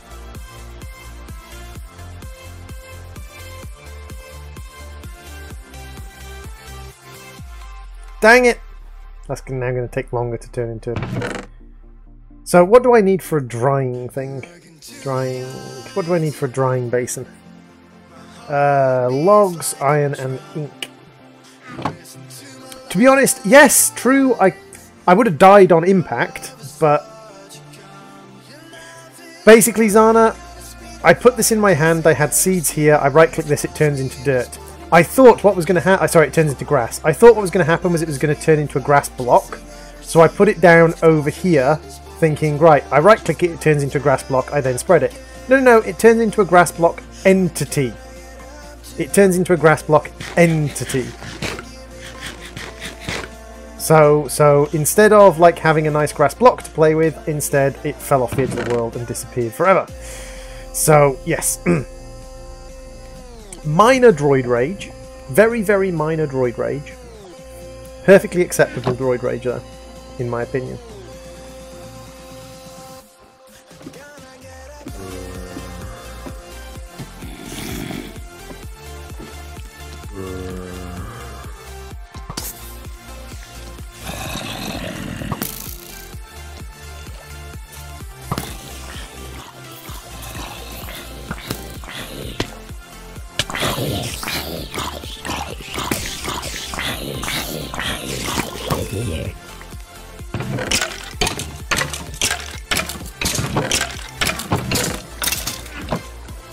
[SPEAKER 1] Dang it! That's now going to take longer to turn into. So what do I need for a drying thing? Drying... What do I need for a drying basin? Logs, iron and ink. To be honest, yes, true, I would have died on impact, but... Basically, Zana, I put this in my hand, I had seeds here, I right-click this, it turns into dirt. I thought what was going to happen... Sorry, it turns into grass. I thought what was going to happen was it was going to turn into a grass block. So I put it down over here, thinking, right, I right-click it, it turns into a grass block, I then spread it. No, no, no, it turns into a grass block entity. It turns into a grass block entity. So instead of, like, having a nice grass block to play with, instead it fell off the edge of the world and disappeared forever. So, yes. Minor droid rage. Very, very minor droid rage. Perfectly acceptable droid rage, though, in my opinion.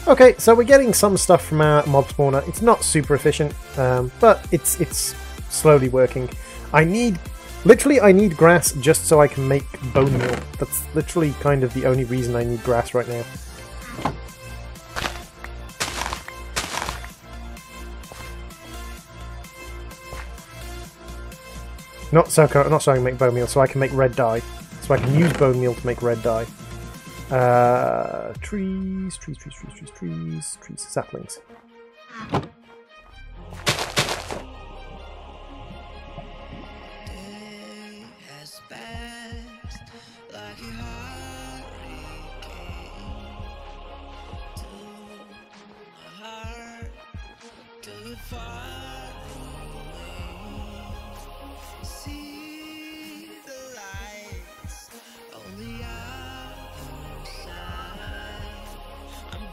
[SPEAKER 1] Okay, so we're getting some stuff from our mob spawner. It's not super efficient, but it's slowly working. I need grass just so I can make bone meal. That's literally kind of the only reason I need grass right now. Not so I can make bone meal, so I can make red dye. So I can use bone meal to make red dye. Trees, saplings.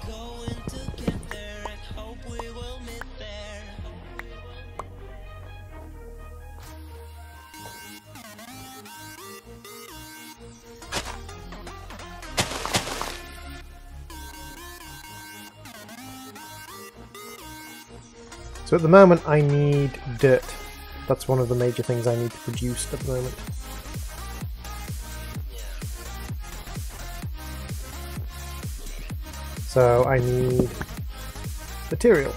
[SPEAKER 3] Going to get there and hope we will miss
[SPEAKER 1] So at the moment I need dirt. That's one of the major things I need to produce at the moment. So I need material.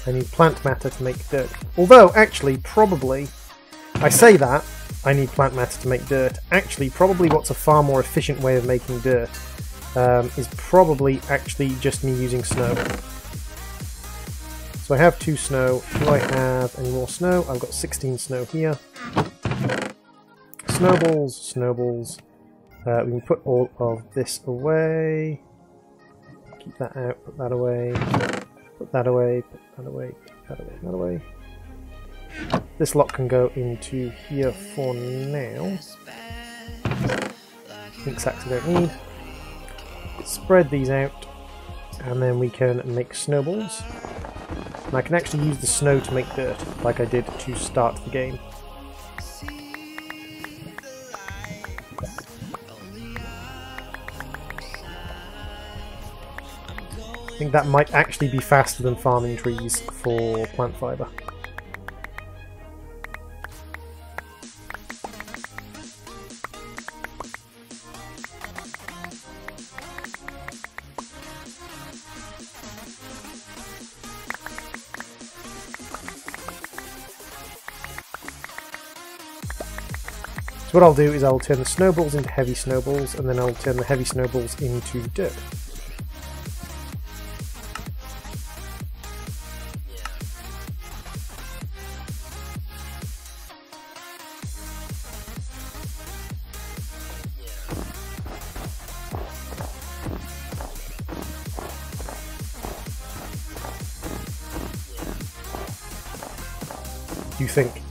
[SPEAKER 1] I need plant matter to make dirt. Although, actually, probably, I say that, I need plant matter to make dirt. Actually, probably what's a far more efficient way of making dirt is probably actually just me using snow. So I have 2 snow. Do I have any more snow? I've got 16 snow here. Snowballs, snowballs. We can put all of this away. Keep that out, put that away. Put that away, put that away, put that away, that away. This lot can go into here for now. Ink sacks I don't need. Spread these out, and then we can make snowballs. And I can actually use the snow to make dirt, like I did to start the game. I think that might actually be faster than farming trees for plant fibre. So what I'll do is I'll turn the snowballs into heavy snowballs, and then I'll turn the heavy snowballs into dirt. You think?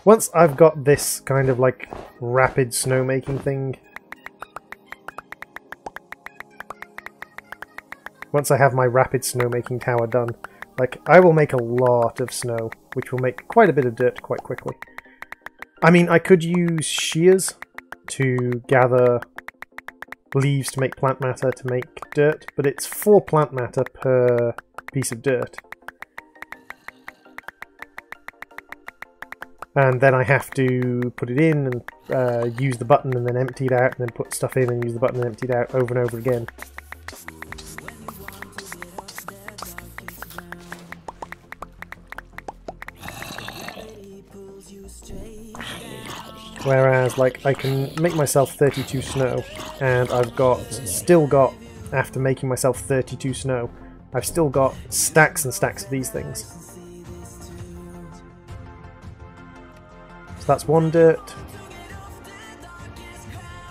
[SPEAKER 1] Once I've got this kind of like rapid snowmaking thing, once I have my rapid snowmaking tower done, like I will make a lot of snow, which will make quite a bit of dirt quite quickly. I mean, I could use shears to gather leaves to make plant matter to make dirt, but it's 4 plant matter per piece of dirt. And then I have to put it in and use the button and then empty it out, and then put stuff in and use the button and empty it out over and over again. Whereas, like, I can make myself 32 snow, and I've still got, after making myself 32 snow, I've still got stacks and stacks of these things. That's 1 dirt,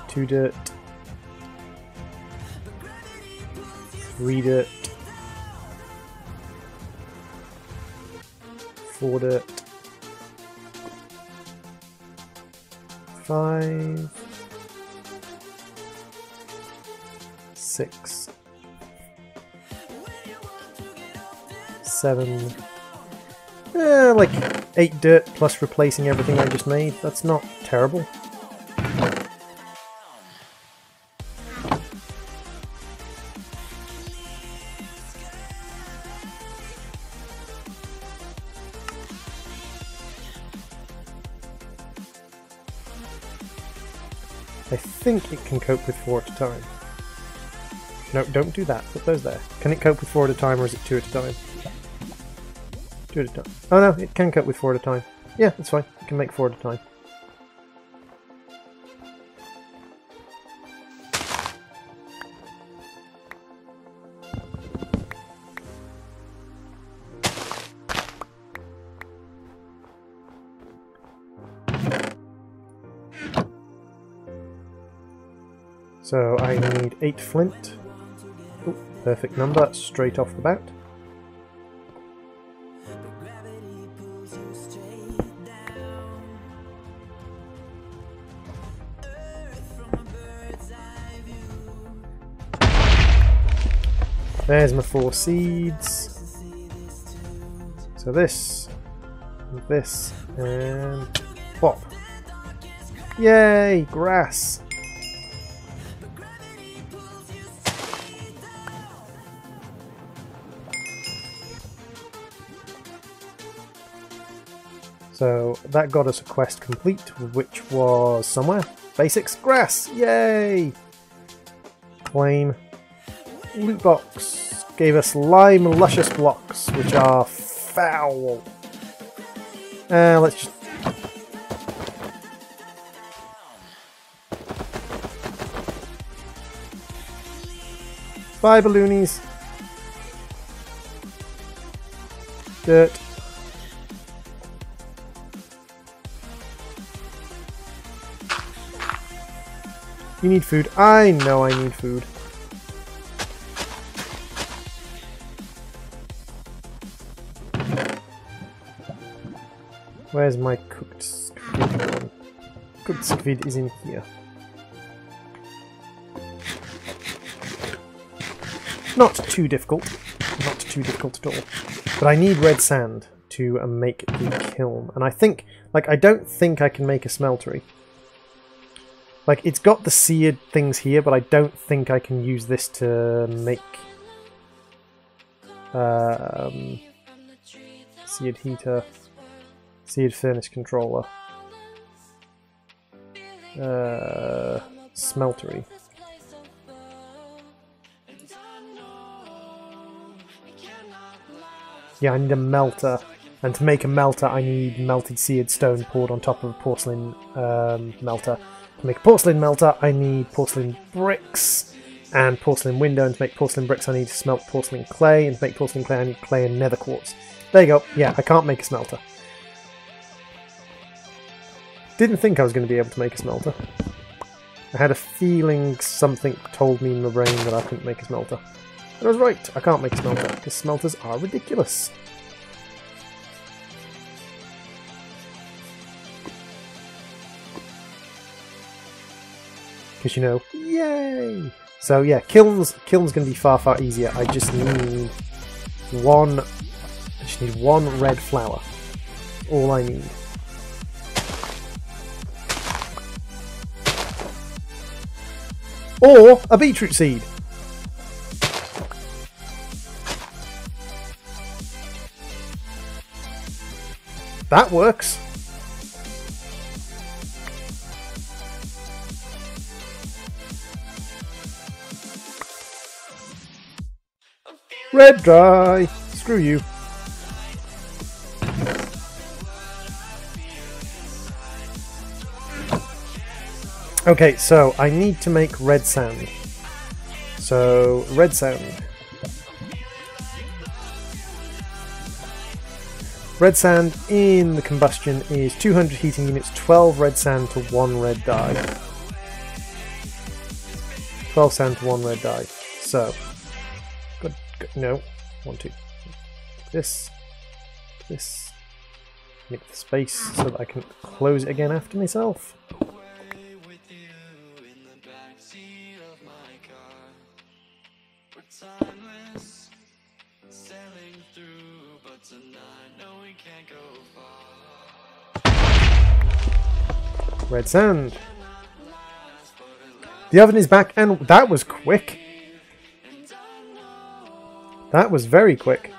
[SPEAKER 1] 2 dirt, 3 dirt, 4 dirt, 5, 6, 7, like 8 dirt plus replacing everything I just made. That's not terrible. I think it can cope with 4 at a time. No, don't do that. Put those there. Can it cope with 4 at a time, or is it 2 at a time? 2 at a time. Oh no, it can cope with 4 at a time. Yeah, that's fine. It can make 4 at a time. So I need 8 flint. Ooh, perfect number, straight off the bat. There's my 4 seeds. So this, and pop. Yay, grass. So that got us a quest complete, which was somewhere. Basics, grass, yay! Claim. Loot box gave us lime luscious blocks, which are foul. Let's just... Bye, balloonies. Dirt. You need food. I know I need food. Where's my cooked squid? Cooked squid is in here. Not too difficult. Not too difficult at all. But I need red sand to make the kiln. And I think, like, I don't think I can make a smeltery. Like, it's got the seared things here, but I don't think I can use this to make... seared heater, seared furnace controller, smeltery. Yeah, I need a melter, and to make a melter I need melted seared stone poured on top of a porcelain melter. To make a porcelain melter I need porcelain bricks and porcelain window, and to make porcelain bricks I need to smelt porcelain clay, and to make porcelain clay I need clay and nether quartz. There you go. Yeah, I can't make a smelter. Didn't think I was going to be able to make a smelter. I had a feeling something told me in my brain that I couldn't make a smelter. But I was right, I can't make a smelter, because smelters are ridiculous. Because, you know, yay! So yeah, kiln's going to be far, far easier. I just need one red flower. All I need. Or a beetroot seed. That works. Red dye. Screw you. Okay, so I need to make red sand. So, red sand. Red sand in the combustion is 200 heating units, 12 red sand to 1 red dye. 12 sand to 1 red dye. So, good, no, 1, 2. This. Make the space so that I can close it again after myself. Red sand. The oven is back, and that was quick. That was very quick.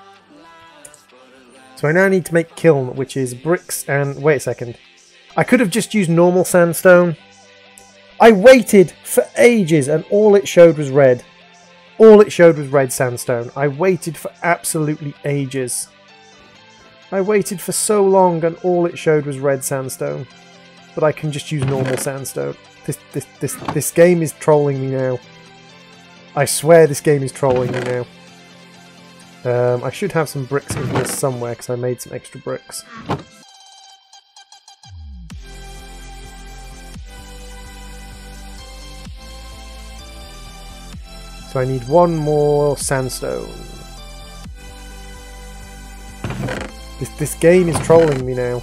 [SPEAKER 1] So I now need to make kiln, which is bricks and... Wait a second. I could have just used normal sandstone. I waited for ages, and all it showed was red. All it showed was red sandstone. I waited for absolutely ages. I waited for so long, and all it showed was red sandstone. But I can just use normal sandstone. This game is trolling me now. I swear this game is trolling me now. I should have some bricks in here somewhere because I made some extra bricks. So I need one more sandstone. This game is trolling me now.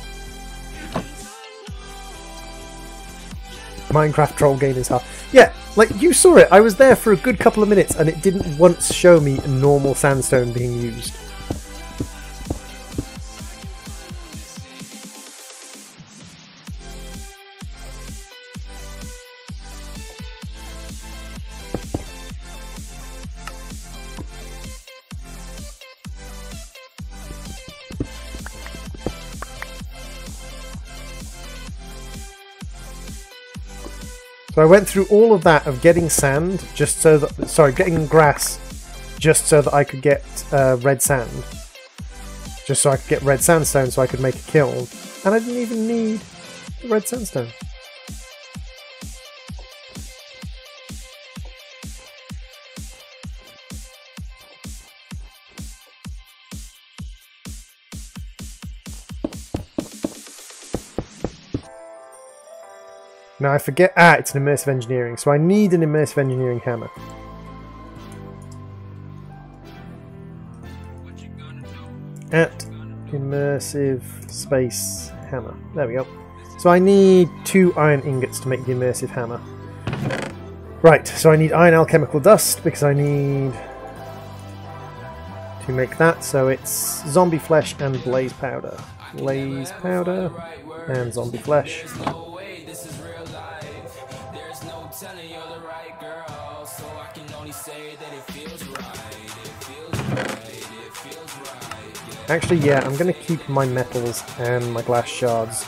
[SPEAKER 1] Minecraft troll game is hard. Yeah, like you saw it. I was there for a good couple of minutes and it didn't once show me normal sandstone being used. So I went through all of that of getting sand just so that, sorry, getting grass just so that I could get red sand. Just so I could get red sandstone so I could make a kiln. And I didn't even need the red sandstone. Now I forget, it's an immersive engineering, so I need an immersive engineering hammer. At immersive space hammer. There we go. So I need 2 iron ingots to make the immersive hammer. Right, so I need iron alchemical dust because I need to make that, so it's zombie flesh and blaze powder. Blaze powder and zombie flesh. Actually, yeah, I'm going to keep my metals and my glass shards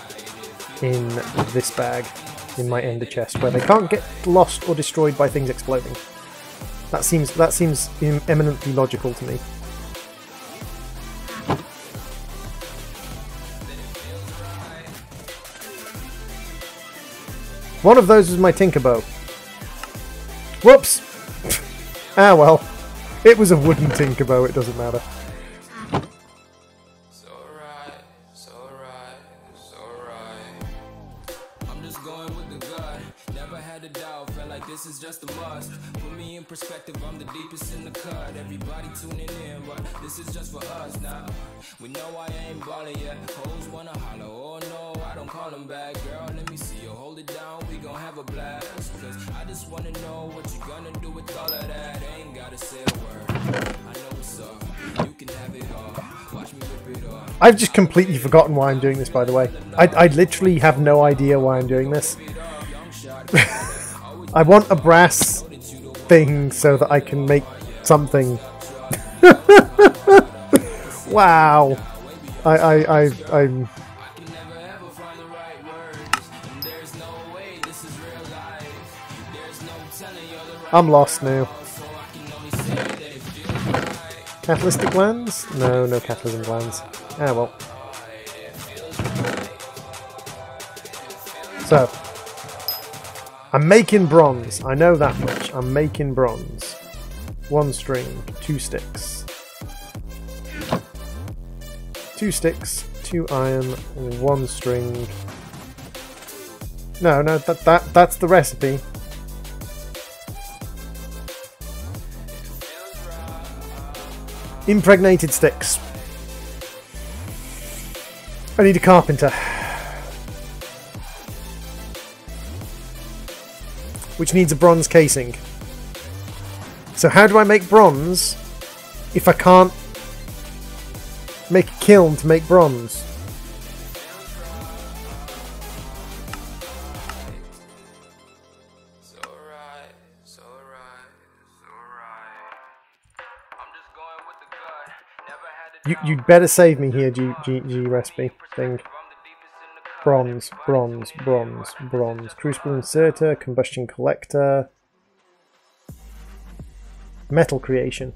[SPEAKER 1] in this bag, in my ender chest, where they can't get lost or destroyed by things exploding. That seems eminently logical to me. One of those was my Tinkerbow. Whoops! Ah well, it was a wooden Tinkerbow, it doesn't matter.
[SPEAKER 3] This is just a must. Put me in perspective, I'm the deepest in the cut. Everybody tuning in, but this is just for us now. We know I ain't ballin' yet. Hoes wanna holler, oh no, I don't call them back. Girl, let me see you hold it down, we gon' have a blast. Cause I just wanna know what you gonna do with all of that. Ain't gotta say a word, I know what's up. You can have it all, watch me rip it off.
[SPEAKER 1] I've just completely forgotten why I'm doing this, by the way. I literally have no idea why I'm doing this. I want a brass thing so that I can make something. Wow. I'm lost now. Catalytic glands? No catalysm glands. Ah well. So I'm making bronze, I know that much. I'm making bronze. 1 string, 2 sticks. 2 sticks, 2 iron, 1 string. No, that's the recipe. Impregnated sticks. I need a carpenter. Which needs a bronze casing. So how do I make bronze if I can't make a kiln to make bronze? You'd better save me here, G recipe thing. Bronze. Crucible inserter, combustion collector. Metal creation.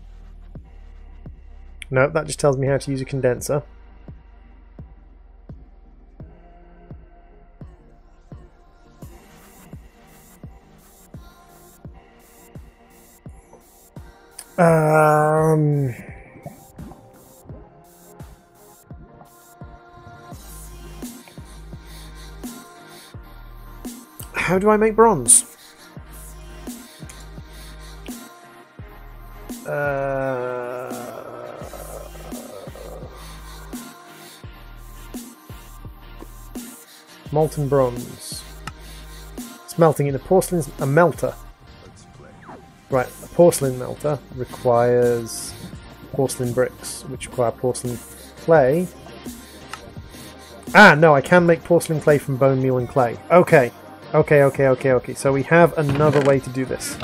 [SPEAKER 1] No, that just tells me how to use a condenser. How do I make bronze? Molten bronze. Smelting in a melter. Right, a porcelain melter requires porcelain bricks, which require porcelain clay. Ah, no, I can make porcelain clay from bone meal and clay. Okay. Okay. So we have another way to do this.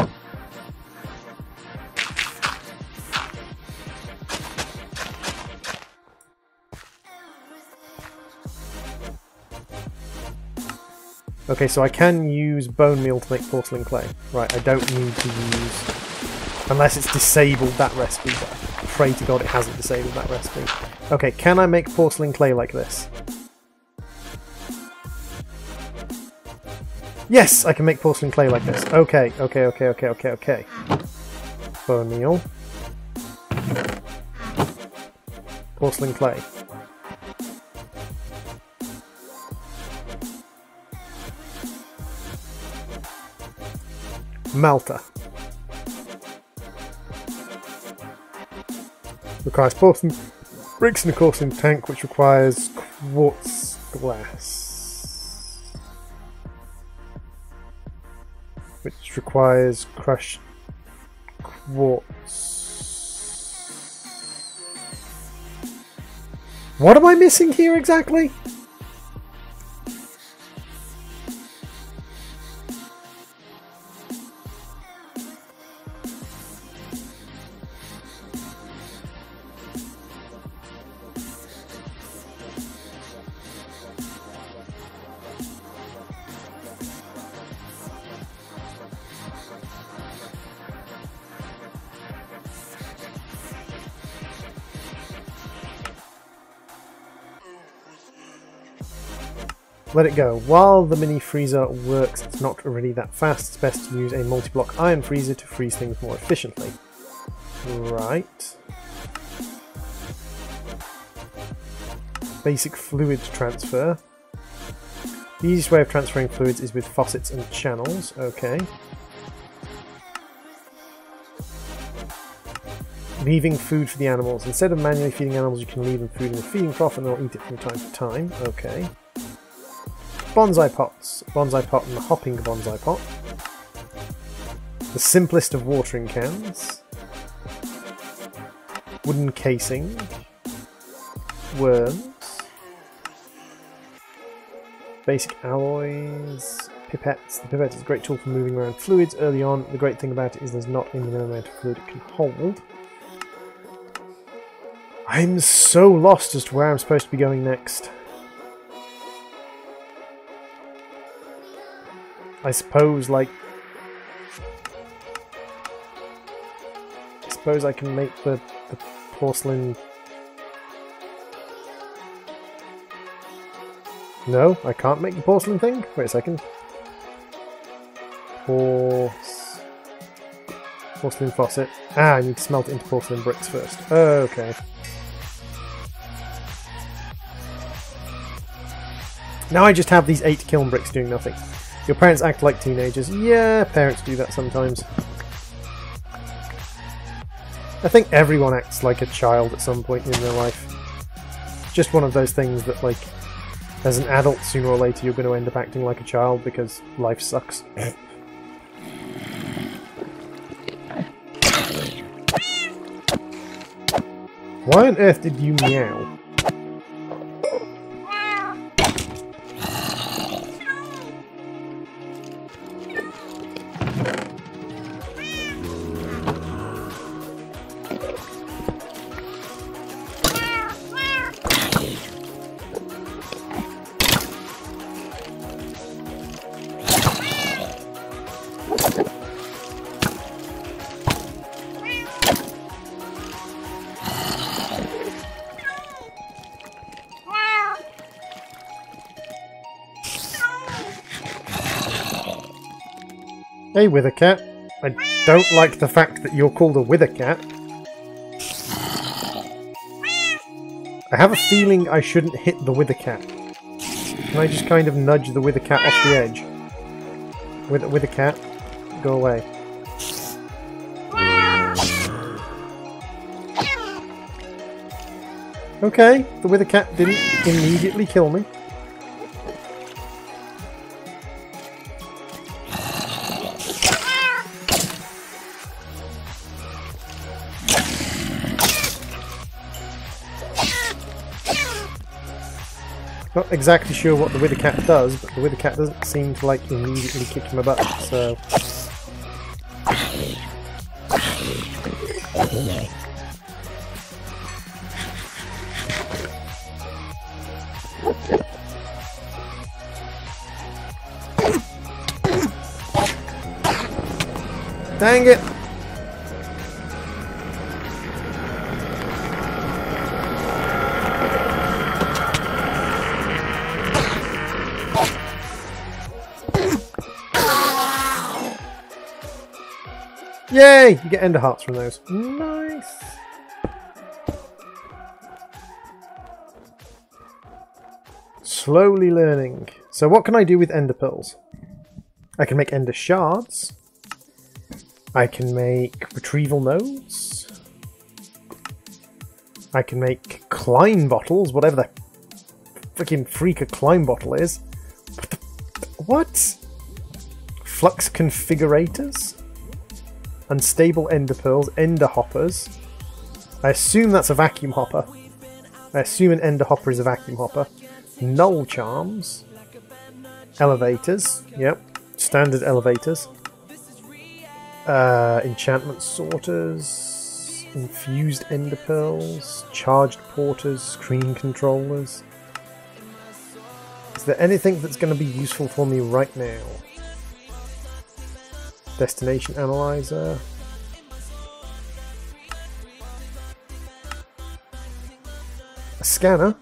[SPEAKER 1] Okay, so I can use bone meal to make porcelain clay. Right, I don't need to use... Unless it's disabled that recipe, but I pray to God it hasn't disabled that recipe. Okay, can I make porcelain clay like this? Yes, I can make porcelain clay like this. Okay. Bone meal. Porcelain clay. Melter. Requires porcelain bricks in a porcelain tank, which requires quartz glass. Which requires crushed quartz. What am I missing here exactly? Let it go. While the mini freezer works, it's not really that fast. It's best to use a multi-block iron freezer to freeze things more efficiently. Right. Basic fluid transfer. The easiest way of transferring fluids is with faucets and channels. Okay. Leaving food for the animals. Instead of manually feeding animals, you can leave them food in a feeding trough and they'll eat it from time to time. Okay. Bonsai pots. Bonsai pot and the hopping bonsai pot. The simplest of watering cans. Wooden casing. Worms. Basic alloys. Pipettes. The pipette is a great tool for moving around fluids early on. The great thing about it is there's not an infinite amount of fluid it can hold. I'm so lost as to where I'm supposed to be going next. I suppose, like... I suppose I can make the porcelain... No, I can't make the porcelain thing? Wait a second. Porcelain faucet. Ah, I need to smelt it into porcelain bricks first. Okay. Now I just have these 8 kiln bricks doing nothing. Your parents act like teenagers. Yeah, parents do that sometimes. I think everyone acts like a child at some point in their life. It's just one of those things that, like, as an adult, sooner or later you're going to end up acting like a child because life sucks. Why on earth did you meow? Hey, Wither Cat. I don't like the fact that you're called a Wither Cat. I have a feeling I shouldn't hit the Wither Cat. Can I just kind of nudge the Wither Cat off the edge? Wither Cat, go away. Okay, the Wither Cat didn't immediately kill me. Not exactly sure what the Wither Cat does, but the Wither Cat doesn't seem to, like, immediately kick my butt, so... Dang it! Yay! You get ender hearts from those. Nice! Slowly learning. So what can I do with ender pearls? I can make ender shards. I can make retrieval nodes. I can make climb bottles, whatever the freaking freak a climb bottle is. What? Flux configurators? Unstable ender pearls, ender hoppers. I assume that's a vacuum hopper. I assume an ender hopper is a vacuum hopper. Null charms. Elevators. Yep. Standard elevators. Enchantment sorters. Infused ender pearls. Charged porters. Screen controllers. Is there anything that's going to be useful for me right now? Destination analyzer. A scanner.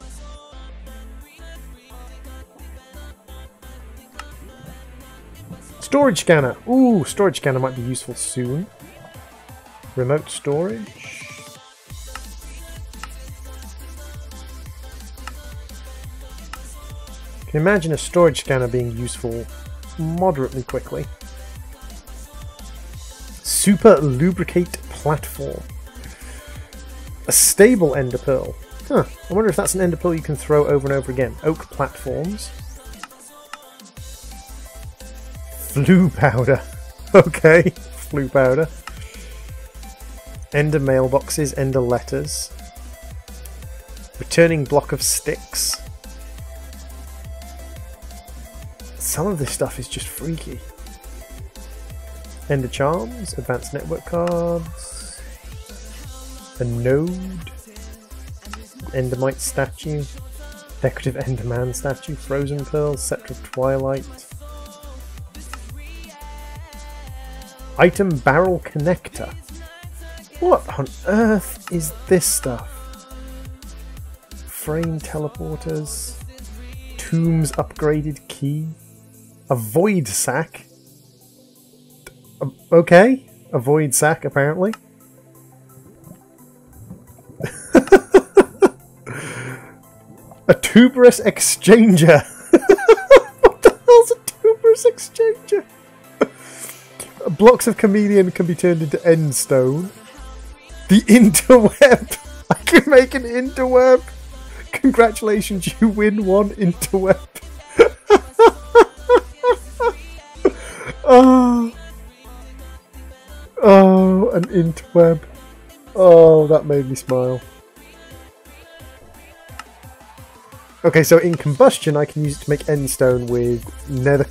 [SPEAKER 1] Storage scanner. Ooh, storage scanner might be useful soon. Remote storage. Can imagine a storage scanner being useful moderately quickly. Super lubricate platform. A stable ender pearl. Huh. I wonder if that's an ender pearl you can throw over and over again. Oak platforms. Flue powder. Okay. Flue powder. Ender mailboxes. Ender letters. Returning block of sticks. Some of this stuff is just freaky. Ender charms, advanced network cards, a node, endermite statue, decorative enderman statue, frozen pearls, scepter of twilight, item barrel connector. What on earth is this stuff? Frame teleporters, tombs upgraded key, a void sack. Okay, a void sack apparently. A tuberous exchanger. What the hell's a tuberous exchanger? Blocks of chameleon can be turned into endstone. The interweb. I can make an interweb. Congratulations, you win one interweb. Oh. Oh, an interweb. Oh, that made me smile. Okay, so in combustion I can use it to make endstone with nether...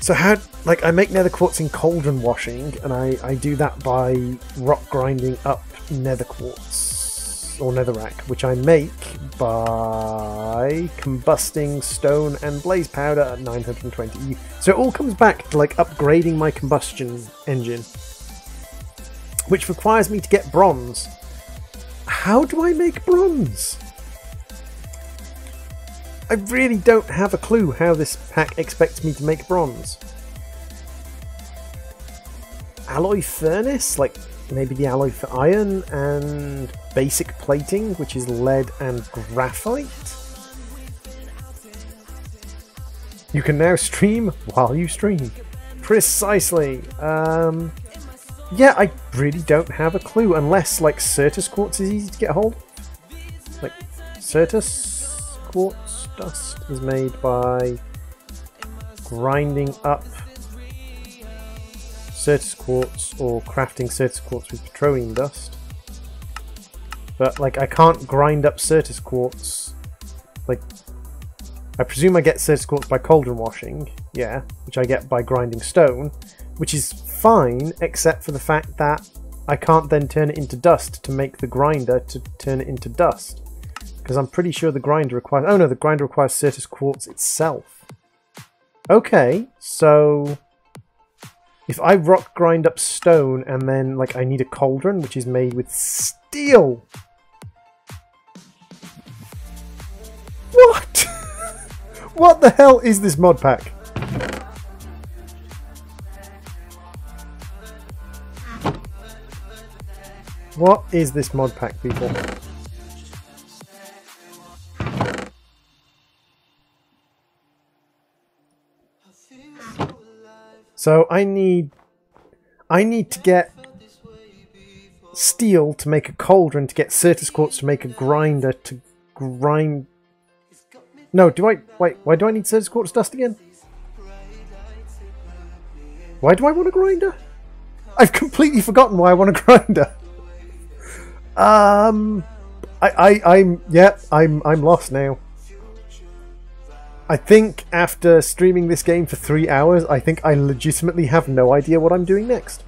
[SPEAKER 1] So how... Like, I make nether quartz in cauldron washing, and I do that by rock grinding up nether quartz, or netherrack, which I make by combusting stone and blaze powder at 920. So it all comes back to, like, upgrading my combustion engine, which requires me to get bronze. How do I make bronze? I really don't have a clue how this pack expects me to make bronze. Alloy furnace? Like, maybe the alloy for iron, and basic plating, which is lead and graphite. You can now stream while you stream. Precisely. Yeah, I really don't have a clue, unless, like, Certus quartz is easy to get a hold of. Like, Certus quartz dust is made by grinding up Certus quartz or crafting Certus quartz with petroleum dust. But, like, I can't grind up Certus quartz. Like, I presume I get Certus quartz by cauldron washing, yeah, which I get by grinding stone, which is fine, except for the fact that I can't then turn it into dust to make the grinder to turn it into dust. Because I'm pretty sure the grinder requires... Oh no, the grinder requires Certus quartz itself. Okay, so... If I rock grind up stone and then like I need a cauldron which is made with steel. What? What the hell is this mod pack? What is this mod pack, people? So I need to get steel to make a cauldron, to get Certus quartz to make a grinder to grind. No, do I wait? Why do I need Certus quartz dust again? Why do I want a grinder? I've completely forgotten why I want a grinder. I'm lost now. I think after streaming this game for 3 hours, I think I legitimately have no idea what I'm doing next.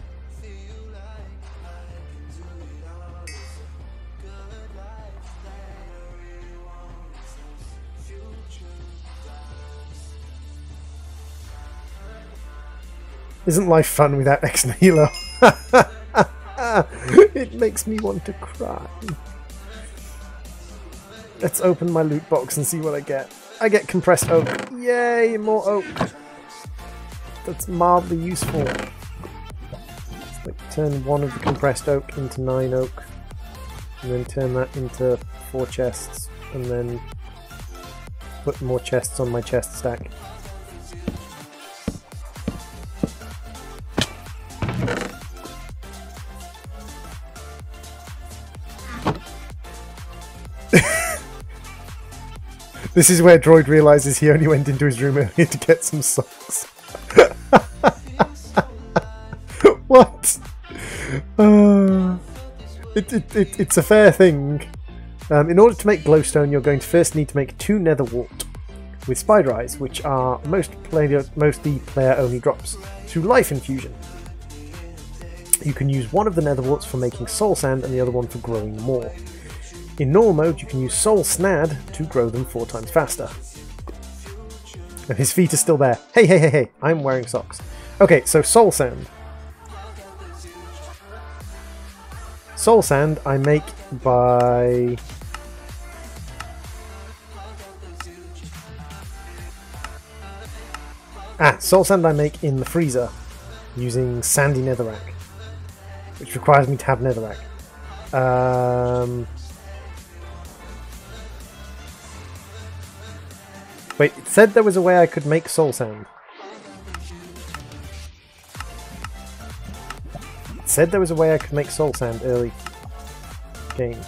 [SPEAKER 1] Isn't life fun without ex nihilo? It makes me want to cry. Let's open my loot box and see what I get. I get compressed oak. Yay, more oak. That's mildly useful. Let's like turn one of the compressed oak into 9 oak. And then turn that into 4 chests. And then put more chests on my chest stack. This is where Droid realizes he only went into his room earlier to get some socks. What? It's a fair thing. In order to make glowstone, you're going to first need to make 2 nether wart with spider eyes, which are mostly player-only drops, through life infusion. You can use one of the nether warts for making soul sand and the other one for growing more. In normal mode, you can use soul snad to grow them 4 times faster. And his feet are still there. Hey, hey, hey, hey, I'm wearing socks. Okay, so soul sand. Soul sand I make by... soul sand I make in the freezer using sandy netherrack, which requires me to have netherrack. Wait, it said there was a way I could make soul sand. It said there was a way I could make soul sand early game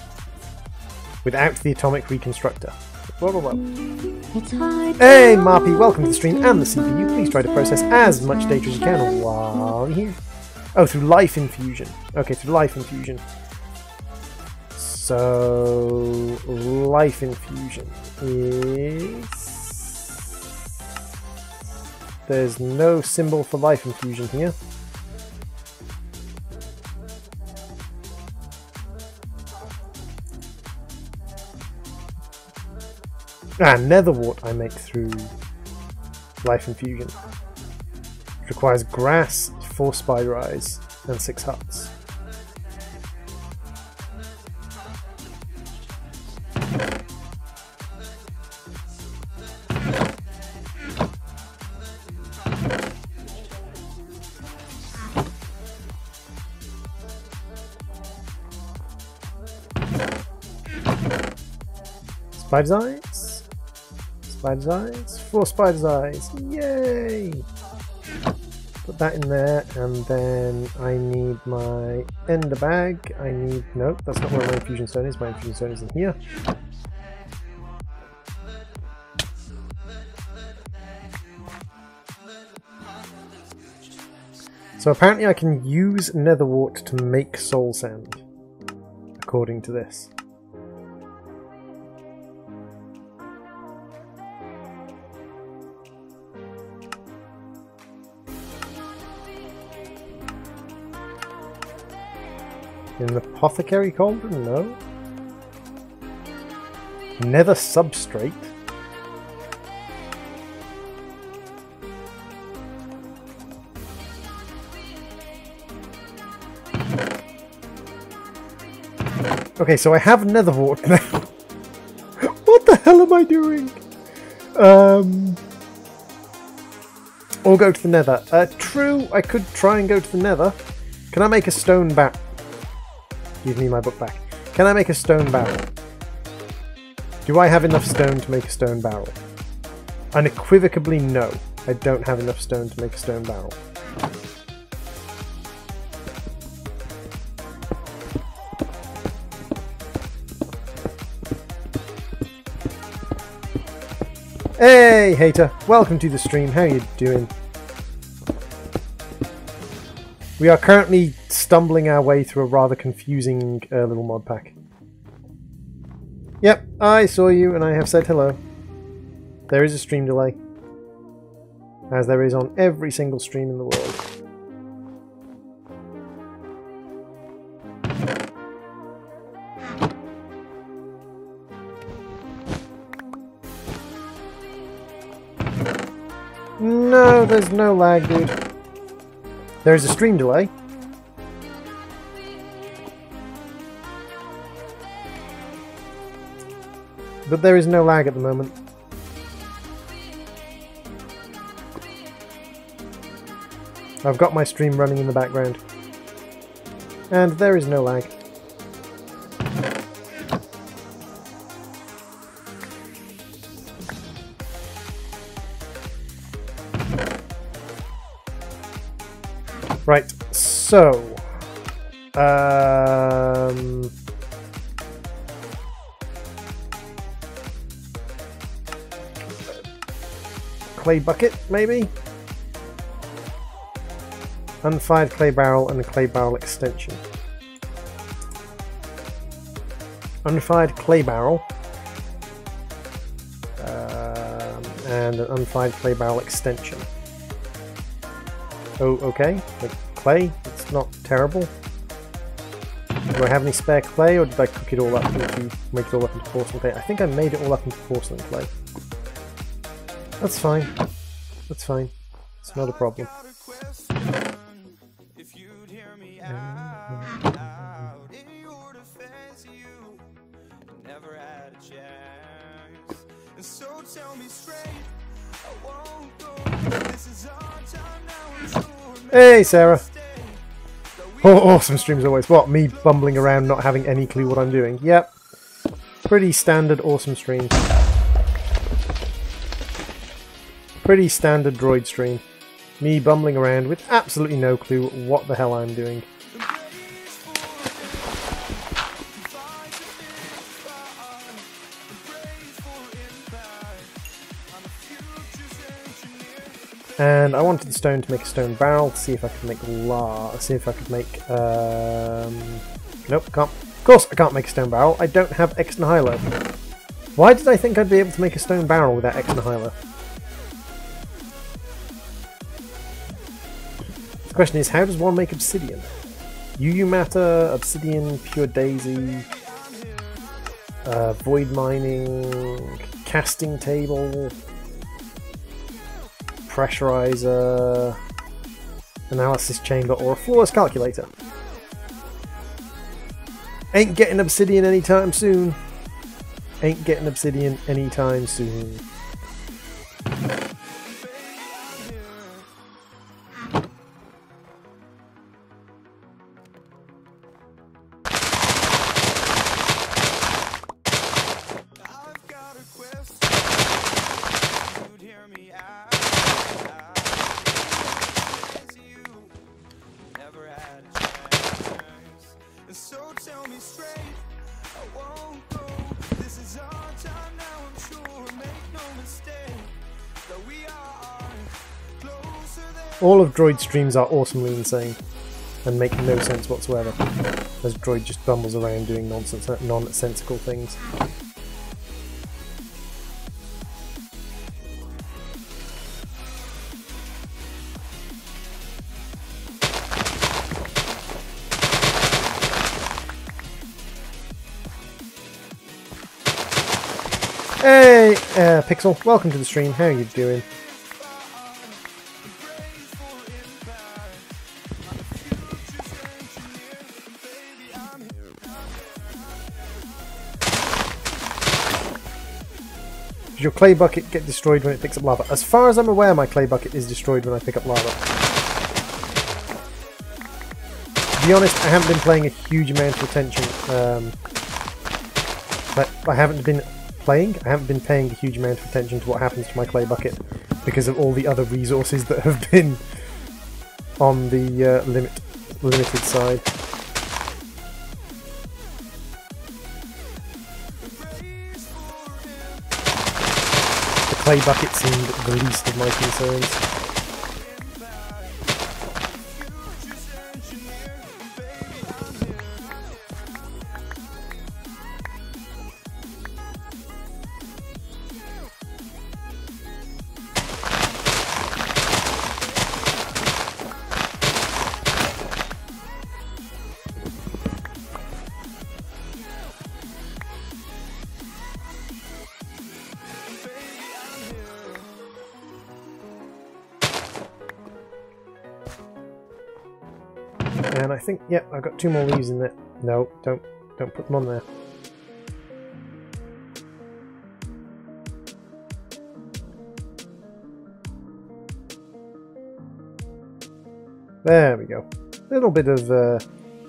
[SPEAKER 1] without the atomic reconstructor. Whoa, whoa, whoa. Hey, Marpy, welcome to the stream and the CPU. Please try to process as much data as you can while you're here. Oh, through life infusion. Okay, through life infusion. So, life infusion is... There's no symbol for life infusion here. Nether wart I make through life infusion. It requires grass, 4 spider eyes, and 6 huts. Spider's eyes? Spider's eyes? 4 spider's eyes! Yay! Put that in there, and then I need my ender bag. I need... Nope, that's not where my infusion stone is. My infusion stone is in here. So apparently I can use nether wart to make soul sand, according to this. In the apothecary cauldron? No. Nether substrate? Okay, so I have nether wart now. What the hell am I doing? Or go to the nether. True, I could try and go to the nether. Can I make a stone barrel? Give me my book back. Can I make a stone barrel? Do I have enough stone to make a stone barrel? Unequivocally no. I don't have enough stone to make a stone barrel. Hey, hater! Welcome to the stream. How you doing? We are currently stumbling our way through a rather confusing little mod pack. Yep, I saw you and I have said hello. There is a stream delay, as there is on every single stream in the world. No, there's no lag, dude. There is a stream delay. But there is no lag at the moment. I've got my stream running in the background. And there is no lag. Right, so clay bucket, maybe? Unfired clay barrel and a clay barrel extension. Unfired clay barrel and an unfired clay barrel extension. Oh, okay. Like clay, it's not terrible. Do I have any spare clay, or did I cook it all up into make it all up into porcelain clay? I think I made it all up into porcelain clay. That's fine. That's fine. It's not a problem. Hey, Sarah. Oh, awesome streams always. What, me bumbling around not having any clue what I'm doing? Yep. Pretty standard awesome stream. Pretty standard droid stream. Me bumbling around with absolutely no clue what the hell I'm doing. And I wanted the stone to make a stone barrel to see if I could make see if I could make nope, can't. Of course I can't make a stone barrel. I don't have X nihilo. Why did I think I'd be able to make a stone barrel without X nihilo? The question is, how does one make obsidian? UU matter, obsidian, pure daisy, void mining, casting table, pressurizer, analysis chamber, or a flawless calculator. Ain't getting obsidian anytime soon. Ain't getting obsidian anytime soon. All of Droid's streams are awesomely insane and make no sense whatsoever, as Droid just bumbles around doing nonsensical things. Hey, Pixel, welcome to the stream. How are you doing? Does your clay bucket get destroyed when it picks up lava? As far as I'm aware, my clay bucket is destroyed when I pick up lava. To be honest, I haven't been playing a huge amount of attention. I haven't been paying a huge amount of attention to what happens to my clay bucket because of all the other resources that have been on the limited side. The clay bucket seemed the least of my concerns. And I think, yep, I've got 2 more leaves in there. No, don't put them on there. There we go. A little bit of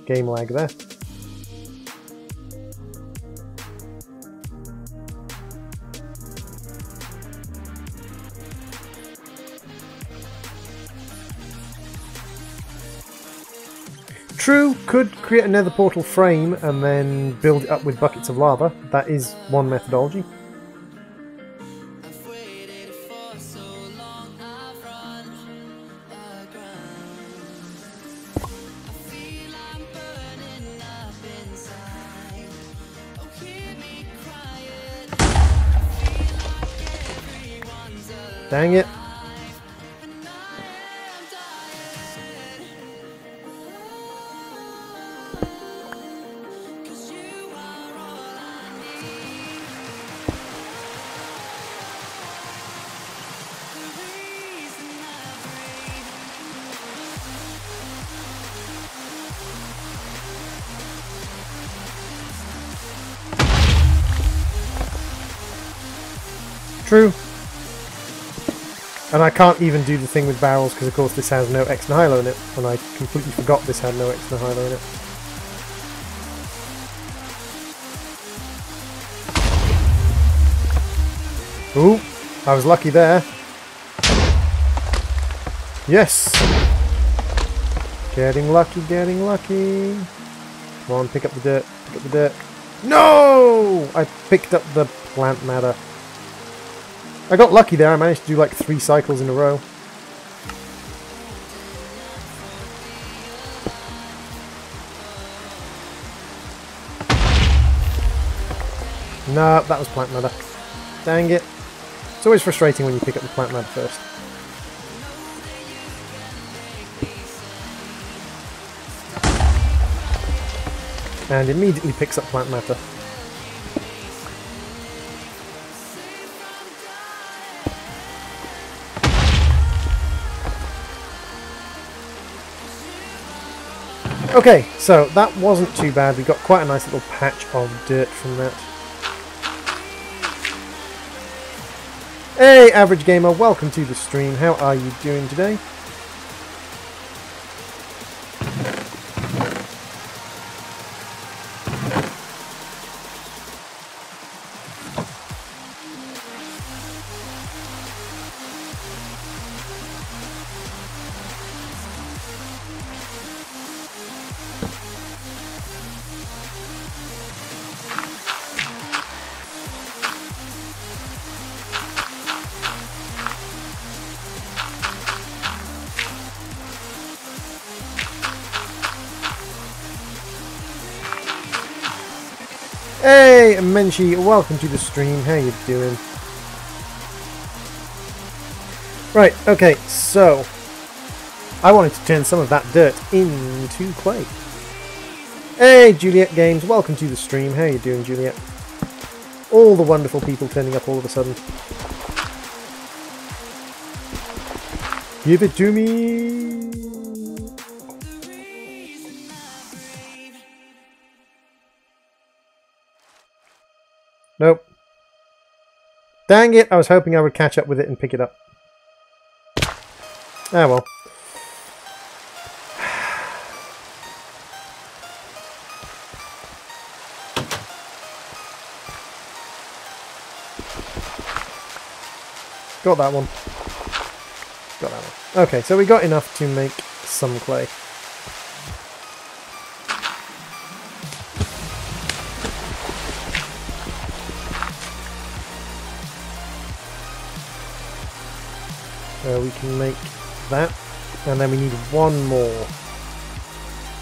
[SPEAKER 1] game lag there. True, could create a nether portal frame and then build it up with buckets of lava. That is one methodology. Dang it. True. And I can't even do the thing with barrels because of course this has no extra hilo in it, and I completely forgot this had no extra hilo in it. Ooh, I was lucky there. Yes! Getting lucky, getting lucky. Come on, pick up the dirt, pick up the dirt. No! I picked up the plant matter. I got lucky there, I managed to do like 3 cycles in a row. No, that was plant matter. Dang it. It's always frustrating when you pick up the plant matter first. And immediately picks up plant matter. Okay, so that wasn't too bad. We got quite a nice little patch of dirt from that. Hey, Average Gamer, welcome to the stream. How are you doing today? Hey, Menchi, welcome to the stream. How you doing? Right, okay, so I wanted to turn some of that dirt into clay. Hey, Juliet Games, welcome to the stream. How you doing, Juliet? All the wonderful people turning up all of a sudden. Give it to me. Nope. Dang it, I was hoping I would catch up with it and pick it up. Ah well. Got that one. Got that one. Okay, so we got enough to make some clay. We can make that, and then we need one more.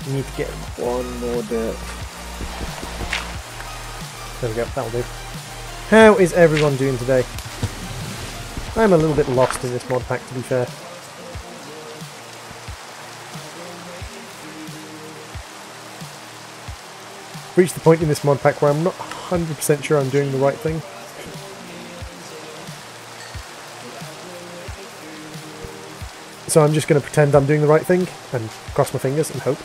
[SPEAKER 1] We need to get one more dirt. There we go, that'll do. How is everyone doing today? I'm a little bit lost in this mod pack, to be fair. Reached the point in this mod pack where I'm not 100% sure I'm doing the right thing. So I'm just going to pretend I'm doing the right thing and cross my fingers and hope.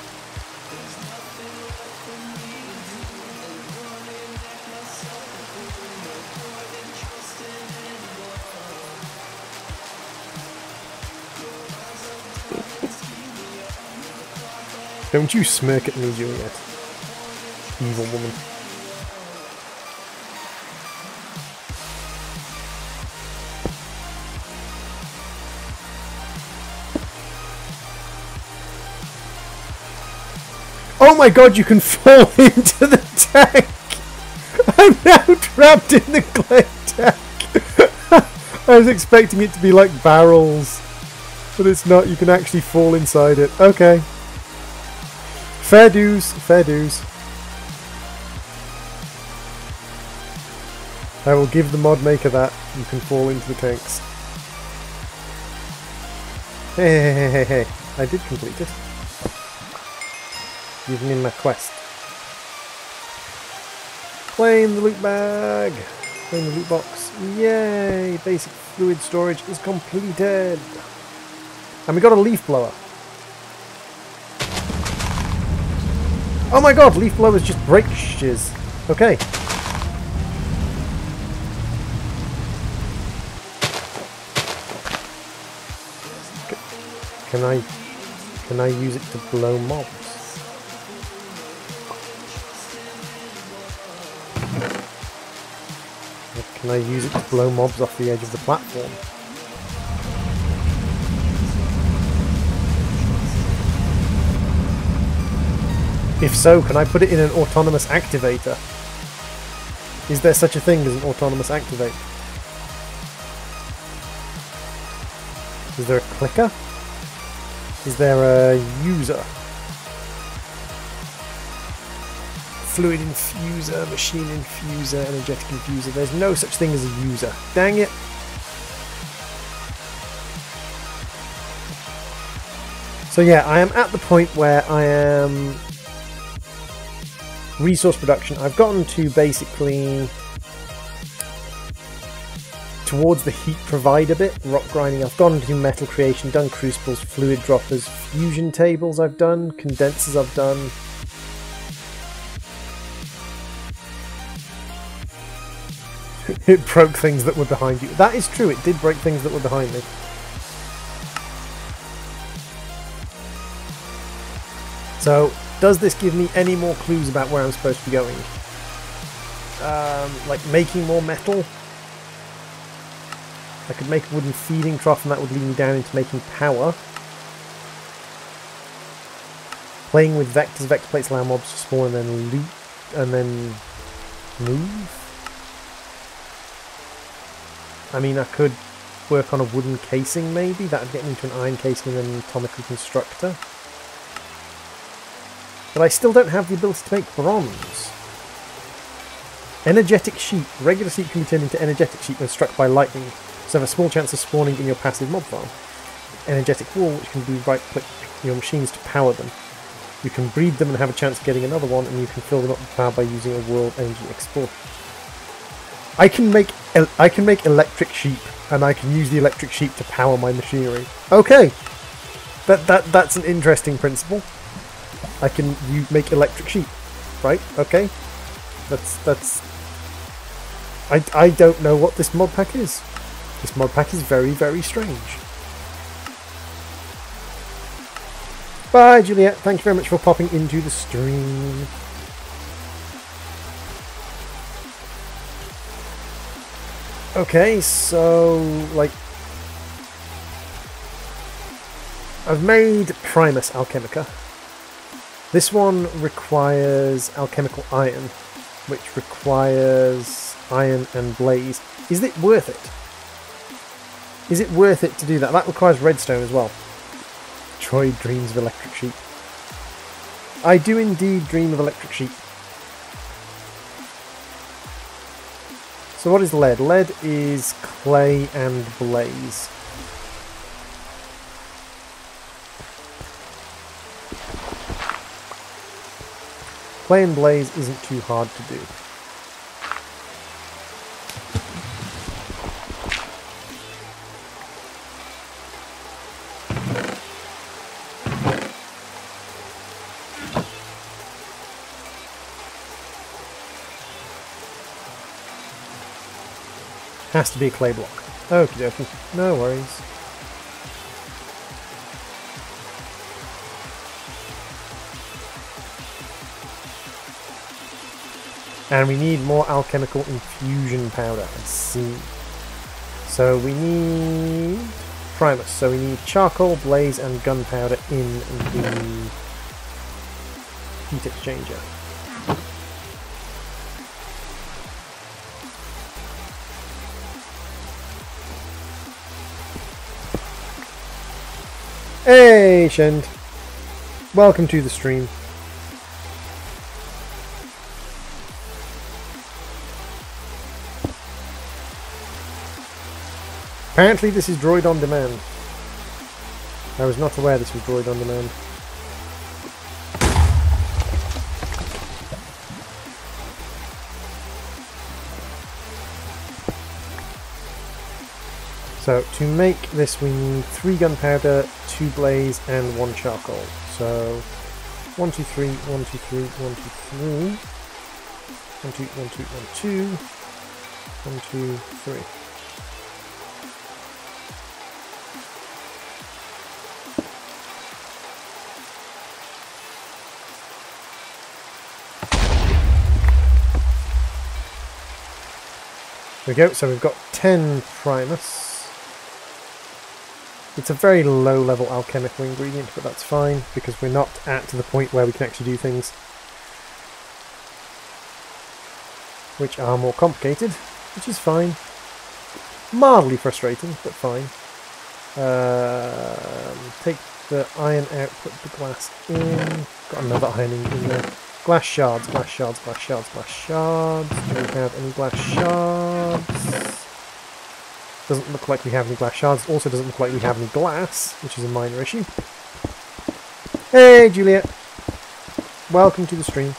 [SPEAKER 1] Don't you smirk at me doing it, evil woman. Oh my god, you can fall into the tank! I'm now trapped in the clay tank! I was expecting it to be like barrels, but it's not. You can actually fall inside it. Okay. Fair dues, fair dues. I will give the mod maker that. You can fall into the tanks. Hey. I did complete it. Even in my quest. Claim the loot bag! Claim the loot box. Yay! Basic fluid storage is completed! And we got a leaf blower. Oh my god, leaf blowers just break shiz. Okay. Can I use it to blow mobs? Or can I use it to blow mobs off the edge of the platform? If so, can I put it in an autonomous activator? Is there such a thing as an autonomous activator? Is there a clicker? Is there a user? Fluid infuser, machine infuser, energetic infuser. There's no such thing as a user. Dang it! So yeah, I am at the point where I am... resource production. I've gotten to basically towards the heat provider bit, rock grinding. I've gone to metal creation, done crucibles, fluid droppers, fusion tables I've done, condensers I've done. It broke things that were behind you. That is true, it did break things that were behind me. So, does this give me any more clues about where I'm supposed to be going? Like making more metal? I could make a wooden feeding trough and that would lead me down into making power. Playing with vectors, vector plates allow mobs to spawn and then loot and then move? I mean, I could work on a wooden casing maybe, that would get me into an iron casing and then an atomic reconstructor. But I still don't have the ability to make bronze. Energetic sheep. Regular sheep can be turned into energetic sheep when struck by lightning, so have a small chance of spawning in your passive mob farm. Energetic wool, which can be right-click your machines to power them. You can breed them and have a chance of getting another one, and you can fill them up with power by using a world energy export. I can make electric sheep, and I can use the electric sheep to power my machinery. Okay, that's an interesting principle. I can make electric sheep, right? Okay, that's I don't know what this mod pack is. This mod pack is very, very strange. Bye, Juliet. Thank you very much for popping into the stream. Okay, so, like, I've made Primus Alchemica. This one requires alchemical iron, which requires iron and blaze. Is it worth it? Is it worth it to do that? That requires redstone as well. Droid dreams of electric sheep. I do indeed dream of electric sheep. So what is lead? Lead is clay and blaze. Clay and blaze isn't too hard to do. Has to be a clay block. Okie dokie, no worries. And we need more alchemical infusion powder, I see. So we need Primus, so we need charcoal, blaze and gunpowder in the heat exchanger. Hey, Shend. Welcome to the stream. Apparently this is Droid on Demand. I was not aware this was Droid on Demand. So, to make this we need 3 gunpowder, 2 blaze and 1 charcoal. So, 1, 2, 3, 1, 2, 3, 1, 2, 3. 1, 2, 1, 2, 1, 2. 1, 2, 3. There we go, so we've got 10 Primus. It's a very low level alchemical ingredient, but that's fine, because we're not at the point where we can actually do things which are more complicated, which is fine. Mildly frustrating, but fine. Take the iron out, put the glass in. Got another ironing in there. Glass shards, glass shards, glass shards, glass shards. Do we have any glass shards? Doesn't look like we have any glass shards. Also doesn't look like we have any glass, which is a minor issue. Hey, Juliet. Welcome to the stream.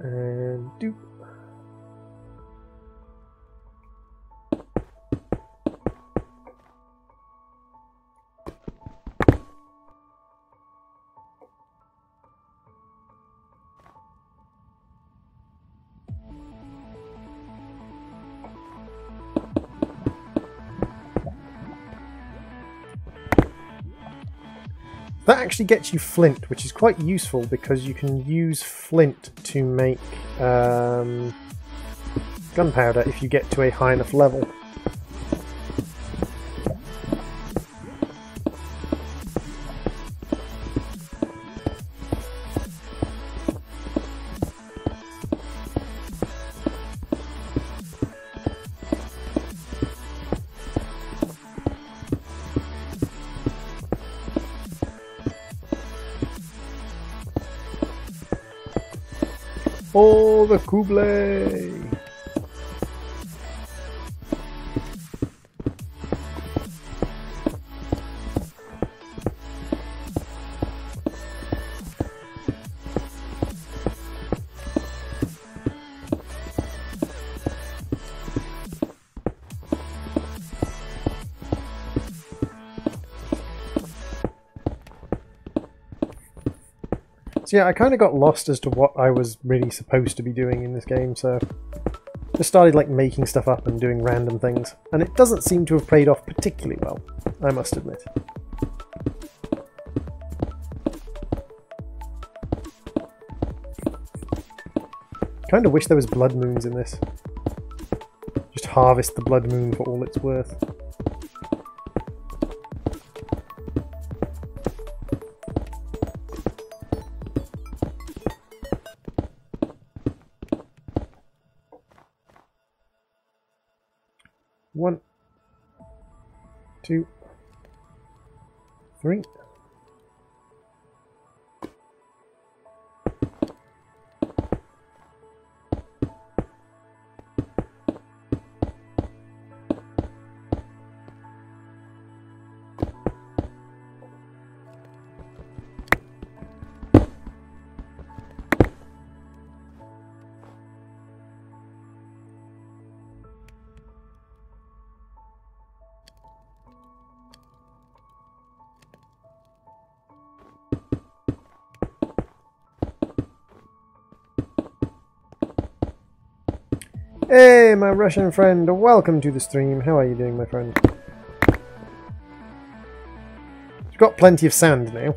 [SPEAKER 1] And doop. That actually gets you flint, which is quite useful because you can use flint to make gunpowder if you get to a high enough level. Oh, the Kublai! So yeah, I kind of got lost as to what I was really supposed to be doing in this game, so just started like making stuff up and doing random things, and it doesn't seem to have paid off particularly well, I must admit. Kind of wish there was blood moons in this. Just harvest the blood moon for all it's worth. One, two, three. Hey, my Russian friend, welcome to the stream. How are you doing, my friend? We've got plenty of sand now.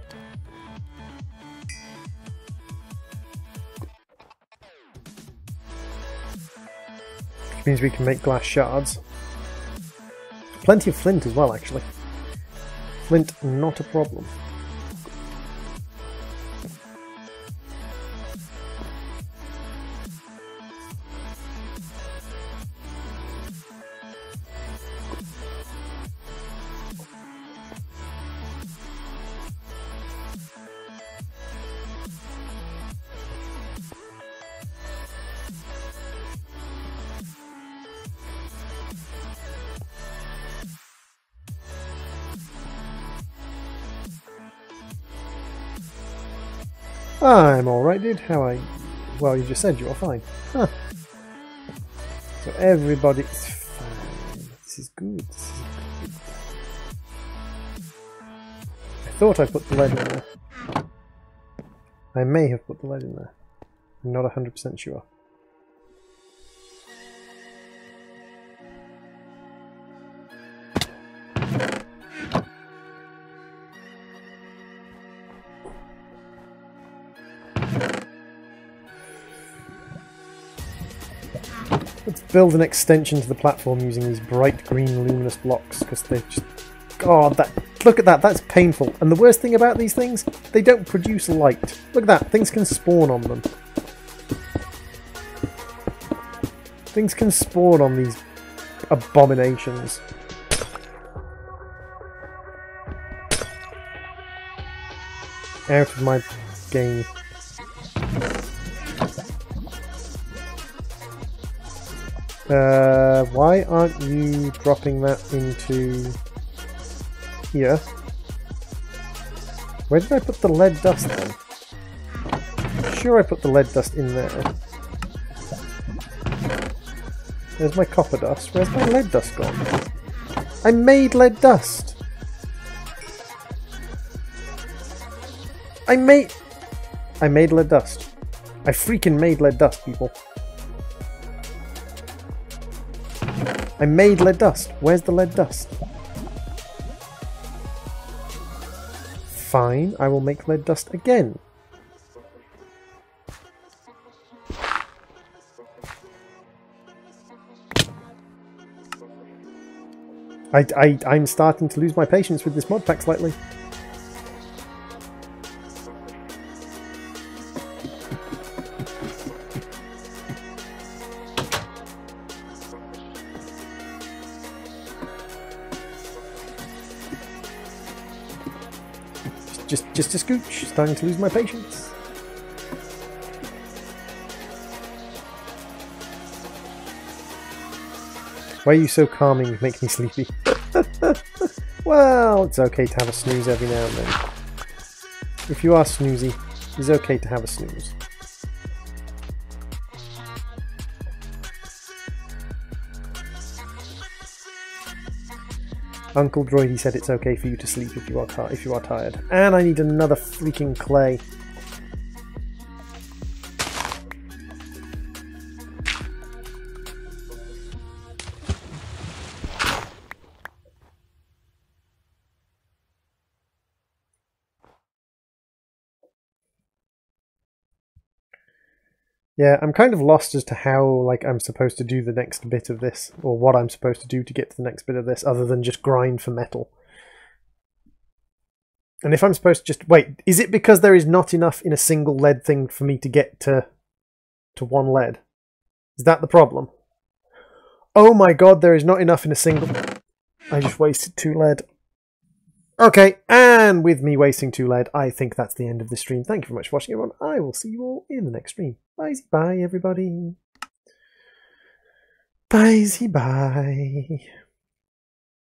[SPEAKER 1] Which means we can make glass shards. Plenty of flint as well, actually. Flint, not a problem. I'm alright, dude. How are you? Well, you just said you were fine. Huh. So everybody's fine. This is good. This is good. I thought I put the lead in there. I may have put the lead in there. I'm not 100% sure. Let's build an extension to the platform using these bright green luminous blocks, because they just... God, look at that, that's painful. And the worst thing about these things, they don't produce light. Look at that, things can spawn on them. Things can spawn on these abominations. Out of my game. Why aren't you dropping that into here? Where did I put the lead dust then? I'm sure I put the lead dust in there. There's my copper dust. Where's my lead dust gone? I made lead dust! I made lead dust. I freaking made lead dust, people. I made lead dust. Where's the lead dust? Fine, I will make lead dust again. I'm starting to lose my patience with this mod pack slightly. Just a scooch, starting to lose my patience. Why are you so calming? You make me sleepy. Well, it's okay to have a snooze every now and then. If you are snoozy, it's okay to have a snooze. Uncle Droidy said it's okay for you to sleep if you are tired. And I need another freaking clay. Yeah, I'm kind of lost as to how like I'm supposed to do the next bit of this, or what I'm supposed to do to get to the next bit of this, other than just grind for metal. And if I'm supposed to just... Wait, is it because there is not enough in a single lead thing for me to get to one lead? Is that the problem? Oh my god, there is not enough in a single... I just wasted 2 lead. Okay, and with me wasting 2 lead, I think that's the end of the stream. Thank you very much for watching, everyone. I will see you all in the next stream. Bye, everybody. Bye.